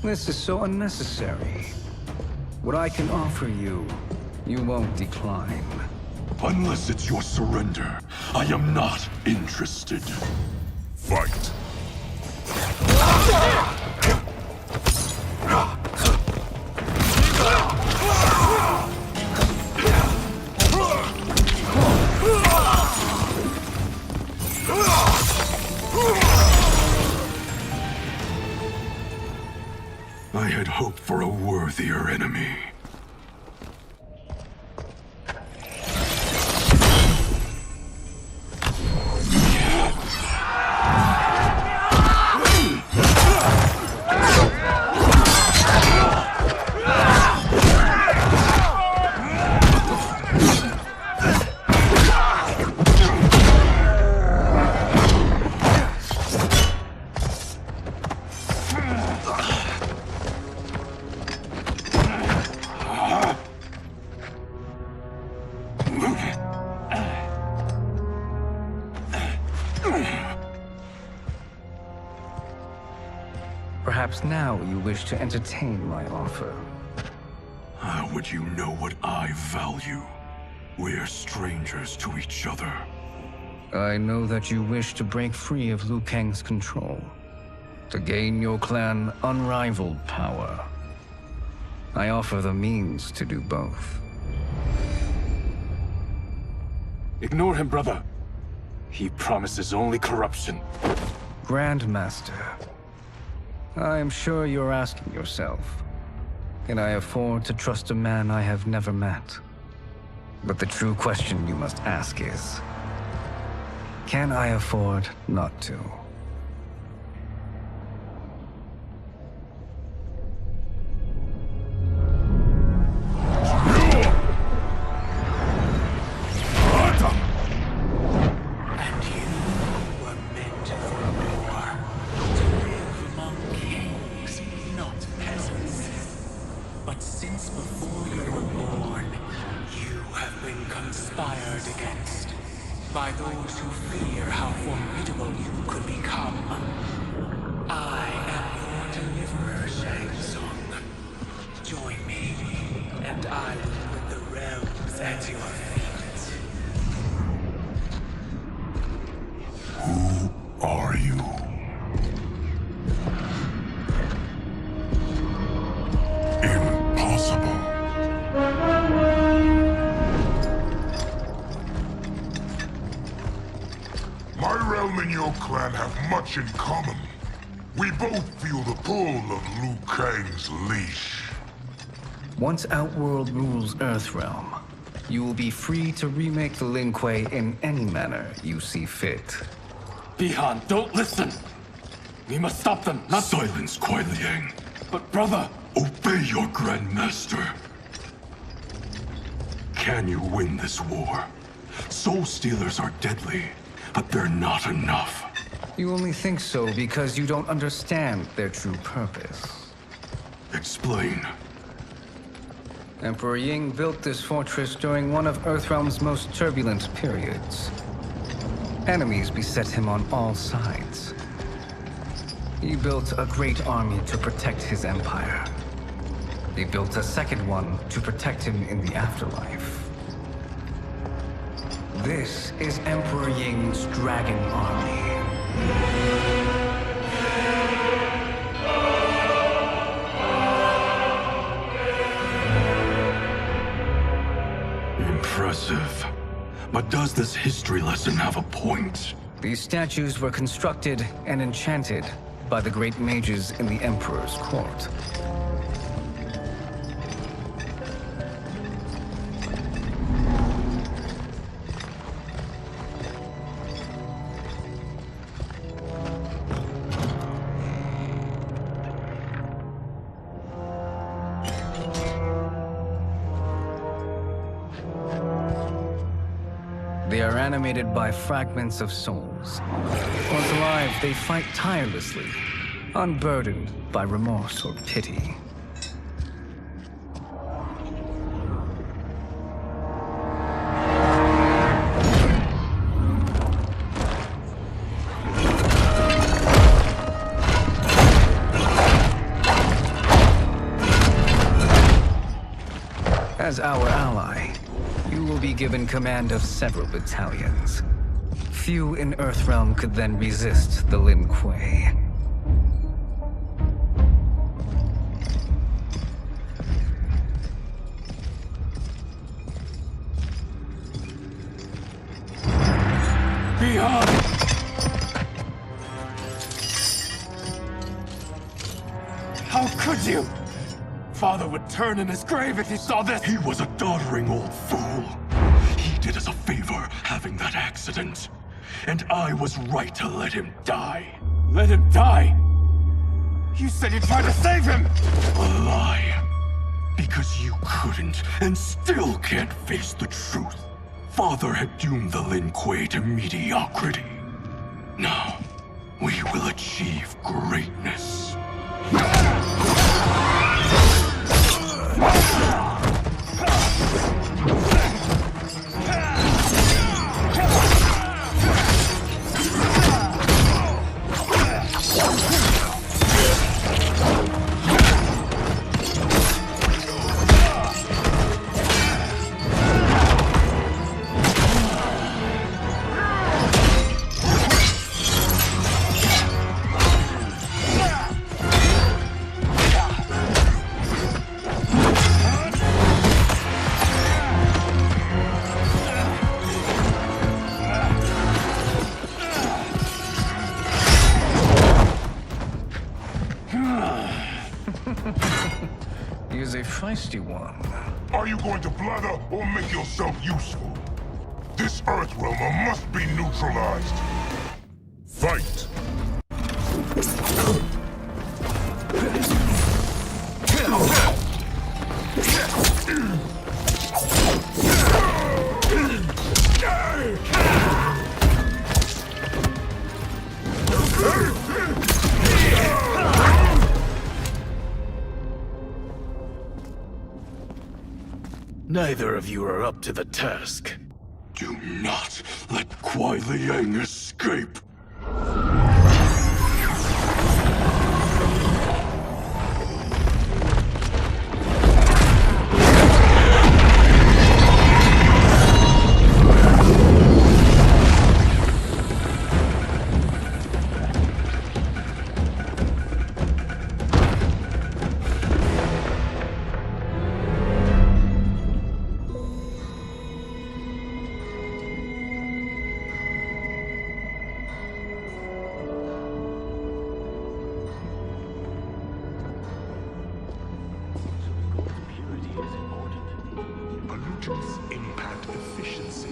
This is so unnecessary. What I can offer you, you won't decline. Unless it's your surrender, I am not interested. Fight. I had hoped for a worthier enemy. Perhaps now you wish to entertain my offer. How would you know what I value? We're strangers to each other. I know that you wish to break free of Liu Kang's control, to gain your clan unrivaled power. I offer the means to do both. Ignore him, brother. He promises only corruption. Grandmaster, I am sure you're asking yourself, can I afford to trust a man I have never met? But the true question you must ask is, can I afford not to? By those who fear how formidable you could become. I am your deliverer, Shang Tsung. Join me, and I will put the realms at your feet. Who are you? Impossible. My realm and your clan have much in common. We both feel the pull of Liu Kang's leash. Once Outworld rules Earthrealm, you will be free to remake the Lin Kuei in any manner you see fit. Bihan, don't listen! We must stop them, not— Silence, Kuai Liang. But brother— Obey your Grandmaster. Can you win this war? Soul Stealers are deadly, but they're not enough. You only think so because you don't understand their true purpose. Explain. Emperor Ying built this fortress during one of Earthrealm's most turbulent periods. Enemies beset him on all sides. He built a great army to protect his empire. He built a second one to protect him in the afterlife. This is Emperor Ying's Dragon Army. Impressive. But does this history lesson have a point? These statues were constructed and enchanted by the great mages in the Emperor's court. They are animated by fragments of souls. Once alive, they fight tirelessly, unburdened by remorse or pity. As our ally, you will be given command of several battalions. Few in Earthrealm could then resist the Lin Kuei. Beyond! How could you? Father would turn in his grave if he saw this! He was a doddering old fool. He did us a favor having that accident. And I was right to let him die. Let him die? You said you tried to save him! A lie. Because you couldn't and still can't face the truth. Father had doomed the Lin Kuei to mediocrity. Now, we will achieve greatness. feisty one. Are you going to blather or make yourself useful? This Earthrealmer must be neutralized. Fight! Neither of you are up to the task. Do not let Kuai Liang escape. Pollutants impact efficiency.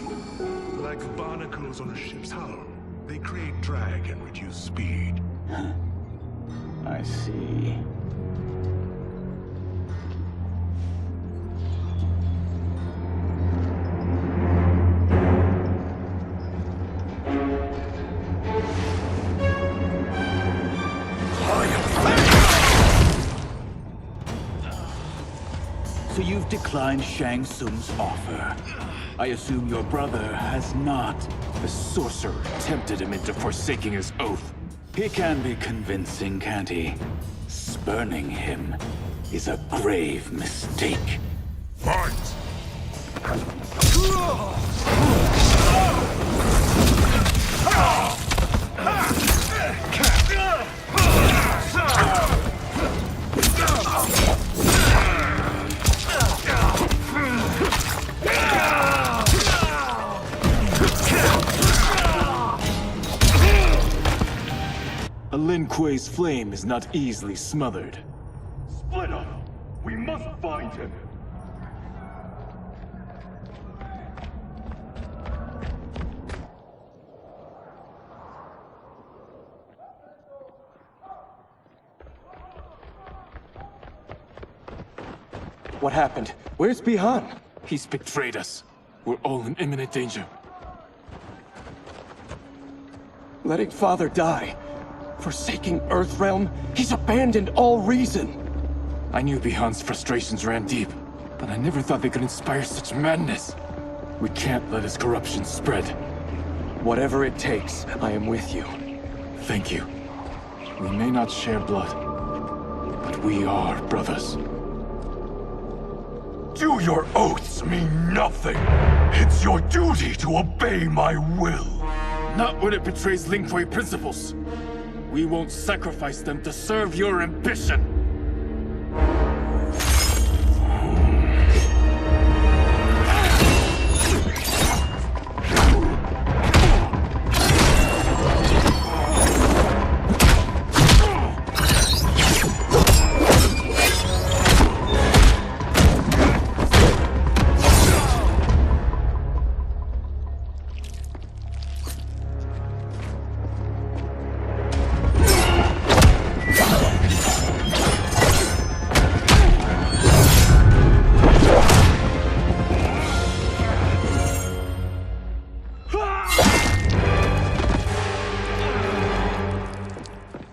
Like barnacles on a ship's hull, they create drag and reduce speed. I see. So you've declined Shang Tsung's offer. I assume your brother has not. The sorcerer tempted him into forsaking his oath. He can be convincing, can't he? Spurning him is a grave mistake. Fight! A Lin Kuei's flame is not easily smothered. Split up! We must find him! What happened? Where's Bihan? He's betrayed us. We're all in imminent danger. Letting Father die. Forsaking Earthrealm, he's abandoned all reason. I knew Bihan's frustrations ran deep, but I never thought they could inspire such madness. We can't let his corruption spread. Whatever it takes, I am with you. Thank you. We may not share blood, but we are brothers. Do your oaths mean nothing? It's your duty to obey my will. Not when it betrays Lin Kuei principles. We won't sacrifice them to serve your ambition.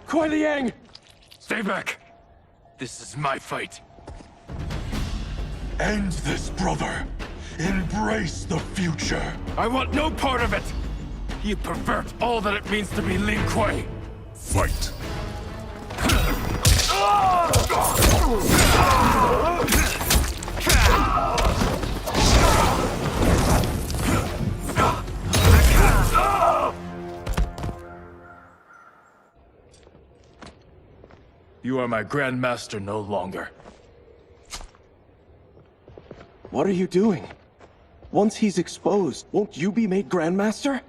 Kuai Liang! Stay back! This is my fight. End this, brother. Embrace the future. I want no part of it! You pervert all that it means to be Lin Kuei! Fight! You are my Grandmaster no longer. What are you doing? Once he's exposed, won't you be made Grandmaster?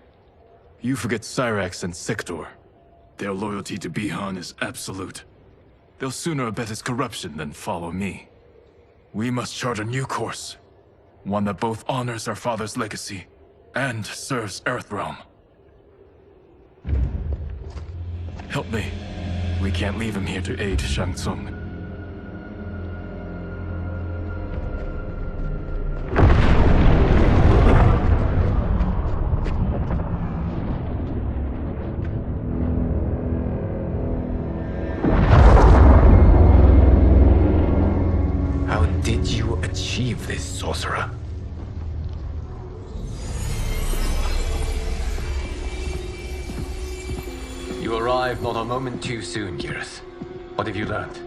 You forget Cyrax and Sector. Their loyalty to Bihan is absolute. They'll sooner abet his corruption than follow me. We must chart a new course. One that both honors our father's legacy and serves Earthrealm. Help me. We can't leave him here to aid Shang Tsung. How did you achieve this, sorcerer? You arrived not a moment too soon, Geras. What have you learned?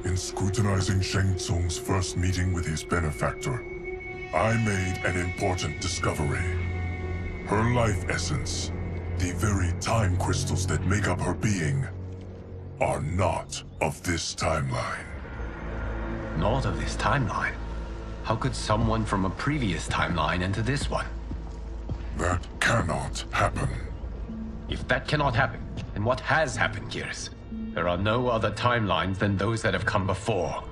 In scrutinizing Shang Tsung's first meeting with his benefactor, I made an important discovery. Her life essence, the very time crystals that make up her being, are not of this timeline. Not of this timeline? How could someone from a previous timeline enter this one? That cannot happen. If that cannot happen, then what has happened, Geras? There are no other timelines than those that have come before.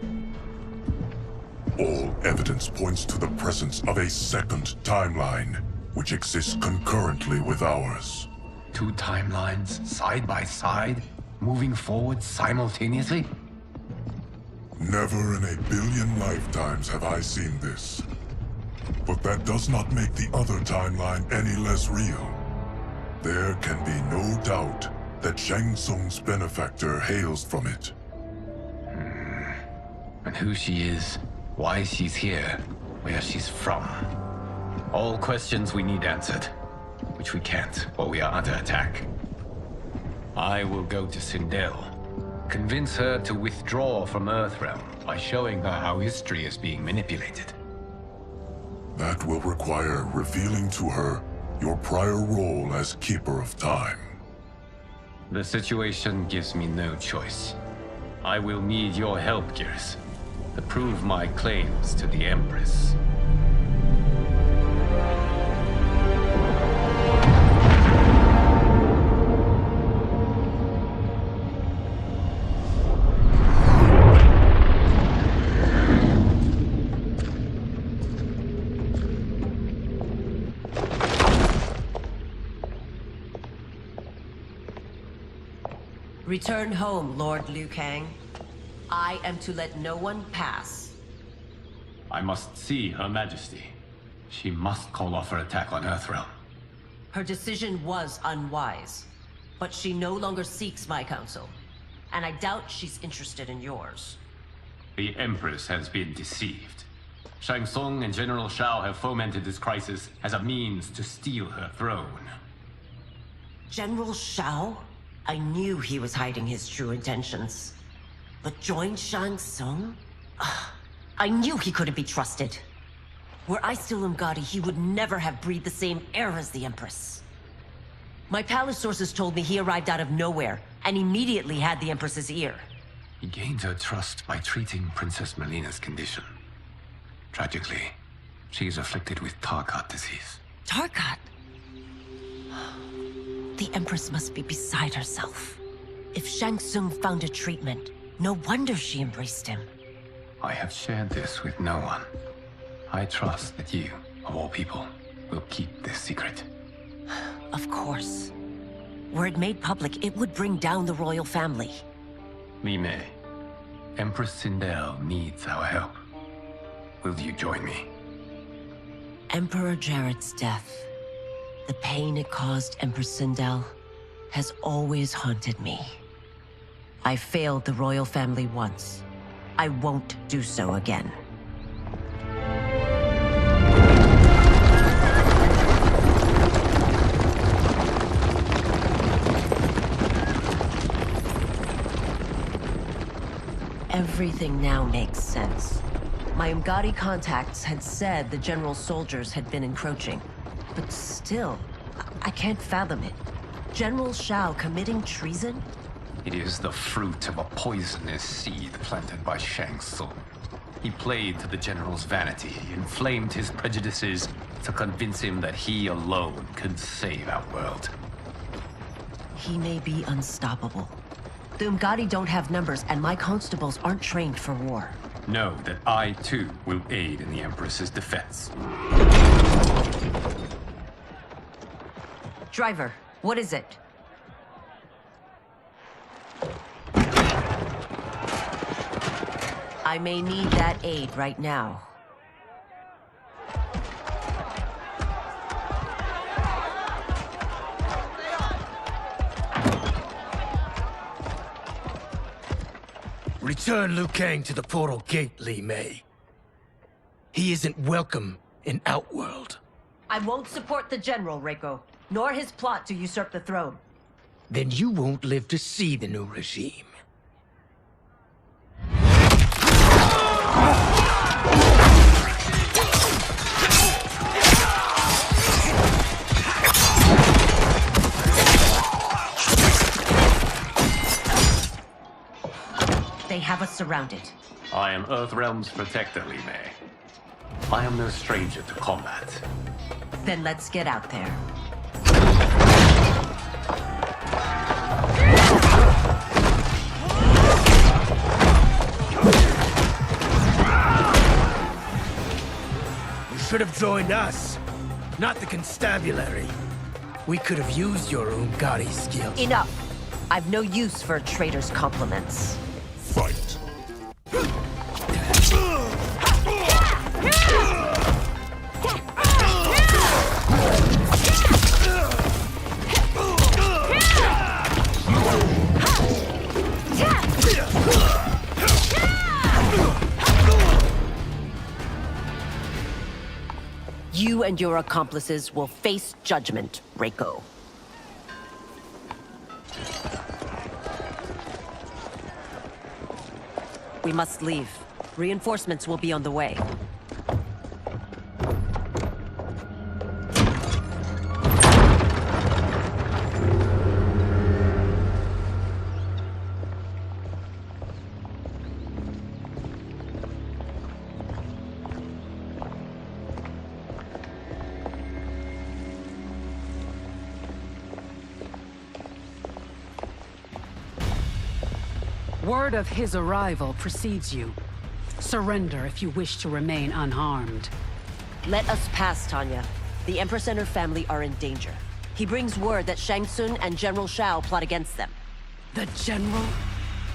All evidence points to the presence of a second timeline, which exists concurrently with ours. Two timelines, side by side, moving forward simultaneously? Never in a billion lifetimes have I seen this. But that does not make the other timeline any less real. There can be no doubt that Shang Tsung's benefactor hails from it. And who she is, why she's here, where she's from. All questions we need answered, which we can't while we are under attack. I will go to Sindel, convince her to withdraw from Earthrealm by showing her how history is being manipulated. That will require revealing to her your prior role as Keeper of Time. The situation gives me no choice. I will need your help, Geras, to prove my claims to the Empress. Return home, Lord Liu Kang. I am to let no one pass. I must see Her Majesty. She must call off her attack on Earthrealm. Her decision was unwise, but she no longer seeks my counsel, and I doubt she's interested in yours. The Empress has been deceived. Shang Tsung and General Shao have fomented this crisis as a means to steal her throne. General Shao? I knew he was hiding his true intentions. But join Shang Tsung? I knew he couldn't be trusted. Were I still Umgadi, he would never have breathed the same air as the Empress. My palace sources told me he arrived out of nowhere, and immediately had the Empress's ear. He gained her trust by treating Princess Melina's condition. Tragically, she is afflicted with Tarkat disease. Tarkat? The Empress must be beside herself. If Shang Tsung found a treatment, no wonder she embraced him. I have shared this with no one. I trust that you, of all people, will keep this secret. Of course. Were it made public, it would bring down the royal family. Li Mei, Empress Sindel needs our help. Will you join me? Emperor Jared's death, the pain it caused Empress Sindel, has always haunted me. I failed the royal family once. I won't do so again. Everything now makes sense. My Umgadi contacts had said the general's soldiers had been encroaching. But still, I can't fathom it. General Shao committing treason? It is the fruit of a poisonous seed planted by Shang Tsung. He played to the general's vanity, inflamed his prejudices to convince him that he alone could save Outworld. He may be unstoppable. The Umgadi don't have numbers, and my constables aren't trained for war. Know that I, too, will aid in the Empress's defense. Driver, what is it? I may need that aid right now. Return Liu Kang to the portal gate, Li Mei. He isn't welcome in Outworld. I won't support the General, Reiko, nor his plot to usurp the throne. Then you won't live to see the new regime. They have us surrounded. I am Earthrealm's protector, Li Mei. I am no stranger to combat. Then let's get out there. You should have joined us, not the constabulary. We could have used your Umgari skills. Enough! I've no use for a traitor's compliments. Fight. You and your accomplices will face judgment, Reiko. We must leave. Reinforcements will be on the way. Word of his arrival precedes you. Surrender if you wish to remain unharmed. Let us pass, Tanya. The Empress and her family are in danger. He brings word that Shang Tsung and General Shao plot against them. The General?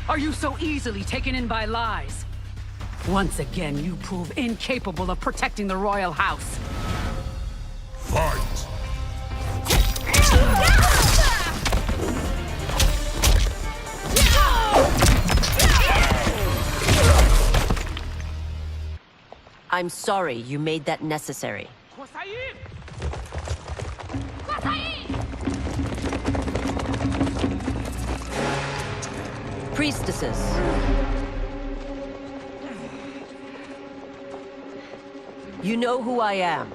Are you so easily taken in by lies? Once again, you prove incapable of protecting the royal house. Fight! I'm sorry you made that necessary. Priestesses. You know who I am.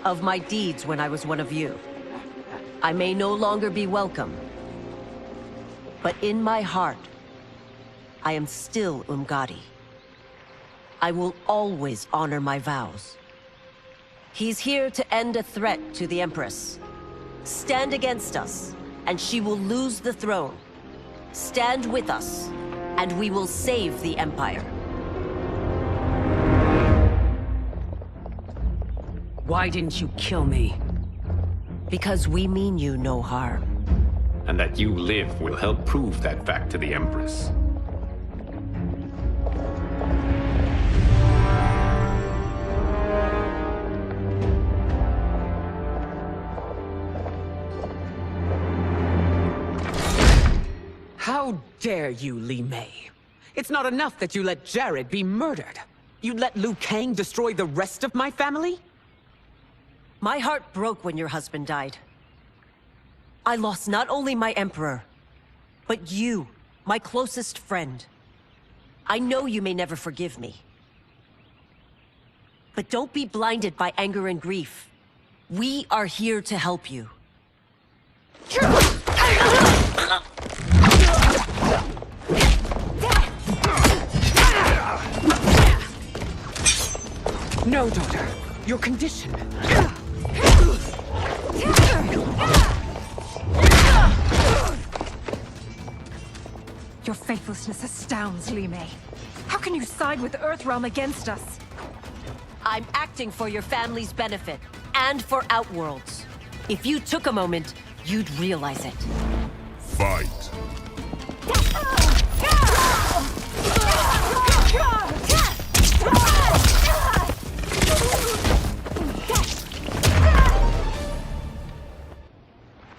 Of my deeds when I was one of you. I may no longer be welcome. But in my heart, I am still Umgadi. I will always honor my vows. He's here to end a threat to the Empress. Stand against us, and she will lose the throne. Stand with us, and we will save the Empire. Why didn't you kill me? Because we mean you no harm. And that you live will help prove that fact to the Empress. How dare you, Li Mei? It's not enough that you let Jared be murdered. You let Liu Kang destroy the rest of my family? My heart broke when your husband died. I lost not only my Emperor, but you, my closest friend. I know you may never forgive me. But don't be blinded by anger and grief. We are here to help you. No, daughter. Your condition. Your faithlessness astounds, Li Mei. How How can you side with Earthrealm against us? I'm acting for your family's benefit, and for Outworld's. If you took a moment, you'd realize it. Fight.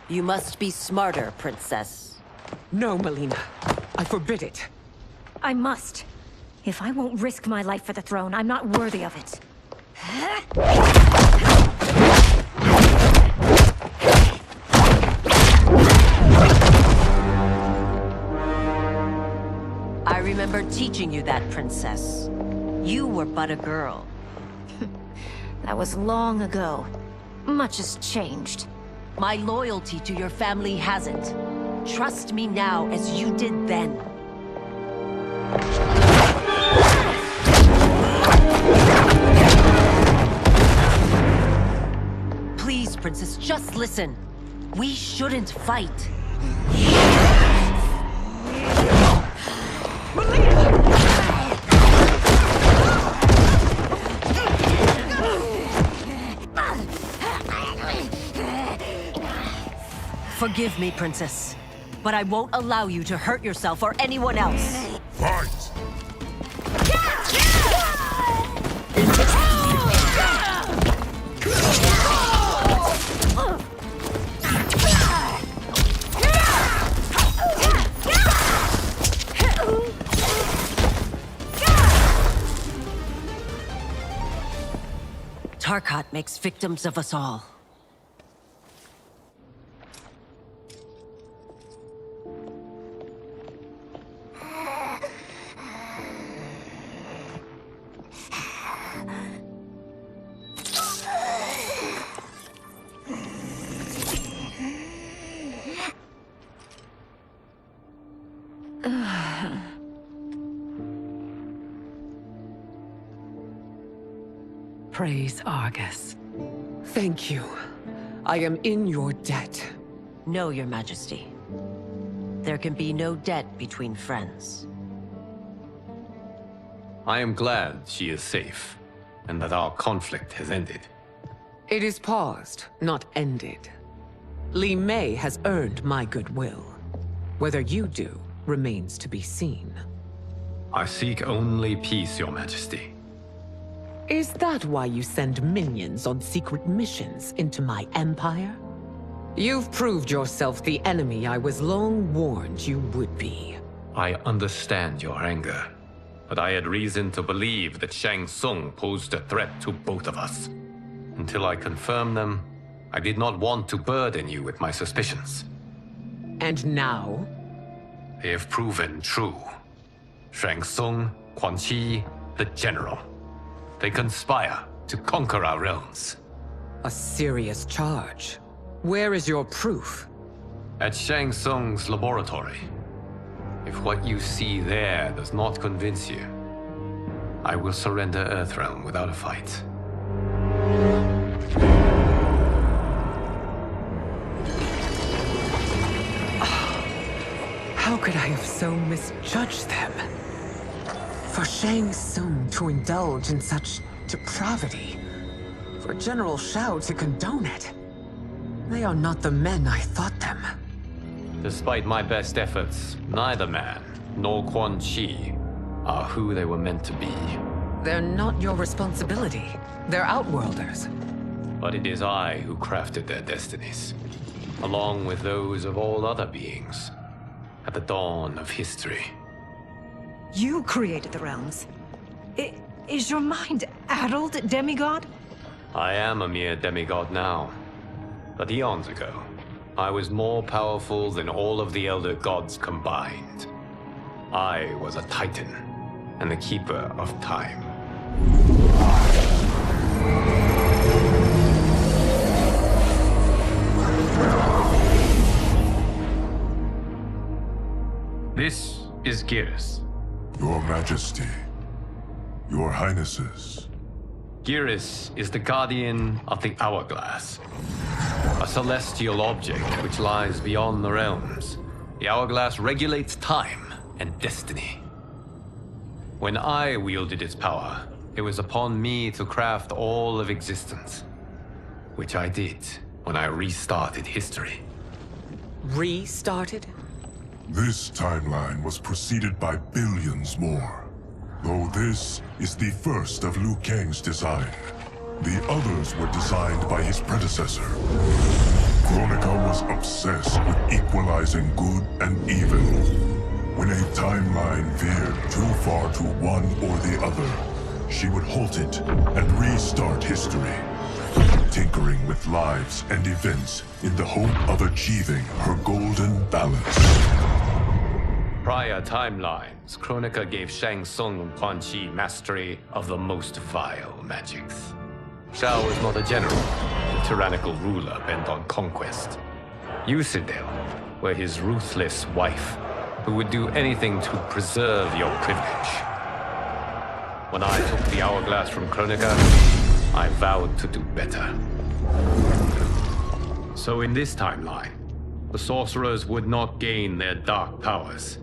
You must be smarter, Princess. No, Melina. I forbid it. I must. If I won't risk my life for the throne, I'm not worthy of it. I remember teaching you that, Princess. You were but a girl. That was long ago. Much has changed. My loyalty to your family hasn't. Trust me now as you did then. Please, Princess, just listen. We shouldn't fight. Forgive me, Princess, but I won't allow you to hurt yourself or anyone else. Fight! Tarkat makes victims of us all. Praise Argus. Thank you. I am in your debt. No, Your Majesty. There can be no debt between friends. I am glad she is safe, and that our conflict has ended. It is paused, not ended. Li Mei has earned my goodwill. Whether you do remains to be seen. I seek only peace, Your Majesty. Is that why you send minions on secret missions into my empire? You've proved yourself the enemy I was long warned you would be. I understand your anger, but I had reason to believe that Shang Tsung posed a threat to both of us. Until I confirmed them, I did not want to burden you with my suspicions. And now? They have proven true. Shang Tsung, Quan Chi, the General. They conspire to conquer our realms. A serious charge. Where is your proof? At Shang Tsung's laboratory. If what you see there does not convince you, I will surrender Earthrealm without a fight. How could I have so misjudged them? For Shang Tsung to indulge in such depravity, for General Shao to condone it, they are not the men I thought them. Despite my best efforts, neither man nor Quan Chi are who they were meant to be. They're not your responsibility. They're Outworlders. But it is I who crafted their destinies, along with those of all other beings, at the dawn of history. You created the realms. Is your mind addled, demigod? I am a mere demigod now. But eons ago, I was more powerful than all of the Elder Gods combined. I was a Titan, and the Keeper of Time. This is Geras. Your Majesty. Your Highnesses. Geras is the guardian of the Hourglass. A celestial object which lies beyond the realms. The Hourglass regulates time and destiny. When I wielded its power, it was upon me to craft all of existence. Which I did when I restarted history. Restarted? This timeline was preceded by billions more. Though this is the first of Liu Kang's design. The others were designed by his predecessor. Kronika was obsessed with equalizing good and evil. When a timeline veered too far to one or the other, she would halt it and restart history, tinkering with lives and events in the hope of achieving her golden balance. Prior timelines, Kronika gave Shang Tsung and Quan Chi mastery of the most vile magics. Shao was not a general, a tyrannical ruler bent on conquest. Citadel were his ruthless wife, who would do anything to preserve your privilege. When I took the Hourglass from Kronika, I vowed to do better. So in this timeline, the sorcerers would not gain their dark powers.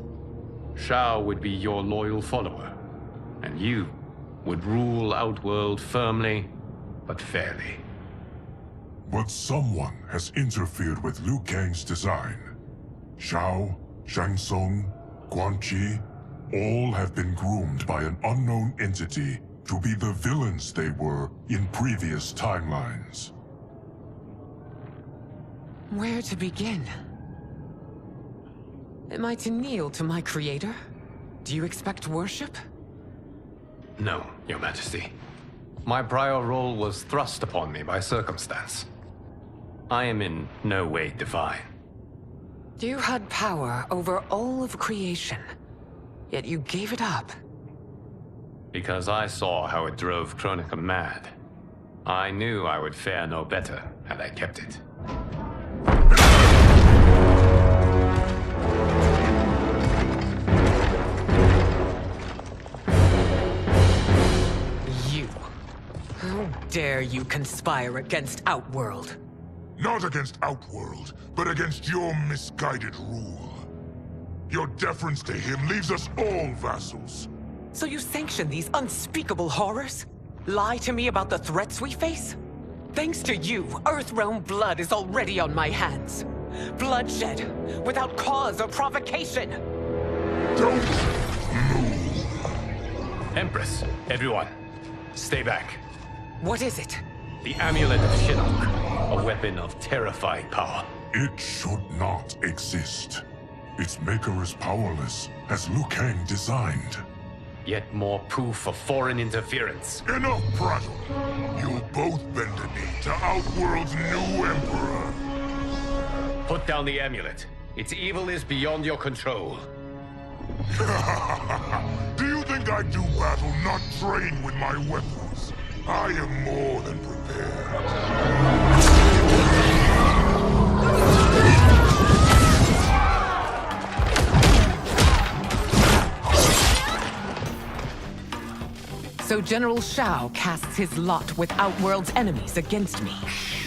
Shao would be your loyal follower, and you would rule Outworld firmly, but fairly. But someone has interfered with Liu Kang's design. Shao, Shang Tsung, Quan Chi, all have been groomed by an unknown entity to be the villains they were in previous timelines. Where to begin? Am I to kneel to my creator? Do you expect worship? No, Your Majesty. My prior role was thrust upon me by circumstance. I am in no way divine. You had power over all of creation, yet you gave it up. Because I saw how it drove Kronika mad. I knew I would fare no better had I kept it. You. How dare you conspire against Outworld? Not against Outworld, but against your misguided rule. Your deference to him leaves us all vassals. So you sanction these unspeakable horrors? Lie to me about the threats we face? Thanks to you, Earthrealm blood is already on my hands. Bloodshed, without cause or provocation. Don't move. Empress, everyone, stay back. What is it? The Amulet of Shinnok, a weapon of terrifying power. It should not exist. Its maker is powerless, as Liu Kang designed. Yet more proof of foreign interference. Enough prattle. You'll both bend a knee to Outworld's new emperor. Put down the amulet. Its evil is beyond your control. Do you think I do battle not trained with my weapons? I am more than prepared. So General Shao casts his lot with Outworld's enemies against me.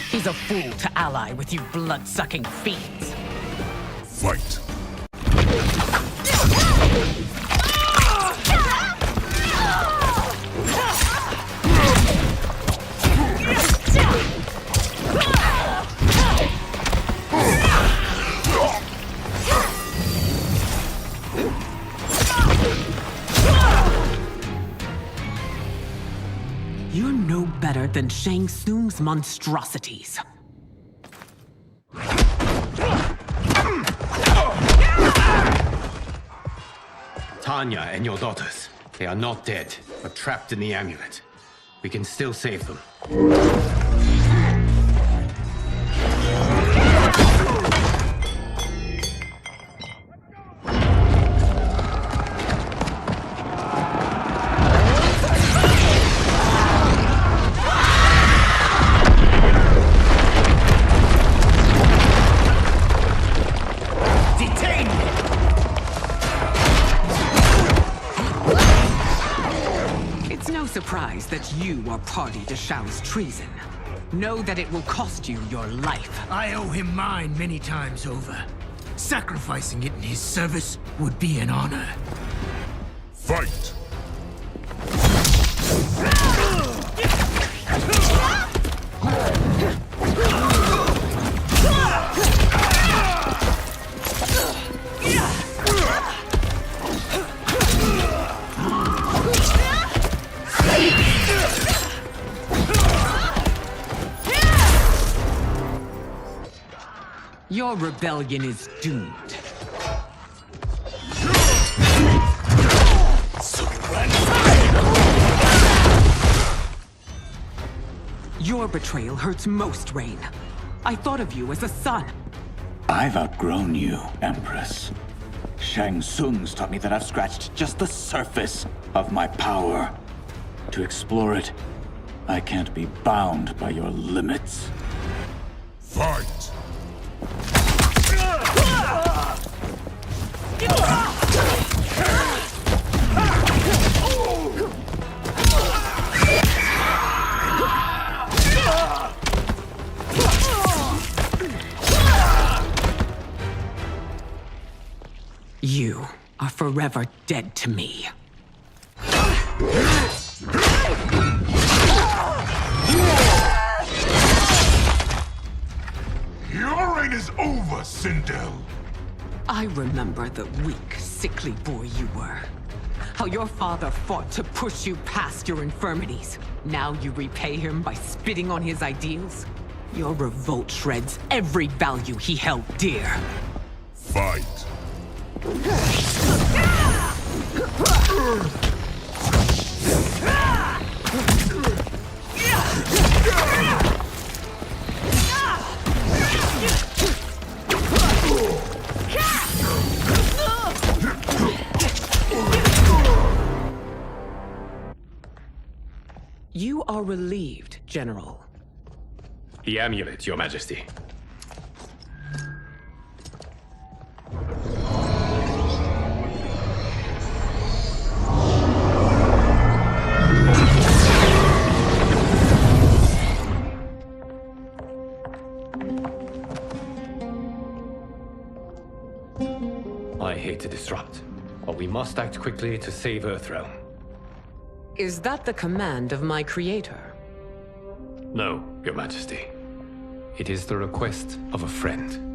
He's a fool to ally with you blood-sucking fiends. Fight! You're no better than Shang Tsung's monstrosities. Tanya and your daughters, they are not dead, but trapped in the amulet. We can still save them. Surprised that you are party to Shao's treason. Know that it will cost you your life. I owe him mine many times over. Sacrificing it in his service would be an honor. Fight! Your rebellion is doomed. Your betrayal hurts most, Rain. I thought of you as a son. I've outgrown you, Empress. Shang Tsung's taught me that I've scratched just the surface of my power. To explore it, I can't be bound by your limits. Fight! You are forever dead to me. Your reign is over, Sindel! I remember the weak, sickly boy you were. How your father fought to push you past your infirmities. Now you repay him by spitting on his ideals? Your revolt shreds every value he held dear. Fight! You are relieved, General. The amulet, Your Majesty. I hate to disrupt, but we must act quickly to save Earthrealm. Is that the command of my creator? No, Your Majesty. It is the request of a friend.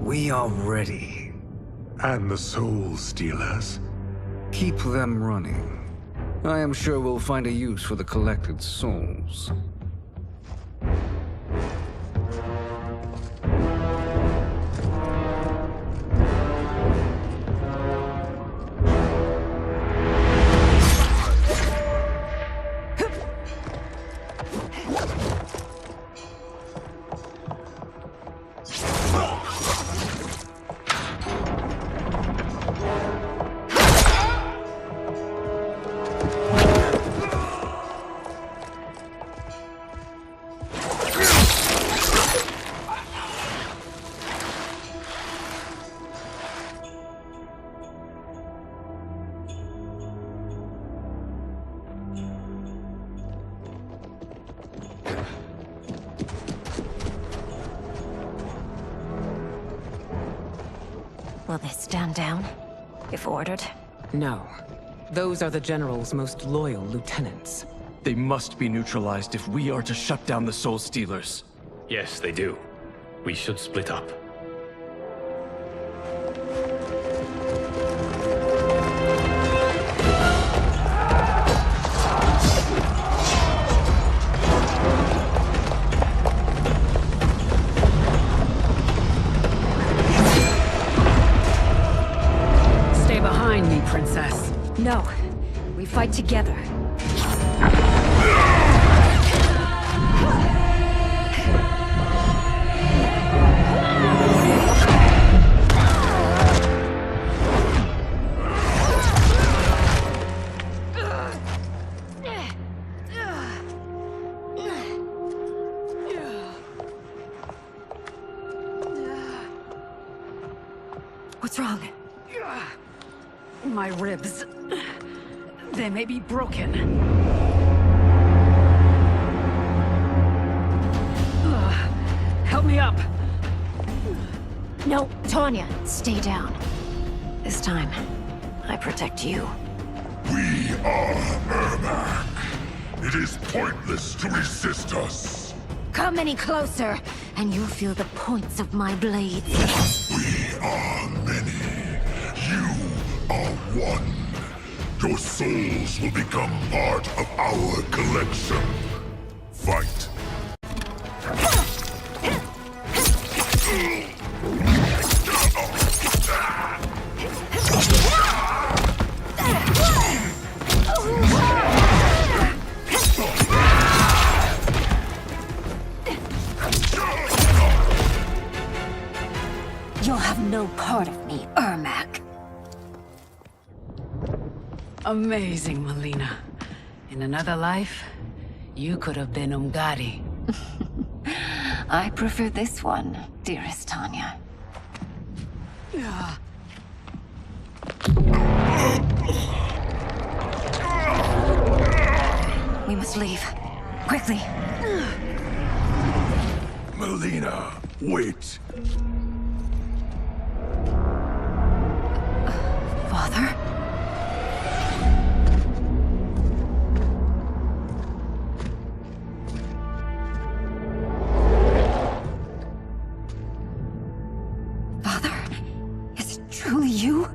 We are ready. And the Soul Stealers? Keep them running. I am sure we'll find a use for the collected souls. Will they stand down, if ordered? No. Those are the General's most loyal lieutenants. They must be neutralized if we are to shut down the Soul Stealers. Yes, they do. We should split up. Stay behind me, Princess. No. We fight together. What's wrong? My ribs. They may be broken. Help me up. No, Tanya, stay down. This time, I protect you. We are Ermac. It is pointless to resist us. Come any closer, and you'll feel the points of my blades. We are many. You are one. Your souls will become part of our collection. Fight. You'll have no part of me, Ermac. Amazing, Melina. In another life, you could have been Umgadi. I prefer this one, dearest Tanya. We must leave. Quickly. Melina, wait. Father? Father? Is it truly you?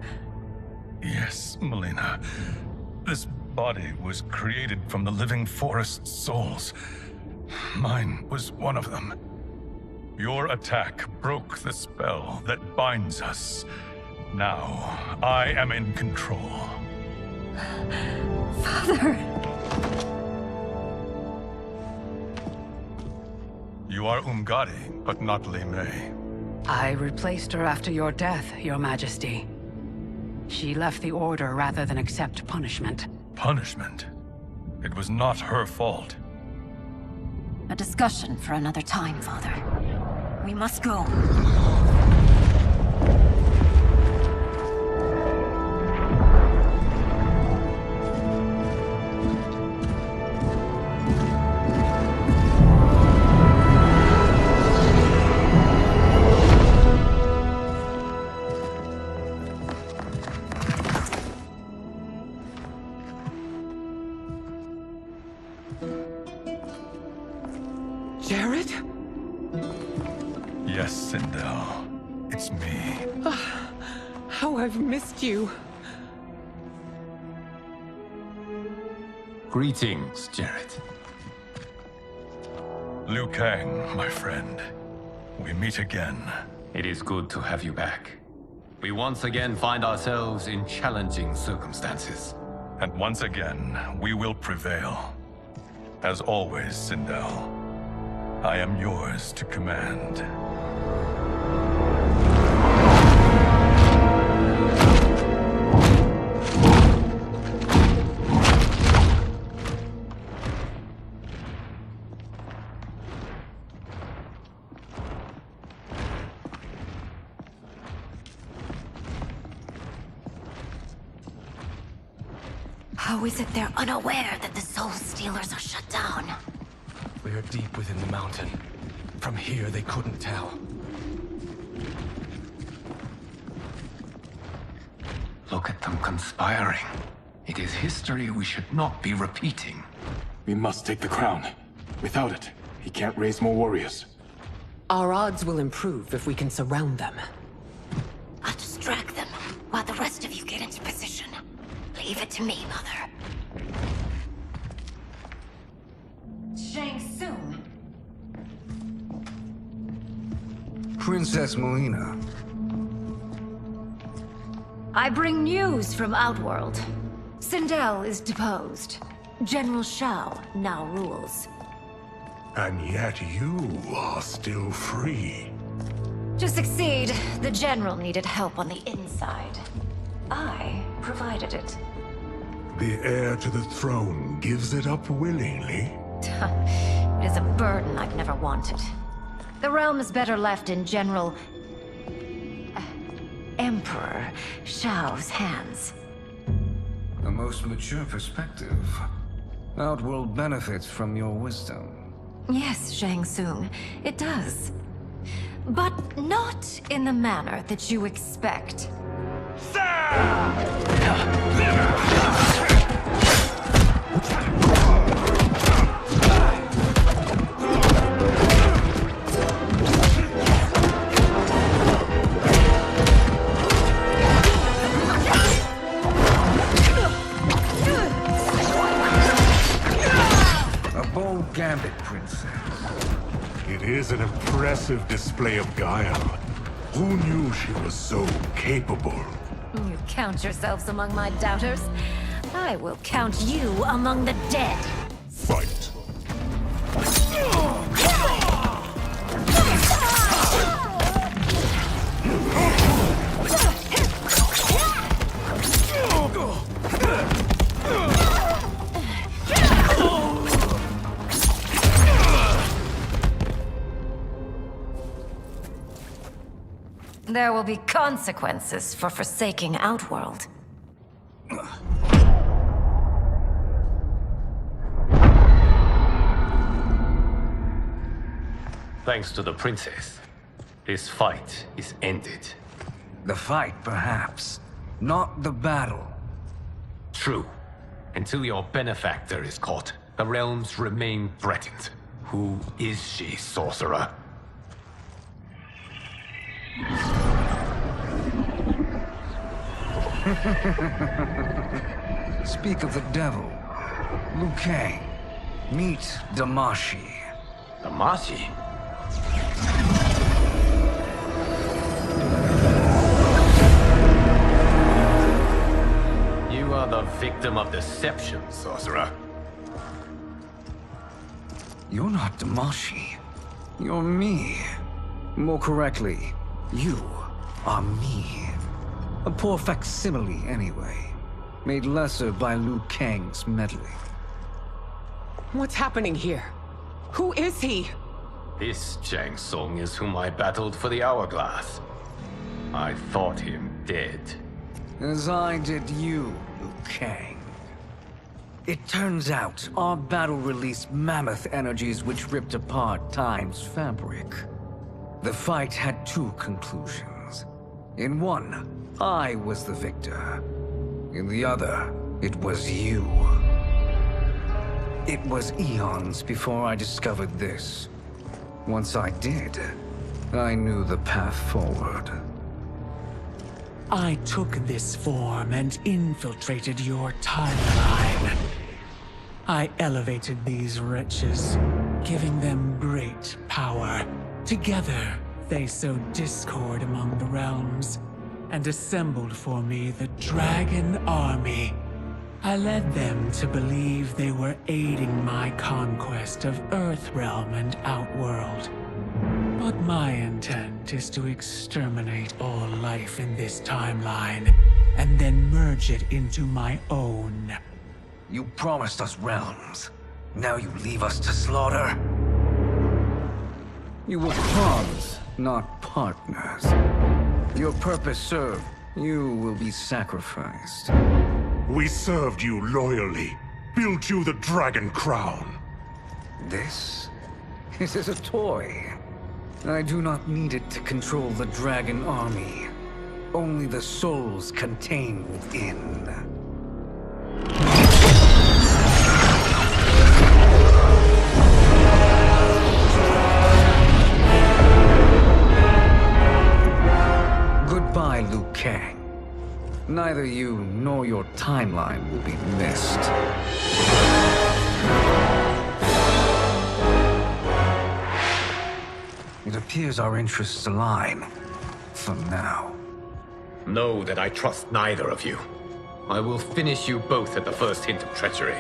Yes, Melina. This body was created from the living forest's souls. Mine was one of them. Your attack broke the spell that binds us. Now, I am in control. Father! You are Umgadi, but not Li Mei. I replaced her after your death, Your Majesty. She left the Order rather than accept punishment. Punishment? It was not her fault. A discussion for another time, Father. We must go. Jared? Yes, Sindel. It's me. How I've missed you. Greetings, Jared. Liu Kang, my friend. We meet again. It is good to have you back. We once again find ourselves in challenging circumstances. And once again, we will prevail. As always, Sindel, I am yours to command. How is it they're unaware that the Soul Stealers are shut down? We are deep within the mountain. From here, they couldn't tell. Look at them conspiring. It is history we should not be repeating. We must take the crown. Without it, he can't raise more warriors. Our odds will improve if we can surround them. I'll distract them while the rest of you get into position. Leave it to me, Mother. Shang Tsung. Princess Melina. I bring news from Outworld. Sindel is deposed. General Shao now rules. And yet you are still free. To succeed, the General needed help on the inside. I provided it. The heir to the throne gives it up willingly. It is a burden I've never wanted. The realm is better left in General... Emperor Shao's hands. A most mature perspective. Outworld benefits from your wisdom. Yes, Shang Tsung, it does. But not in the manner that you expect. it, Princess. It is an impressive display of guile. Who knew she was so capable? You count yourselves among my doubters. I will count you among the dead. Fight. There will be consequences for forsaking Outworld. Thanks to the princess, this fight is ended. The fight, perhaps. Not the battle. True. Until your benefactor is caught, the realms remain threatened. Who is she, sorcerer? Speak of the devil. Liu Kang. Meet Damashi. Damashi? You are the victim of deception, sorcerer. You're not Damashi. You're me. More correctly, you are me. A poor facsimile, anyway. Made lesser by Liu Kang's meddling. What's happening here? Who is he? This Shang Tsung is whom I battled for the Hourglass. I thought him dead. As I did you, Liu Kang. It turns out our battle released mammoth energies which ripped apart time's fabric. The fight had two conclusions. In one, I was the victor. In the other, it was you. It was eons before I discovered this. Once I did, I knew the path forward. I took this form and infiltrated your timeline. I elevated these wretches, giving them great power. Together, they sowed discord among the realms, and assembled for me the Dragon Army. I led them to believe they were aiding my conquest of Earthrealm and Outworld. But my intent is to exterminate all life in this timeline, and then merge it into my own. You promised us realms. Now you leave us to slaughter? You were pawns, not partners. Your purpose served. You will be sacrificed. We served you loyally, built you the Dragon Crown. This is a toy. I do not need it to control the Dragon Army. Only the souls contained within. Goodbye, Liu Kang. Neither you nor your timeline will be missed. It appears our interests align. For now. Know that I trust neither of you. I will finish you both at the first hint of treachery.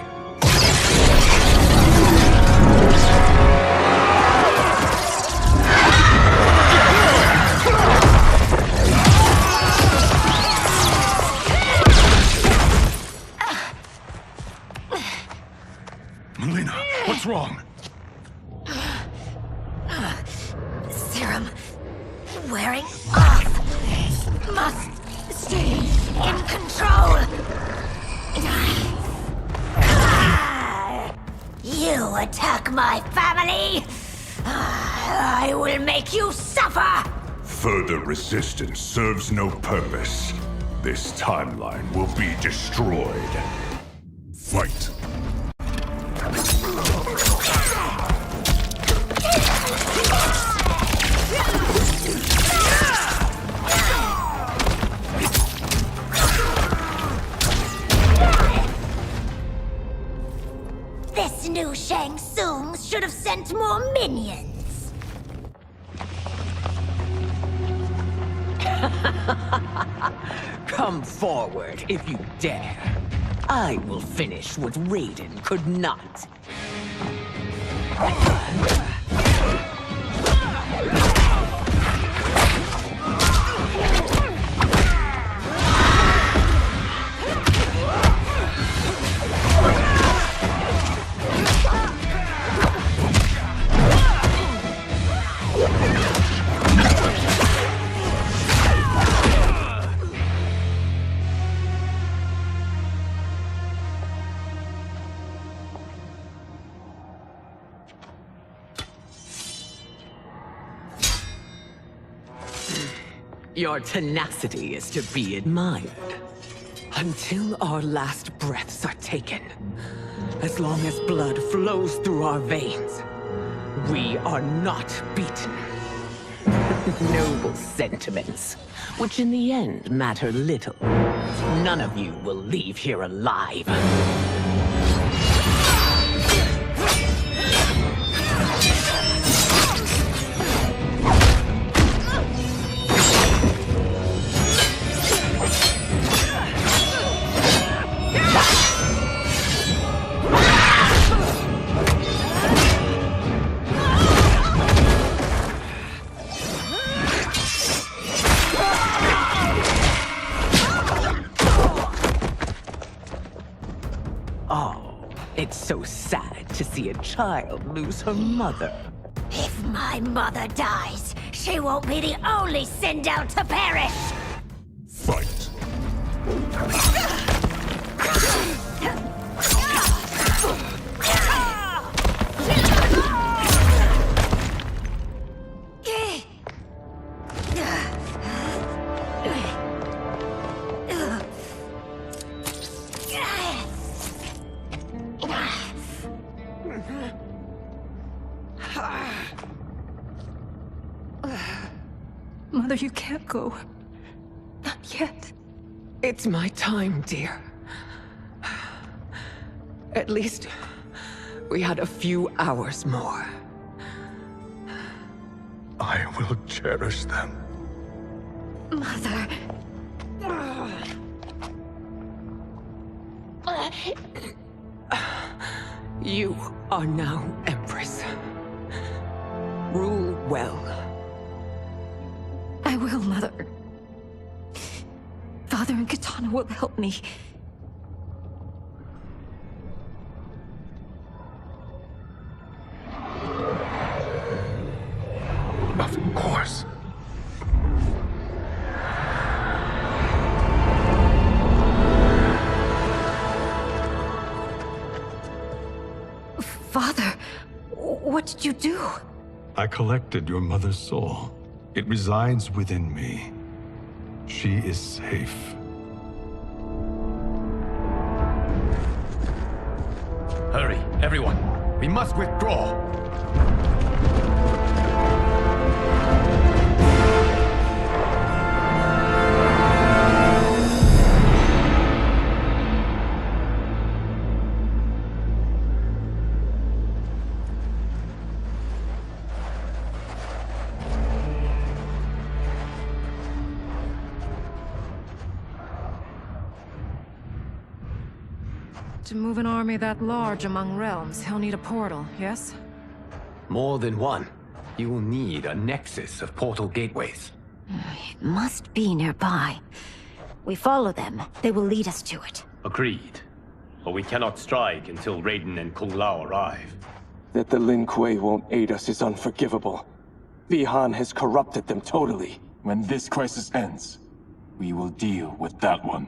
Melina, what's wrong? Serum wearing off. Must stay in control. You attack my family. I will make you suffer. Further resistance serves no purpose. This timeline will be destroyed. Fight. new Shang Tsung should have sent more minions. Come forward if you dare. I will finish what Raiden could not. Your tenacity is to be admired. Until our last breaths are taken, as long as blood flows through our veins, we are not beaten. Noble sentiments, which in the end matter little. None of you will leave here alive. It's so sad to see a child lose her mother. If my mother dies, she won't be the only send out to perish! Fight! Mother, you can't go. Not yet. It's my time, dear. At least, we had a few hours more. I will cherish them. Mother... You are now Empress. Rule well. I will, Mother. Father and Katana will help me. Of course. Father, what did you do? I collected your mother's soul. It resides within me. She is safe. Hurry, everyone. We must withdraw. To move an army that large among realms, he'll need a portal, yes? More than one. You will need a nexus of portal gateways. It must be nearby. We follow them. They will lead us to it. Agreed. But we cannot strike until Raiden and Kung Lao arrive. That the Lin Kuei won't aid us is unforgivable. Bi-Han has corrupted them totally. When this crisis ends, we will deal with that one.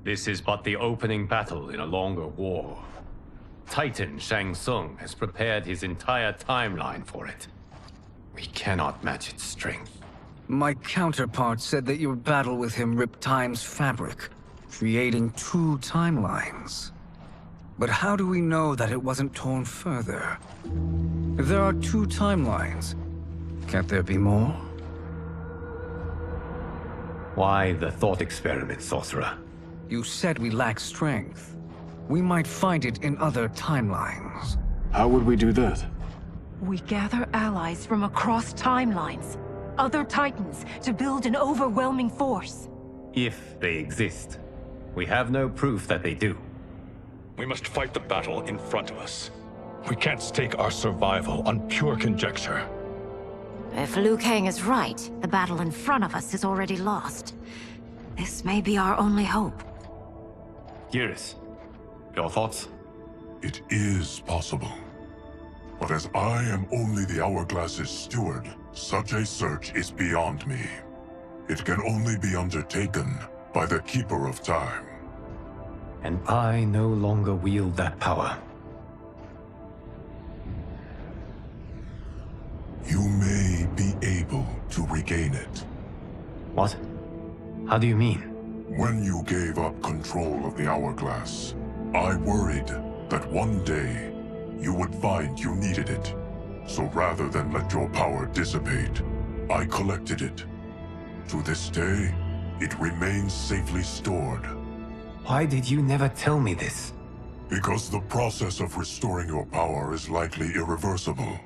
This is but the opening battle in a longer war. Titan Shang Tsung has prepared his entire timeline for it. We cannot match its strength. My counterpart said that your battle with him ripped time's fabric, creating two timelines. But how do we know that it wasn't torn further? If there are two timelines, can't there be more? Why the thought experiment, Sorcerer? You said we lack strength. We might find it in other timelines. How would we do that? We gather allies from across timelines, other Titans, to build an overwhelming force. If they exist. We have no proof that they do. We must fight the battle in front of us. We can't stake our survival on pure conjecture. If Liu Kang is right, the battle in front of us is already lost. This may be our only hope. Geras, your thoughts? It is possible. But as I am only the Hourglass's steward, such a search is beyond me. It can only be undertaken by the Keeper of Time. And I no longer wield that power. You may be able to regain it. What? How do you mean? When you gave up control of the Hourglass, I worried that one day you would find you needed it. So rather than let your power dissipate, I collected it. To this day, it remains safely stored. Why did you never tell me this? Because the process of restoring your power is likely irreversible.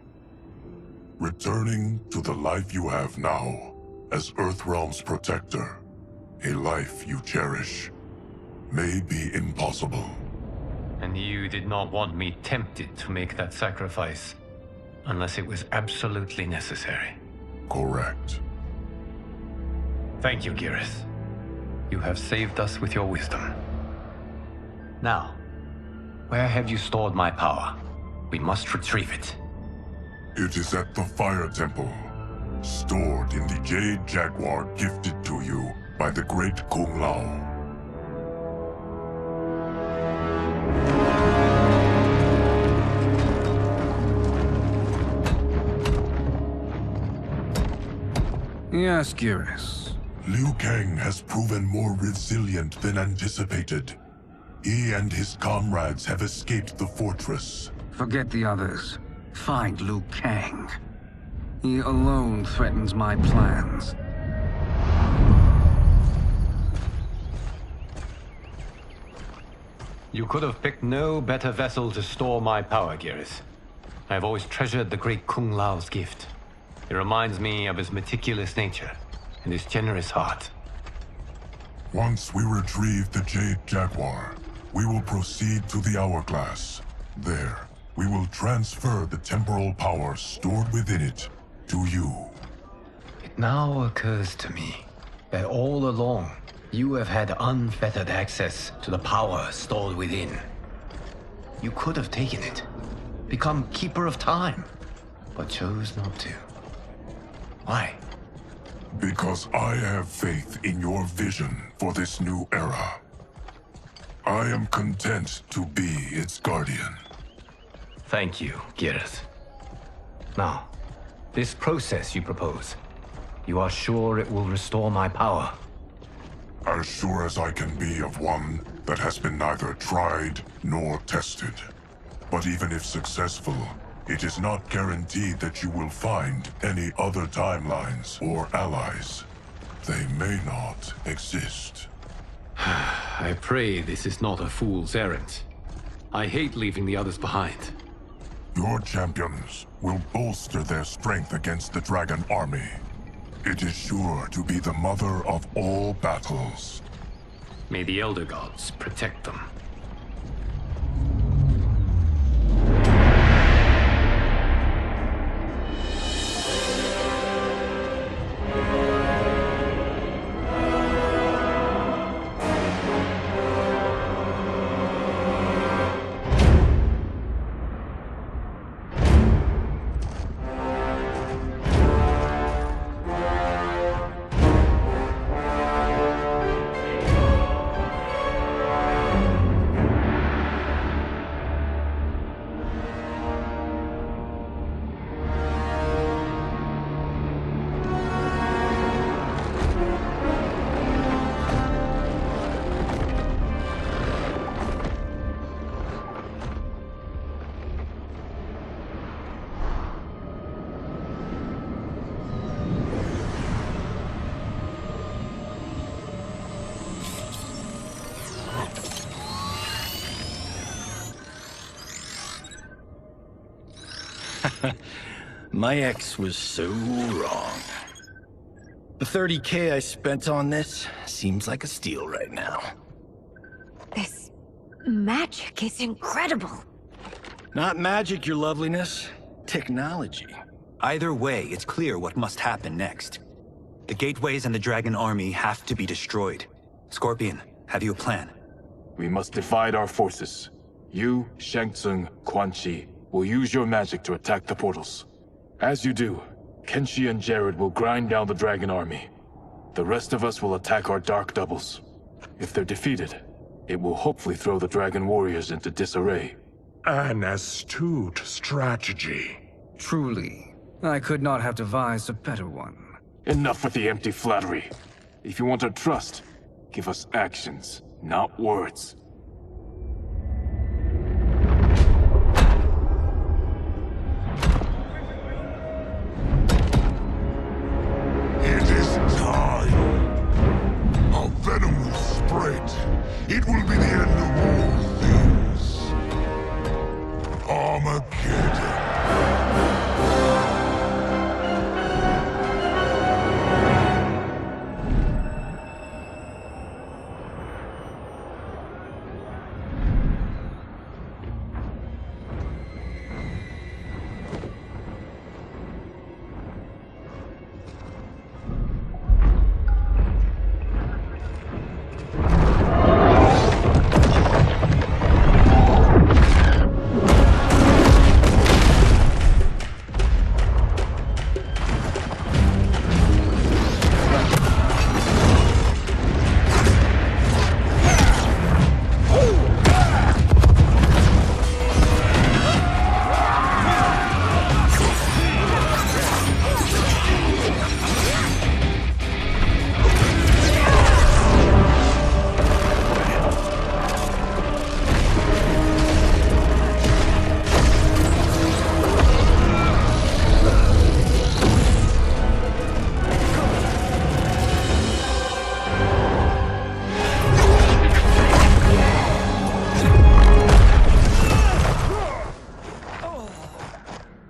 Returning to the life you have now, as Earthrealm's protector, a life you cherish, may be impossible. And you did not want me tempted to make that sacrifice, unless it was absolutely necessary. Correct. Thank you, Geras. You have saved us with your wisdom. Now, where have you stored my power? We must retrieve it. It is at the Fire Temple, stored in the Jade Jaguar gifted to you by the great Kung Lao. Yes, Geras. Liu Kang has proven more resilient than anticipated. He and his comrades have escaped the fortress. Forget the others. Find Liu Kang. He alone threatens my plans. You could have picked no better vessel to store my power, Geras. I have always treasured the great Kung Lao's gift. It reminds me of his meticulous nature and his generous heart. Once we retrieve the Jade Jaguar, we will proceed to the Hourglass. There, we will transfer the temporal power stored within it to you. It now occurs to me that all along, you have had unfettered access to the power stored within. You could have taken it, become Keeper of Time, but chose not to. Why? Because I have faith in your vision for this new era. I am content to be its guardian. Thank you, Geras. Now, this process you propose, you are sure it will restore my power? As sure as I can be of one that has been neither tried nor tested. But even if successful, it is not guaranteed that you will find any other timelines or allies. They may not exist. I pray this is not a fool's errand. I hate leaving the others behind. Your champions will bolster their strength against the Dragon Army. It is sure to be the mother of all battles. May the Elder Gods protect them. My ex was so wrong. The 30K I spent on this seems like a steal right now. This magic is incredible. Not magic, your loveliness. Technology. Either way, it's clear what must happen next. The gateways and the dragon army have to be destroyed. Scorpion, have you a plan? We must divide our forces. You, Shang Tsung, Quan Chi will use your magic to attack the portals. As you do, Kenshi and Jared will grind down the dragon army. The rest of us will attack our dark doubles. If they're defeated, it will hopefully throw the dragon warriors into disarray. An astute strategy. Truly, I could not have devised a better one. Enough with the empty flattery. If you want our trust, give us actions, not words. It is time. A venom will spread. It will be the end of all things. Armageddon.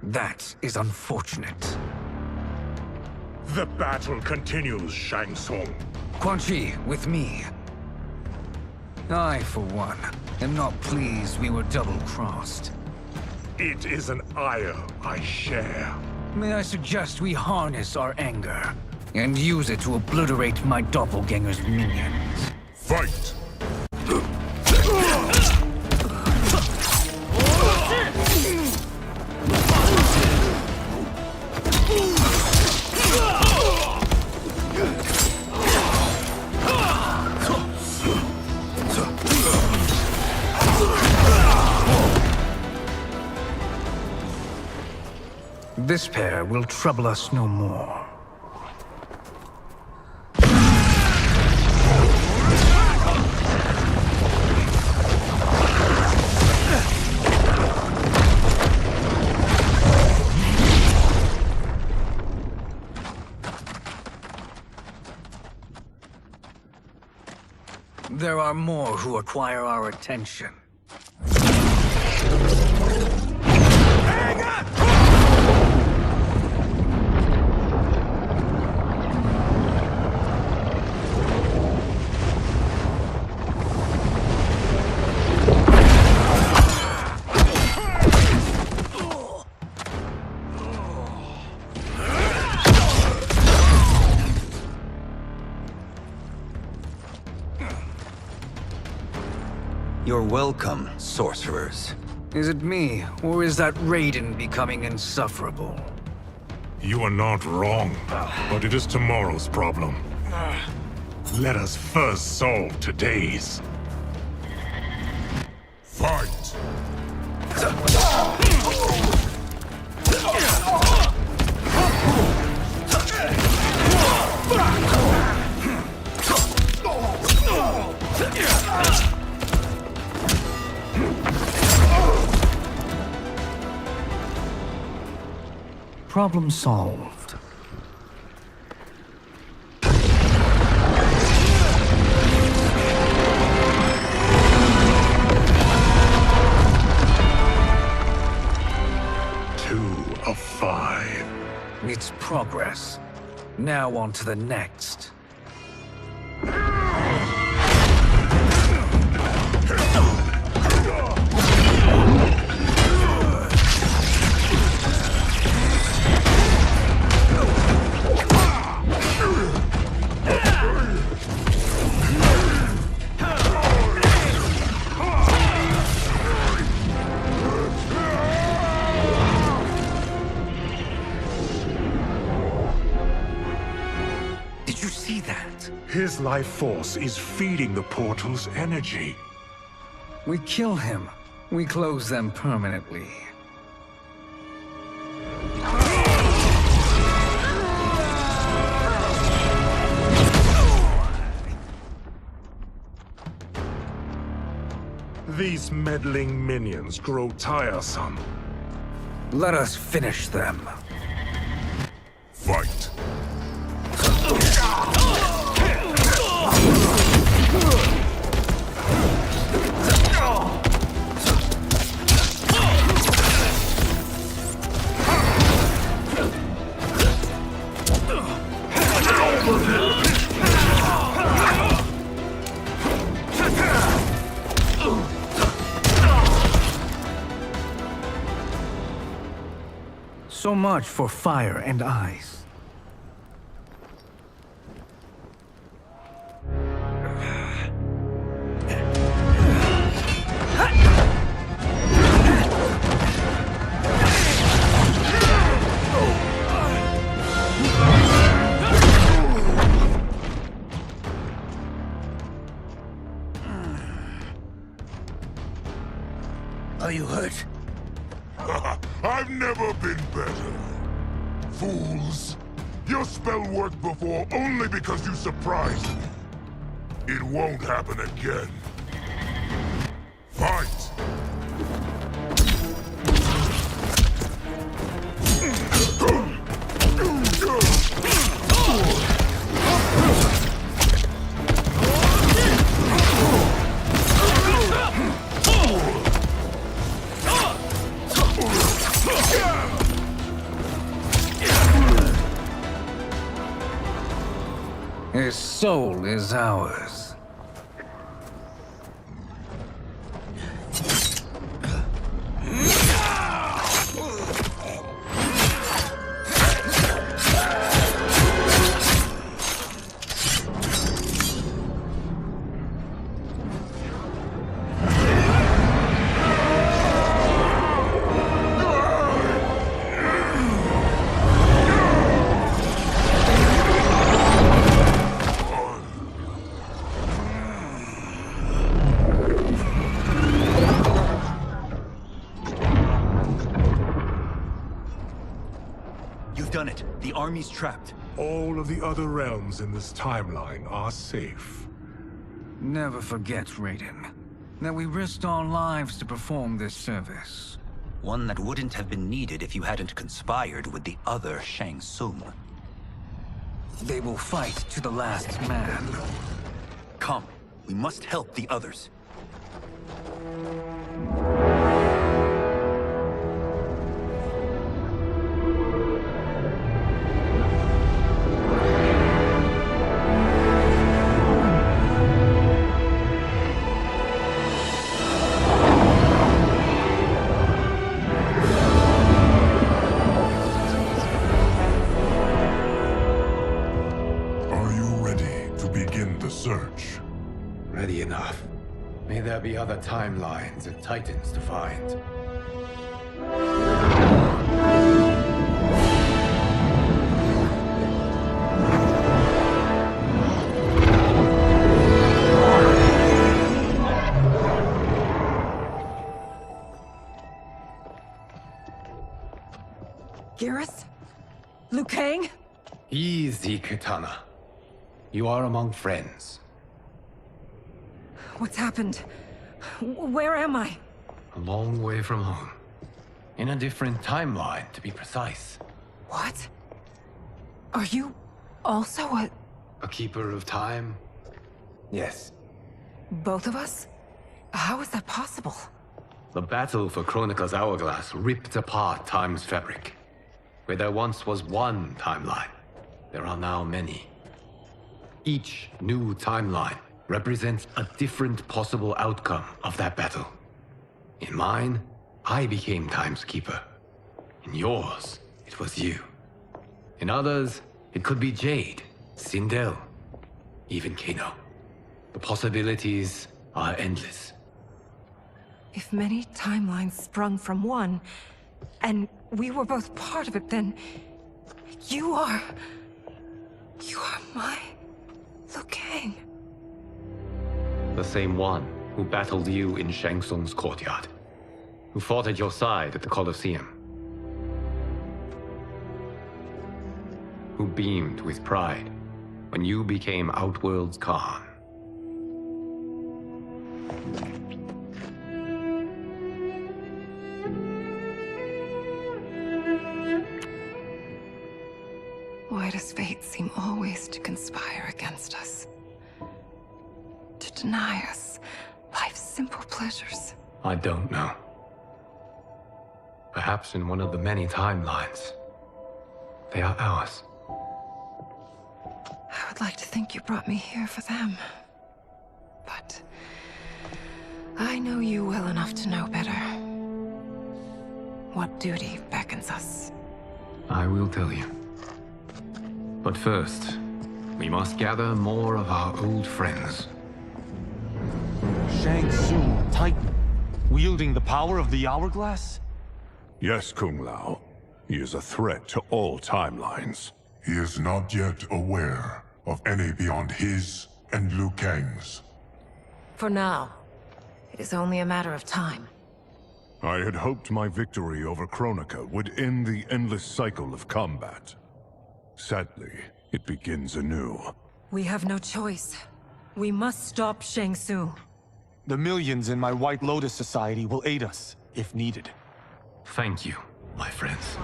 That is unfortunate. The battle continues, Shang Tsung. Quan Chi, with me. I, for one, am not pleased we were double-crossed. It is an ire I share. May I suggest we harness our anger and use it to obliterate my doppelganger's minions? Fight! This pair will trouble us no more. There are more who acquire our attention. You're welcome, sorcerers. Is it me, or is that Raiden becoming insufferable? You are not wrong, but it is tomorrow's problem. Let us first solve today's. Fight! Problem solved. Two progress. Now on to the next. His life force is feeding the portal's energy. We kill him. We close them permanently. These meddling minions grow tiresome. Let us finish them. Fight. So much for fire and ice. Are you hurt? I've never been better. Fools! Your spell worked before only because you surprised me. It won't happen again. Fight! His soul is ours. Done it. The army's trapped. All of the other realms in this timeline are safe. Never forget, Raiden, that we risked our lives to perform this service. One that wouldn't have been needed if you hadn't conspired with the other Shang Tsung. They will fight to the last man. Come, we must help the others. Search. Ready enough. May there be other timelines and titans to find. Geras? Liu Kang? Easy, Kitana. You are among friends. What's happened? Where am I? A long way from home. In a different timeline, to be precise. What? Are you also a keeper of time? Yes. Both of us? How is that possible? The battle for Kronika's Hourglass ripped apart time's fabric. Where there once was one timeline, there are now many. Each new timeline represents a different possible outcome of that battle. In mine, I became Time's Keeper. In yours, it was you. In others, it could be Jade, Sindel, even Kano. The possibilities are endless. If many timelines sprung from one, and we were both part of it, then you are my Liu Kang. The same one who battled you in Shang Tsung's courtyard, who fought at your side at the Colosseum, who beamed with pride when you became Outworld's Khan. Why does fate seem always to conspire against us? To deny us life's simple pleasures? I don't know. Perhaps in one of the many timelines, they are ours. I would like to think you brought me here for them. But I know you well enough to know better. What duty beckons us? I will tell you. But first, we must gather more of our old friends. Shang Tsung, Titan, wielding the power of the Hourglass? Yes, Kung Lao. He is a threat to all timelines. He is not yet aware of any beyond his and Liu Kang's. For now, it is only a matter of time. I had hoped my victory over Kronika would end the endless cycle of combat. Sadly, it begins anew. We have no choice. We must stop Shang Tsung. The millions in my White Lotus Society will aid us, if needed. Thank you, my friends.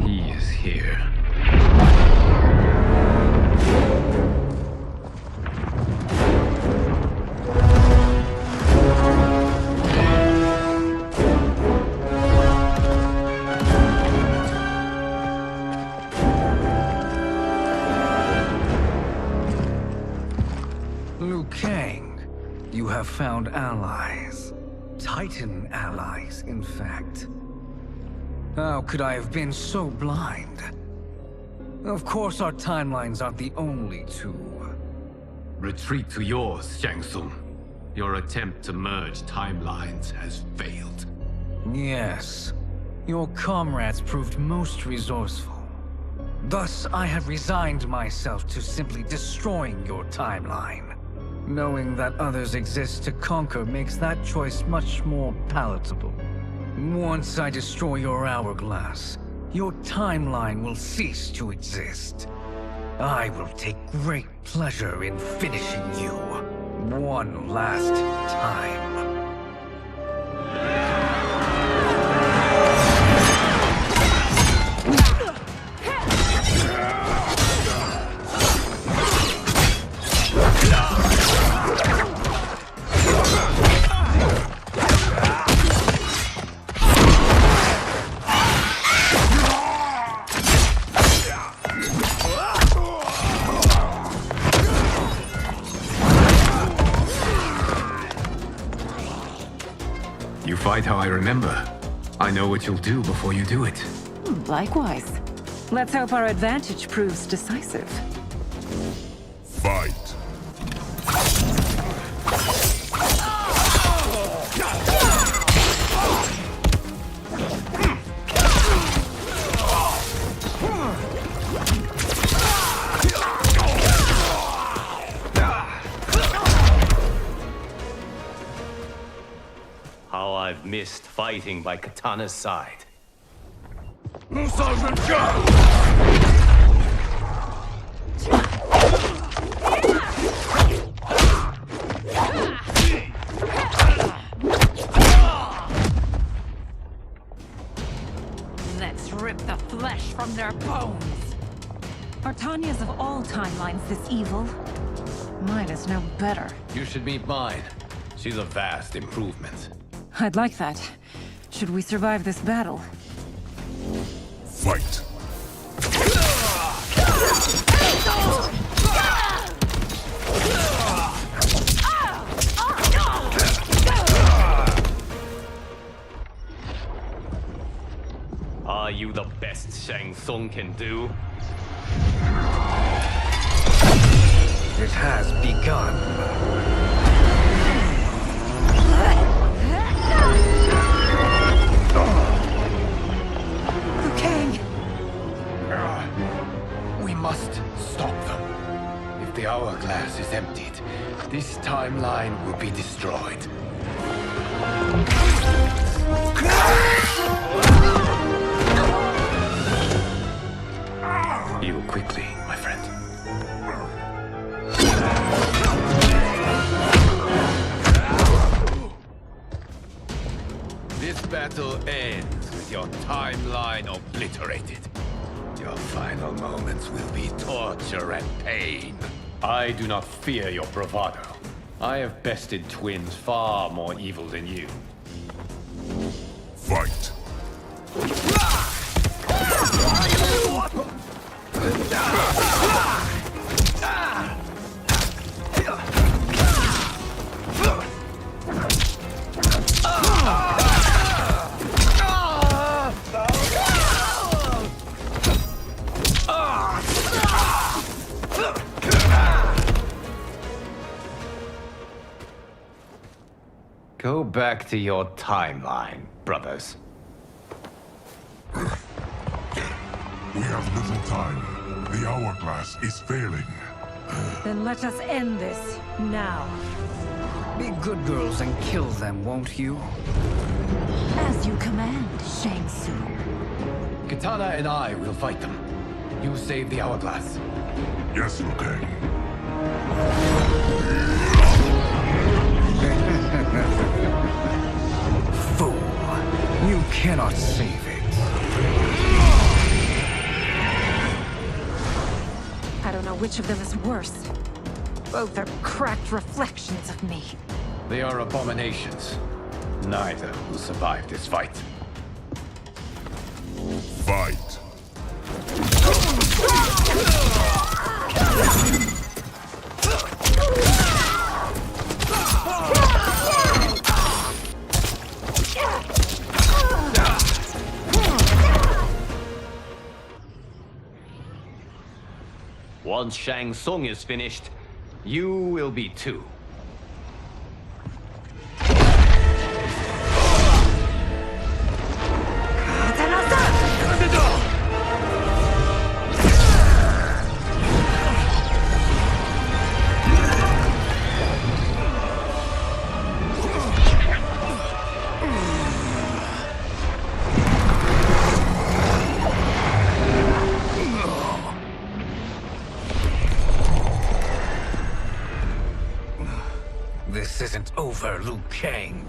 He is here. Liu Kang, you have found allies. Titan allies, in fact. How could I have been so blind? Of course our timelines aren't the only two. Retreat to yours, Shang Tsung. Your attempt to merge timelines has failed. Yes. Your comrades proved most resourceful. Thus, I have resigned myself to simply destroying your timeline. Knowing that others exist to conquer makes that choice much more palatable. Once I destroy your Hourglass, your timeline will cease to exist. I will take great pleasure in finishing you one last time. Fight how I remember. I know what you'll do before you do it. Likewise. Let's hope our advantage proves decisive. Fight. How I've missed fighting by Katana's side. Let's rip the flesh from their bones. Are Tanya's of all timelines this evil? Mine is no better. You should meet mine. She's a vast improvement. I'd like that. Should we survive this battle? Fight! Are you the best Shang Tsung can do? It has begun. Liu Kang! We must stop them. If the Hourglass is emptied, this timeline will be destroyed. Heal quickly, my friend. This battle ends with your timeline obliterated. Your final moments will be torture and pain. I do not fear your bravado. I have bested twins far more evil than you. Fight! Go back to your timeline, brothers. We have little time. The Hourglass is failing. Then let us end this, now. Be good girls and kill them, won't you? As you command, Shang Tsung. Katana and I will fight them. You save the Hourglass. Yes, Liu Kang. Fool. You cannot save it. I don't know which of them is worse. Both are cracked reflections of me. They are abominations. Neither will survive this fight. Fight! Once Shang Tsung is finished, you will be too. This isn't over, Liu Kang.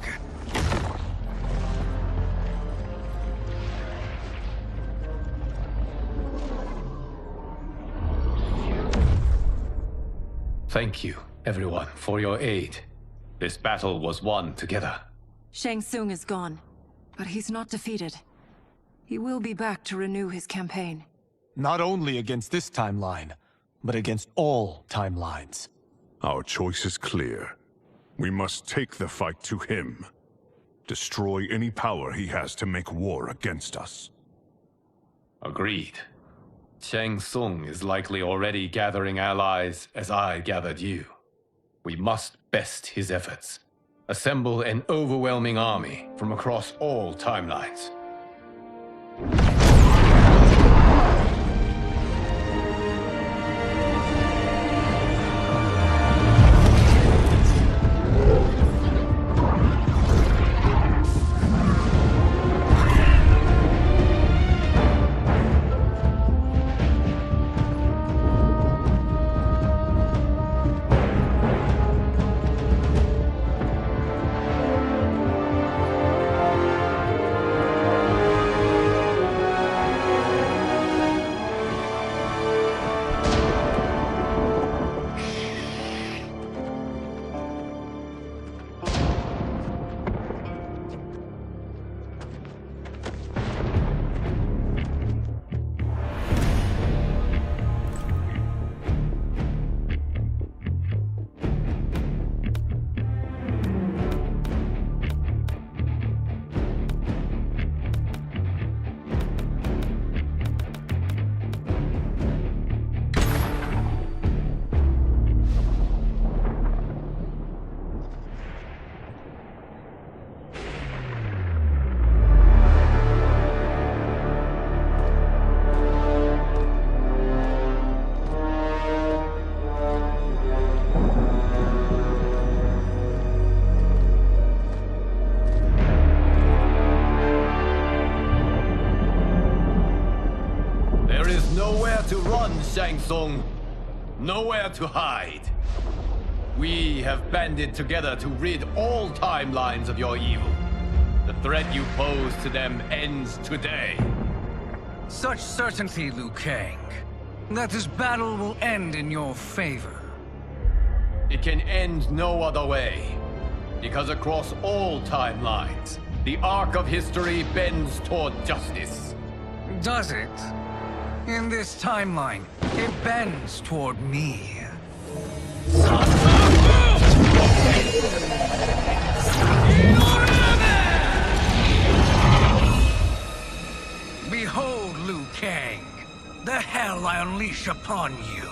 Thank you, everyone, for your aid. This battle was won together. Shang Tsung is gone, but he's not defeated. He will be back to renew his campaign. Not only against this timeline, but against all timelines. Our choice is clear. We must take the fight to him. Destroy any power he has to make war against us. Agreed. Shang Tsung is likely already gathering allies as I gathered you. We must best his efforts. Assemble an overwhelming army from across all timelines. Shang Tsung. Nowhere to hide. We have banded together to rid all timelines of your evil. The threat you pose to them ends today. Such certainty, Liu Kang, that this battle will end in your favor. It can end no other way. Because across all timelines, the arc of history bends toward justice. Does it? In this timeline, it bends toward me. Behold, Liu Kang, the hell I unleash upon you.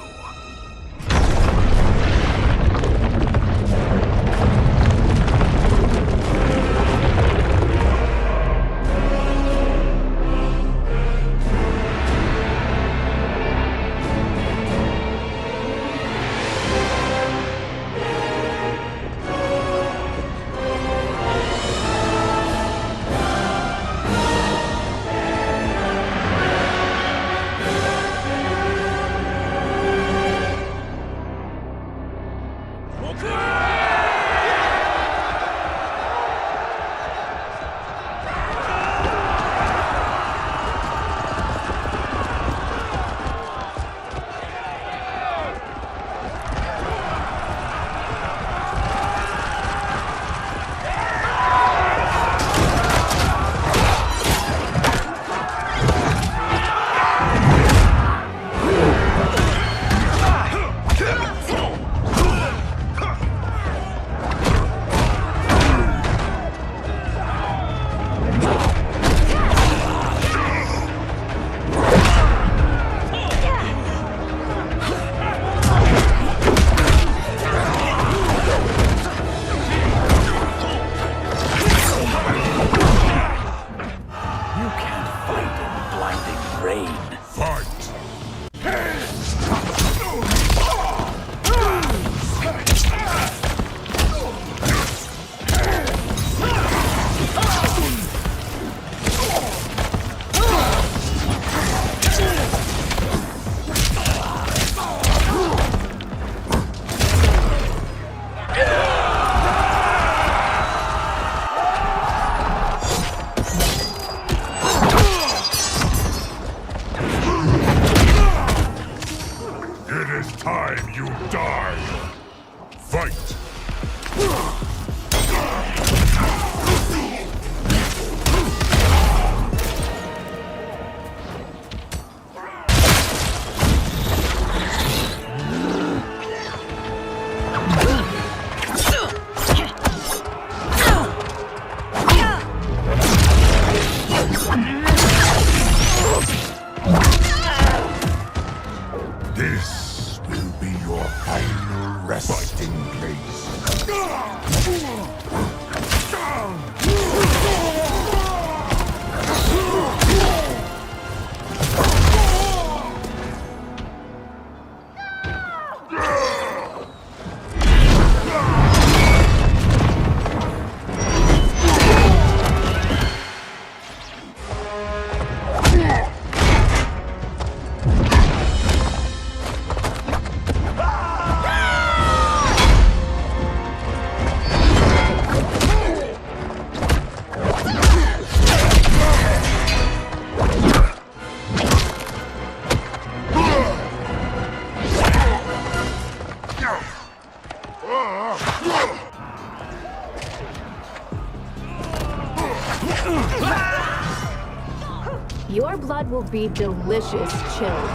Your blood will be delicious chilled.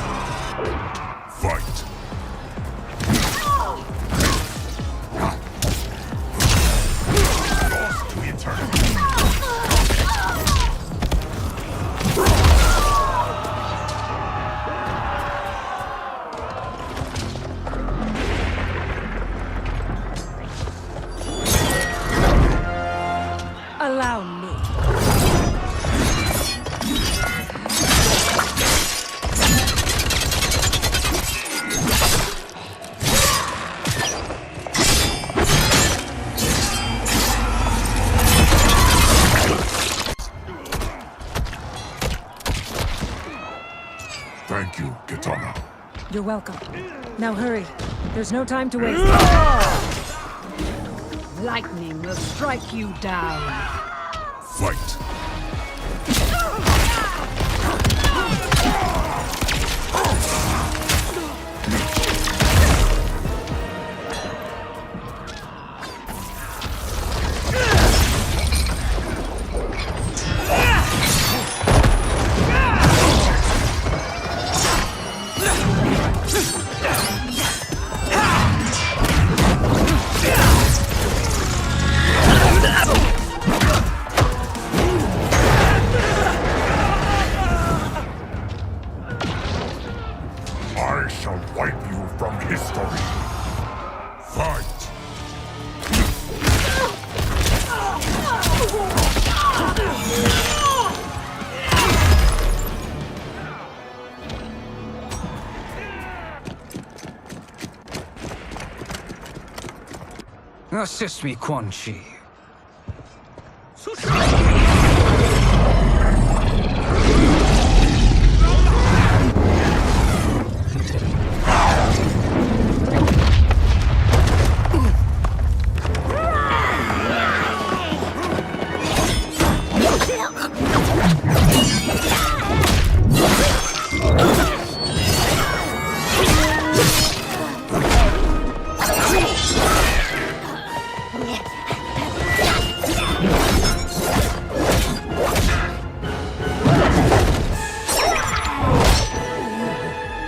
Fight! Lost to eternity! Allow me. You're welcome. Now hurry. There's no time to waste. Lightning will strike you down. Fight! I shall wipe you from history. Fight! Assist me, Quan Chi.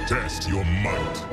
Test your might.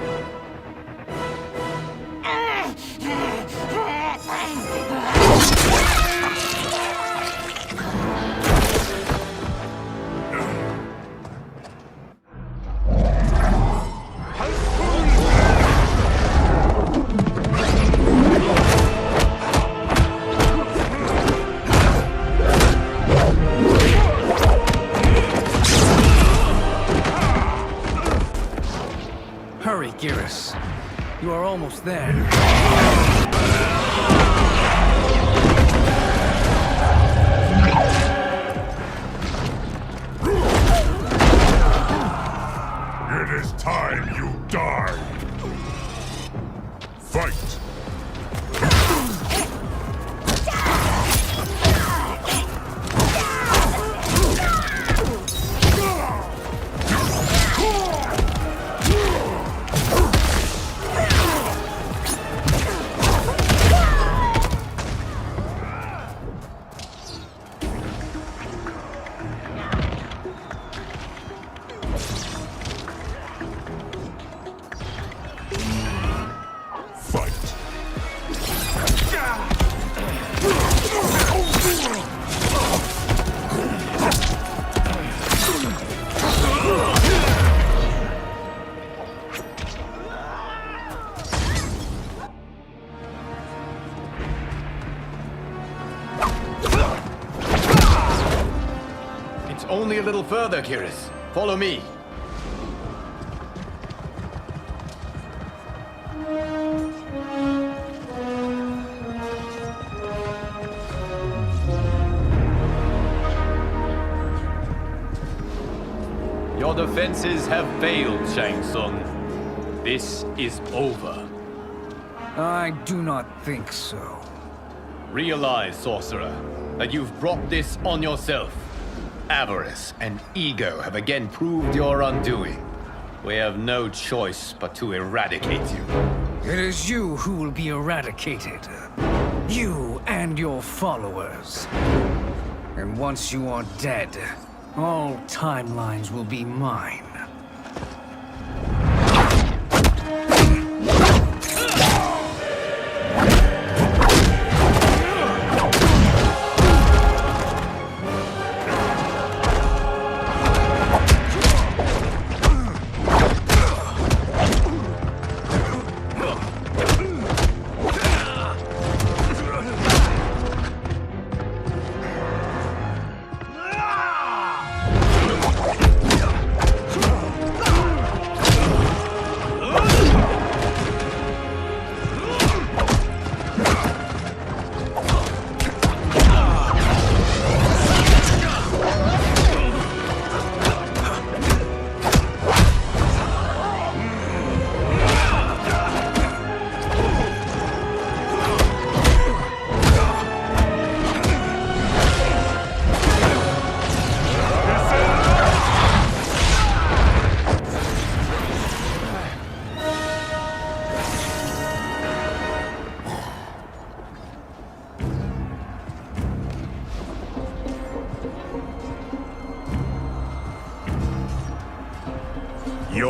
Hurry, Geras. You are almost there. It is time you die. Fight! Only a little further, Geras. Follow me. Your defenses have failed, Shang Tsung. This is over. I do not think so. Realize, sorcerer, that you've brought this on yourself. Avarice and ego have again proved your undoing. We have no choice but to eradicate you. It is you who will be eradicated. You and your followers. And once you are dead, all timelines will be mine.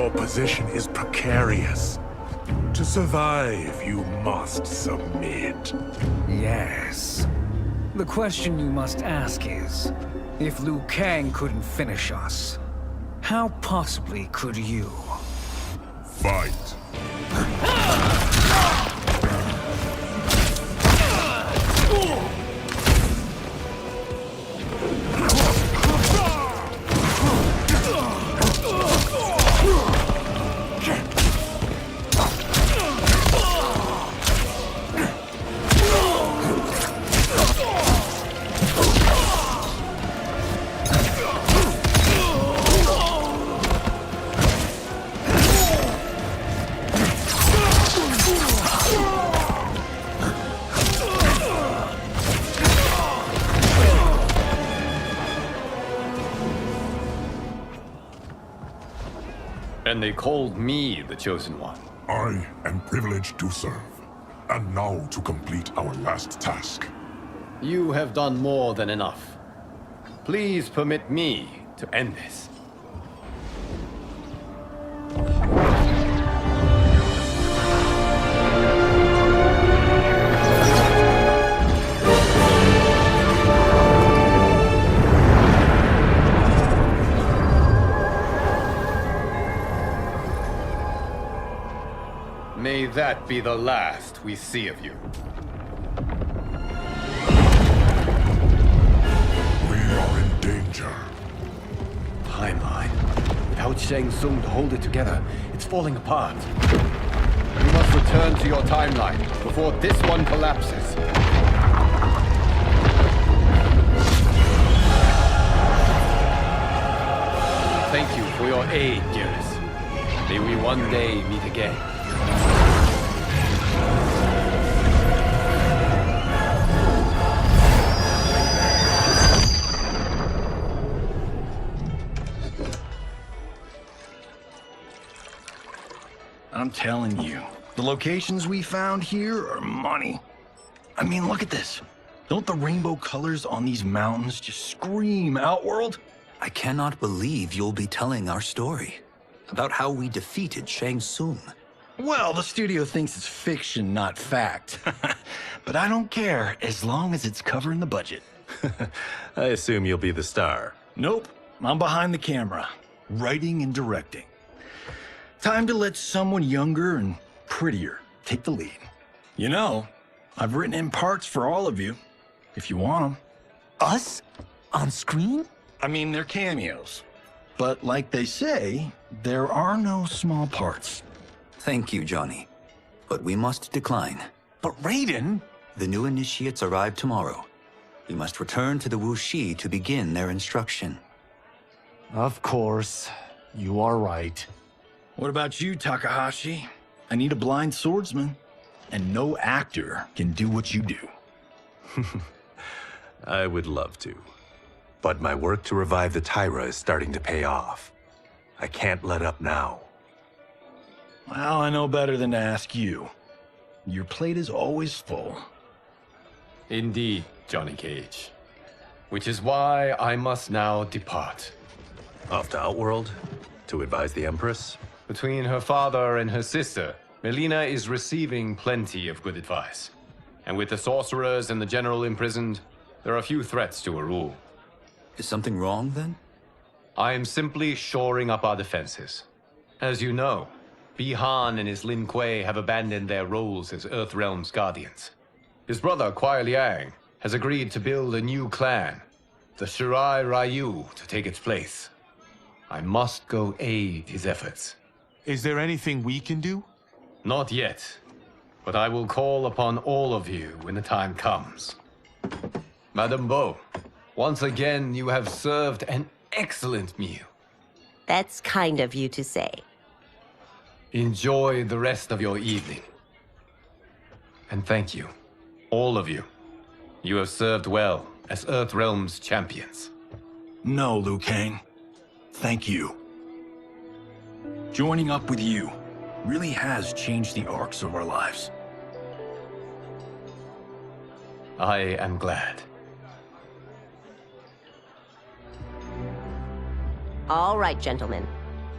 Your position is precarious. To survive, you must submit. Yes. The question you must ask is, if Liu Kang couldn't finish us, how possibly could you? Fight. And they called me the Chosen One. I am privileged to serve. And now to complete our last task. You have done more than enough. Please permit me to end this. May that be the last we see of you. We are in danger. Timeline. Without Shang Tsung to hold it together, it's falling apart. You must return to your timeline before this one collapses. Thank you for your aid, Geras. May we one day meet again. I'm telling you, the locations we found here are money. I mean, look at this. Don't the rainbow colors on these mountains just scream Outworld? I cannot believe you'll be telling our story about how we defeated Shang Tsung. Well, the studio thinks it's fiction, not fact. But I don't care, as long as it's covering the budget. I assume you'll be the star. Nope, I'm behind the camera, writing and directing. Time to let someone younger and prettier take the lead. You know, I've written in parts for all of you, if you want them. Us? On screen? I mean, they're cameos. But like they say, there are no small parts. Thank you, Johnny. But we must decline. But Raiden? The new initiates arrive tomorrow. We must return to the Wuxi to begin their instruction. Of course. You are right. What about you, Takahashi? I need a blind swordsman. And no actor can do what you do. I would love to. But my work to revive the Tyra is starting to pay off. I can't let up now. Well, I know better than to ask you. Your plate is always full. Indeed, Johnny Cage. Which is why I must now depart. Off to Outworld? To advise the Empress? Between her father and her sister, Melina is receiving plenty of good advice. And with the sorcerers and the general imprisoned, there are few threats to her rule. Is something wrong, then? I am simply shoring up our defenses. As you know, Bi-Han and his Lin Kuei have abandoned their roles as Earthrealm's guardians. His brother, Kuai Liang, has agreed to build a new clan, the Shirai Ryu, to take its place. I must go aid his efforts. Is there anything we can do? Not yet, but I will call upon all of you when the time comes. Madame Bo, once again you have served an excellent meal. That's kind of you to say. Enjoy the rest of your evening. And thank you, all of you. You have served well as Earthrealm's champions. No, Liu Kang. Thank you. Joining up with you really has changed the arcs of our lives. I am glad. All right, gentlemen.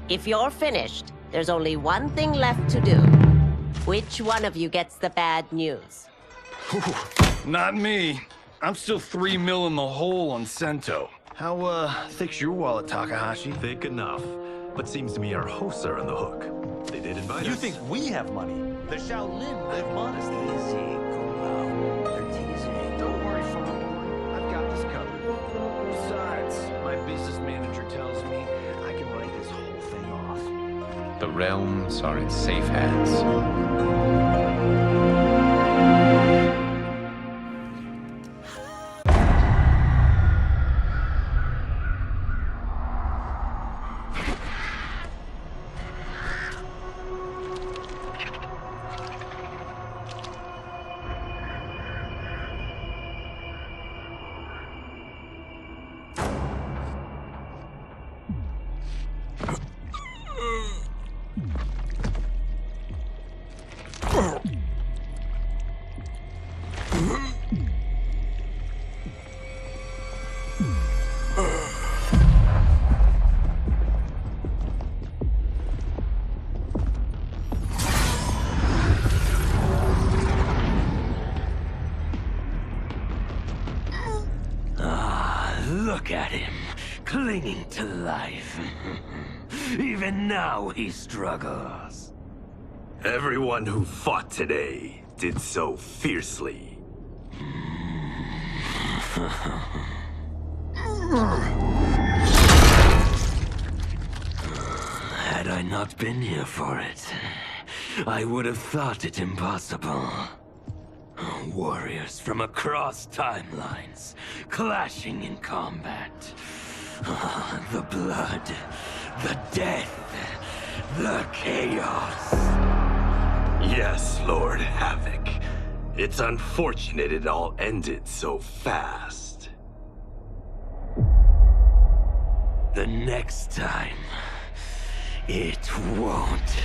If you're finished, There's only one thing left to do. Which one of you gets the bad news? Not me. I'm still 3 mil in the hole on Sento. How, thick's your wallet, Takahashi? Thick enough. But seems to me our hosts are on the hook. They did invite us. You think we have money? The Shaolin live modestly. Easy, Kung Lao. They're teasing. Don't worry, farm boy. I've got this covered. Besides, my business manager tells me I can write this whole thing off. The realms are in safe hands. Look at him, clinging to life. Even now he struggles. Everyone who fought today did so fiercely. Had I not been here for it, I would have thought it impossible. Warriors from across timelines, clashing in combat. The blood, the death, the chaos. Yes, Lord Havoc. It's unfortunate it all ended so fast. The next time, it won't.